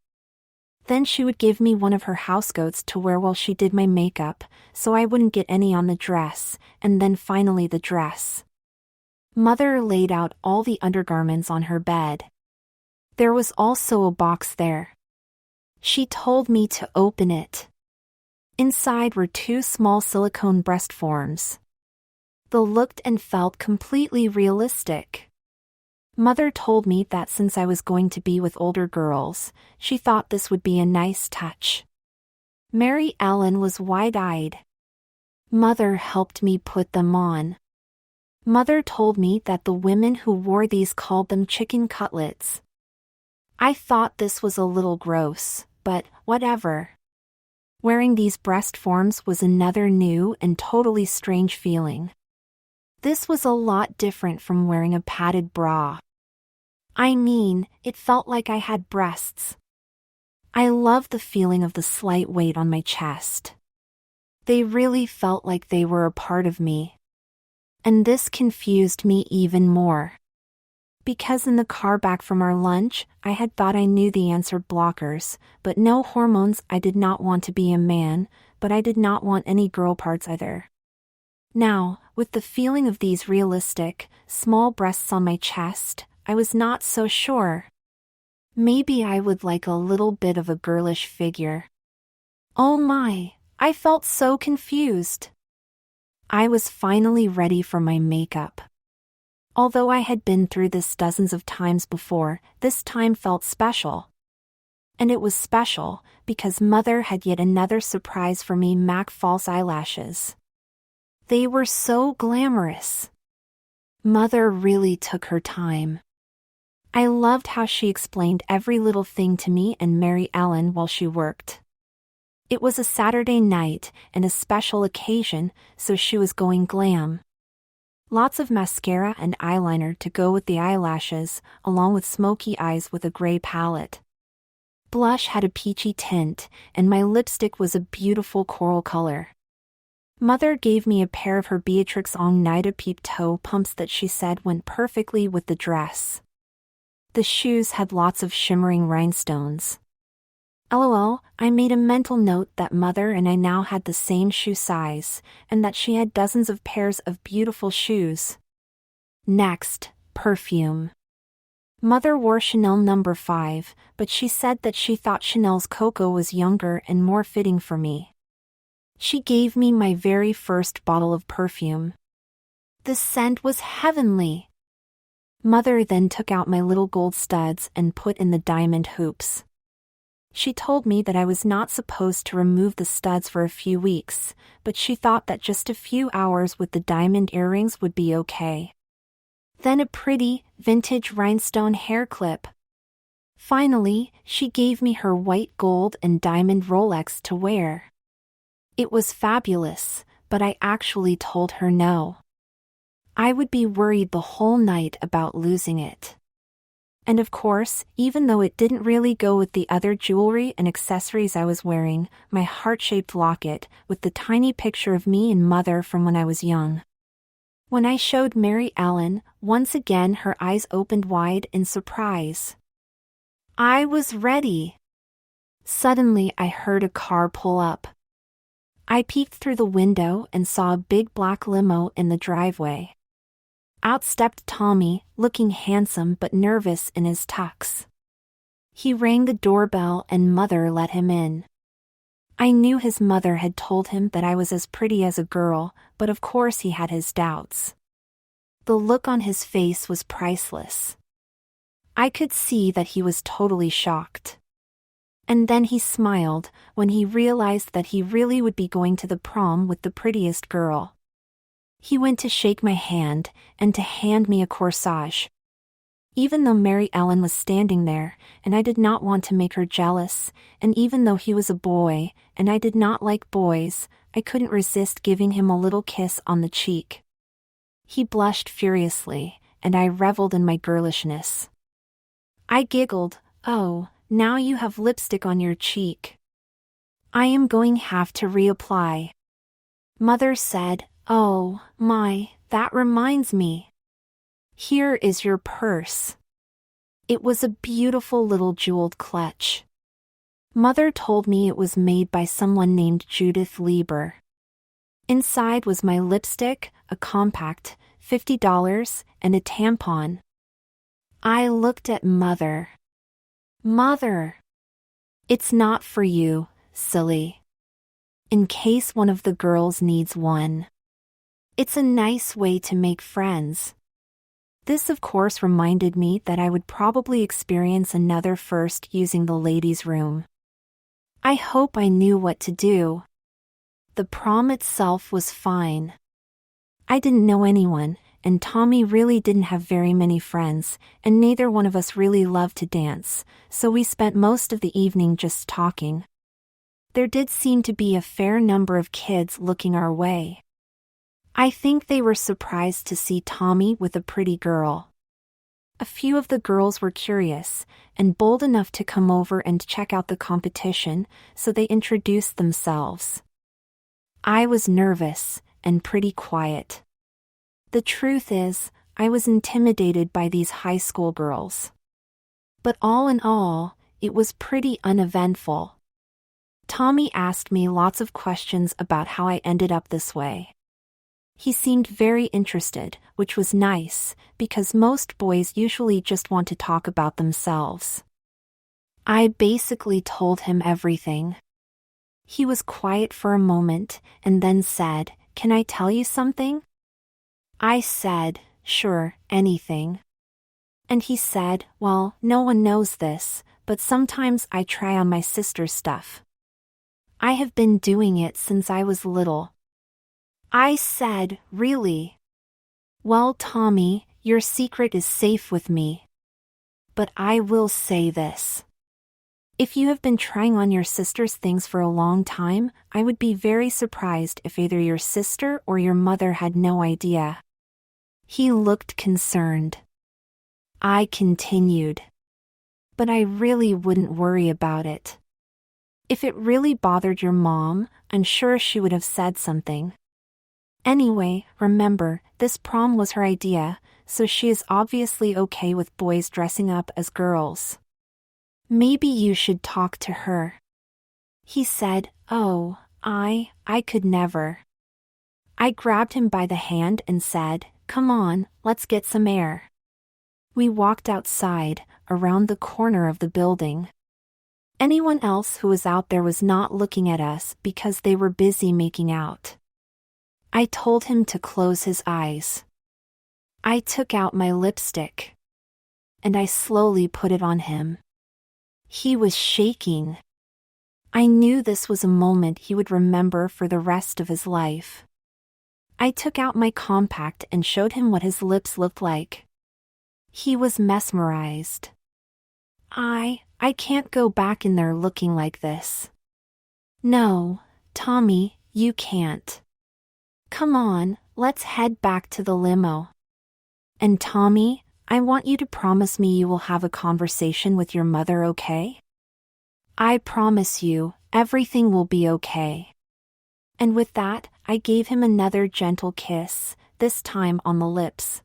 Speaker 1: Then she would give me one of her housecoats to wear while she did my makeup, so I wouldn't get any on the dress, and then finally the dress. Mother laid out all the undergarments on her bed. There was also a box there. She told me to open it. Inside were 2 small silicone breast forms. They looked and felt completely realistic. Mother told me that since I was going to be with older girls, she thought this would be a nice touch. Mary Ellen was wide-eyed. Mother helped me put them on. Mother told me that the women who wore these called them chicken cutlets. I thought this was a little gross, but whatever. Wearing these breast forms was another new and totally strange feeling. This was a lot different from wearing a padded bra. I mean, it felt like I had breasts. I loved the feeling of the slight weight on my chest. They really felt like they were a part of me. And this confused me even more. Because in the car back from our lunch, I had thought I knew the answer: blockers, but no hormones. I did not want to be a man, but I did not want any girl parts either. Now, with the feeling of these realistic, small breasts on my chest, I was not so sure. Maybe I would like a little bit of a girlish figure. Oh my, I felt so confused. I was finally ready for my makeup. Although I had been through this dozens of times before, this time felt special. And it was special because Mother had yet another surprise for me: MAC false eyelashes. They were so glamorous. Mother really took her time. I loved how she explained every little thing to me and Mary Ellen while she worked. It was a Saturday night and a special occasion, so she was going glam. Lots of mascara and eyeliner to go with the eyelashes, along with smoky eyes with a gray palette. Blush had a peachy tint, and my lipstick was a beautiful coral color. Mother gave me a pair of her Beatrix on Nida peep toe pumps that she said went perfectly with the dress. The shoes had lots of shimmering rhinestones. LOL, I made a mental note that Mother and I now had the same shoe size, and that she had dozens of pairs of beautiful shoes. Next, perfume. Mother wore Chanel No. 5, but she said that she thought Chanel's Coco was younger and more fitting for me. She gave me my very first bottle of perfume. The scent was heavenly. Mother then took out my little gold studs and put in the diamond hoops. She told me that I was not supposed to remove the studs for a few weeks, but she thought that just a few hours with the diamond earrings would be okay. Then a pretty, vintage rhinestone hair clip. Finally, she gave me her white gold and diamond Rolex to wear. It was fabulous, but I actually told her no. I would be worried the whole night about losing it. And of course, even though it didn't really go with the other jewelry and accessories I was wearing, my heart-shaped locket with the tiny picture of me and Mother from when I was young. When I showed Mary Ellen, once again her eyes opened wide in surprise. I was ready. Suddenly I heard a car pull up. I peeked through the window and saw a big black limo in the driveway. Out stepped Tommy, looking handsome but nervous in his tux. He rang the doorbell and Mother let him in. I knew his mother had told him that I was as pretty as a girl, but of course he had his doubts. The look on his face was priceless. I could see that he was totally shocked. And then he smiled when he realized that he really would be going to the prom with the prettiest girl. He went to shake my hand and to hand me a corsage. Even though Mary Ellen was standing there, and I did not want to make her jealous, and even though he was a boy, and I did not like boys, I couldn't resist giving him a little kiss on the cheek. He blushed furiously, and I reveled in my girlishness. I giggled, "Oh, now you have lipstick on your cheek. I am going to have to reapply." Mother said, "Oh, my, that reminds me. Here is your purse." It was a beautiful little jeweled clutch. Mother told me it was made by someone named Judith Lieber. Inside was my lipstick, a compact, $50, and a tampon. I looked at Mother. "Mother, it's not for you, silly. In case one of the girls needs one. It's a nice way to make friends." This of course reminded me that I would probably experience another first using the ladies' room. I hope I knew what to do. The prom itself was fine. I didn't know anyone, and Tommy really didn't have very many friends, and neither one of us really loved to dance, so we spent most of the evening just talking. There did seem to be a fair number of kids looking our way. I think they were surprised to see Tommy with a pretty girl. A few of the girls were curious, and bold enough to come over and check out the competition, so they introduced themselves. I was nervous, and pretty quiet. The truth is, I was intimidated by these high school girls. But all in all, it was pretty uneventful. Tommy asked me lots of questions about how I ended up this way. He seemed very interested, which was nice, because most boys usually just want to talk about themselves. I basically told him everything. He was quiet for a moment, and then said, "Can I tell you something?" I said, "Sure, anything." And he said, "Well, no one knows this, but sometimes I try on my sister's stuff. I have been doing it since I was little." I said, "Really?" "Well, Tommy, your secret is safe with me. But I will say this. If you have been trying on your sister's things for a long time, I would be very surprised if either your sister or your mother had no idea." He looked concerned. I continued, "But I really wouldn't worry about it. If it really bothered your mom, I'm sure she would have said something. Anyway, remember, this prom was her idea, so she is obviously okay with boys dressing up as girls. Maybe you should talk to her." He said, "Oh, I could never." I grabbed him by the hand and said, "Come on, let's get some air." We walked outside, around the corner of the building. Anyone else who was out there was not looking at us because they were busy making out. I told him to close his eyes. I took out my lipstick. And I slowly put it on him. He was shaking. I knew this was a moment he would remember for the rest of his life. I took out my compact and showed him what his lips looked like. He was mesmerized. I can't go back in there looking like this." "No, Tommy, you can't. Come on, let's head back to the limo. And Tommy, I want you to promise me you will have a conversation with your mother, okay? I promise you, everything will be okay." And with that, I gave him another gentle kiss, this time on the lips.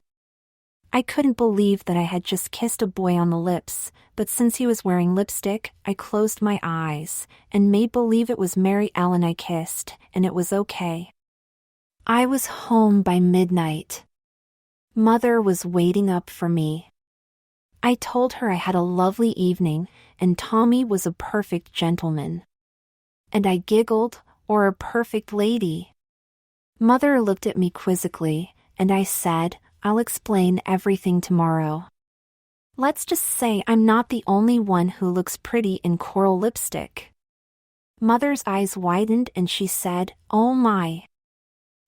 Speaker 1: I couldn't believe that I had just kissed a boy on the lips, but since he was wearing lipstick, I closed my eyes, and made believe it was Mary Ellen I kissed, and it was okay. I was home by midnight. Mother was waiting up for me. I told her I had a lovely evening, and Tommy was a perfect gentleman. And I giggled, or a perfect lady. Mother looked at me quizzically, and I said, "I'll explain everything tomorrow. Let's just say I'm not the only one who looks pretty in coral lipstick." Mother's eyes widened and she said, "Oh my."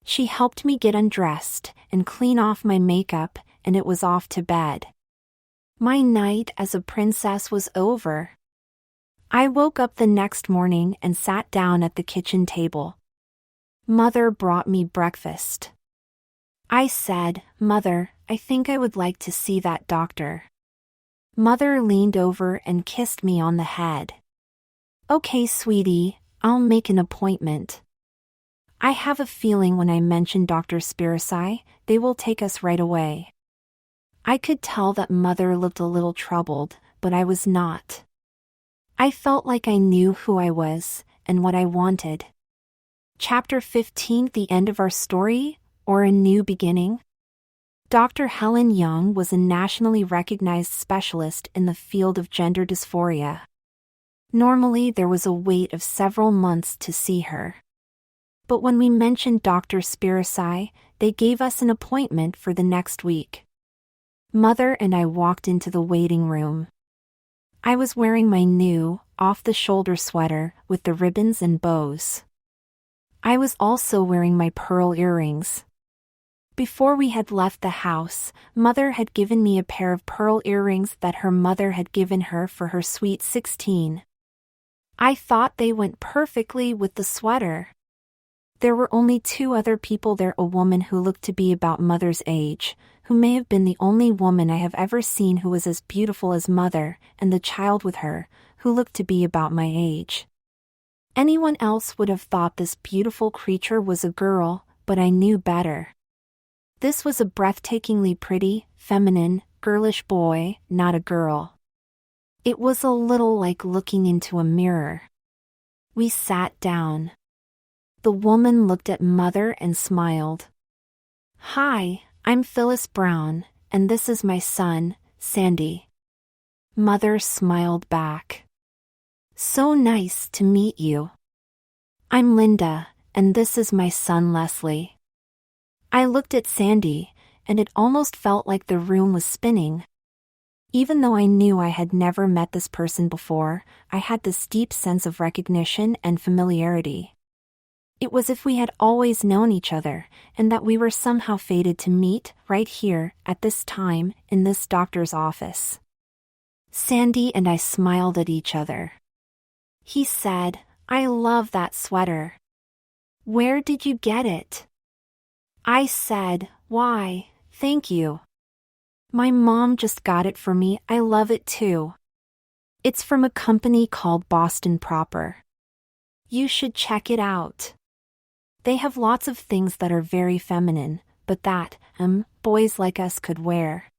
Speaker 1: She helped me get undressed and clean off my makeup, and it was off to bed. My night as a princess was over. I woke up the next morning and sat down at the kitchen table. Mother brought me breakfast. I said, "Mother, I think I would like to see that doctor." Mother leaned over and kissed me on the head. "Okay, sweetie, I'll make an appointment. I have a feeling when I mention Dr. Spiracai, they will take us right away." I could tell that Mother looked a little troubled, but I was not. I felt like I knew who I was, and what I wanted. Chapter 15, the end of our story, or a new beginning? Dr. Helen Young was a nationally recognized specialist in the field of gender dysphoria. Normally there was a wait of several months to see her. But when we mentioned Dr. Spiracai, they gave us an appointment for the next week. Mother and I walked into the waiting room. I was wearing my new, off-the-shoulder sweater with the ribbons and bows. I was also wearing my pearl earrings. Before we had left the house, Mother had given me a pair of pearl earrings that her mother had given her for her sweet 16. I thought they went perfectly with the sweater. There were only two other people there, a woman who looked to be about Mother's age, who may have been the only woman I have ever seen who was as beautiful as Mother, and the child with her, who looked to be about my age. Anyone else would have thought this beautiful creature was a girl, but I knew better. This was a breathtakingly pretty, feminine, girlish boy, not a girl. It was a little like looking into a mirror. We sat down. The woman looked at Mother and smiled. "Hi, I'm Phyllis Brown, and this is my son, Sandy." Mother smiled back. "So nice to meet you. I'm Linda, and this is my son Leslie." I looked at Sandy, and it almost felt like the room was spinning. Even though I knew I had never met this person before, I had this deep sense of recognition and familiarity. It was as if we had always known each other, and that we were somehow fated to meet right here, at this time, in this doctor's office. Sandy and I smiled at each other. He said, "I love that sweater. Where did you get it?" I said, "Why, thank you. My mom just got it for me. I love it too. It's from a company called Boston Proper. You should check it out. They have lots of things that are very feminine, but that, boys like us could wear."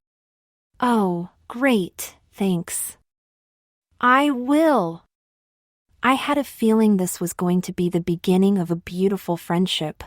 Speaker 1: "Oh, great, thanks. I will." I had a feeling this was going to be the beginning of a beautiful friendship.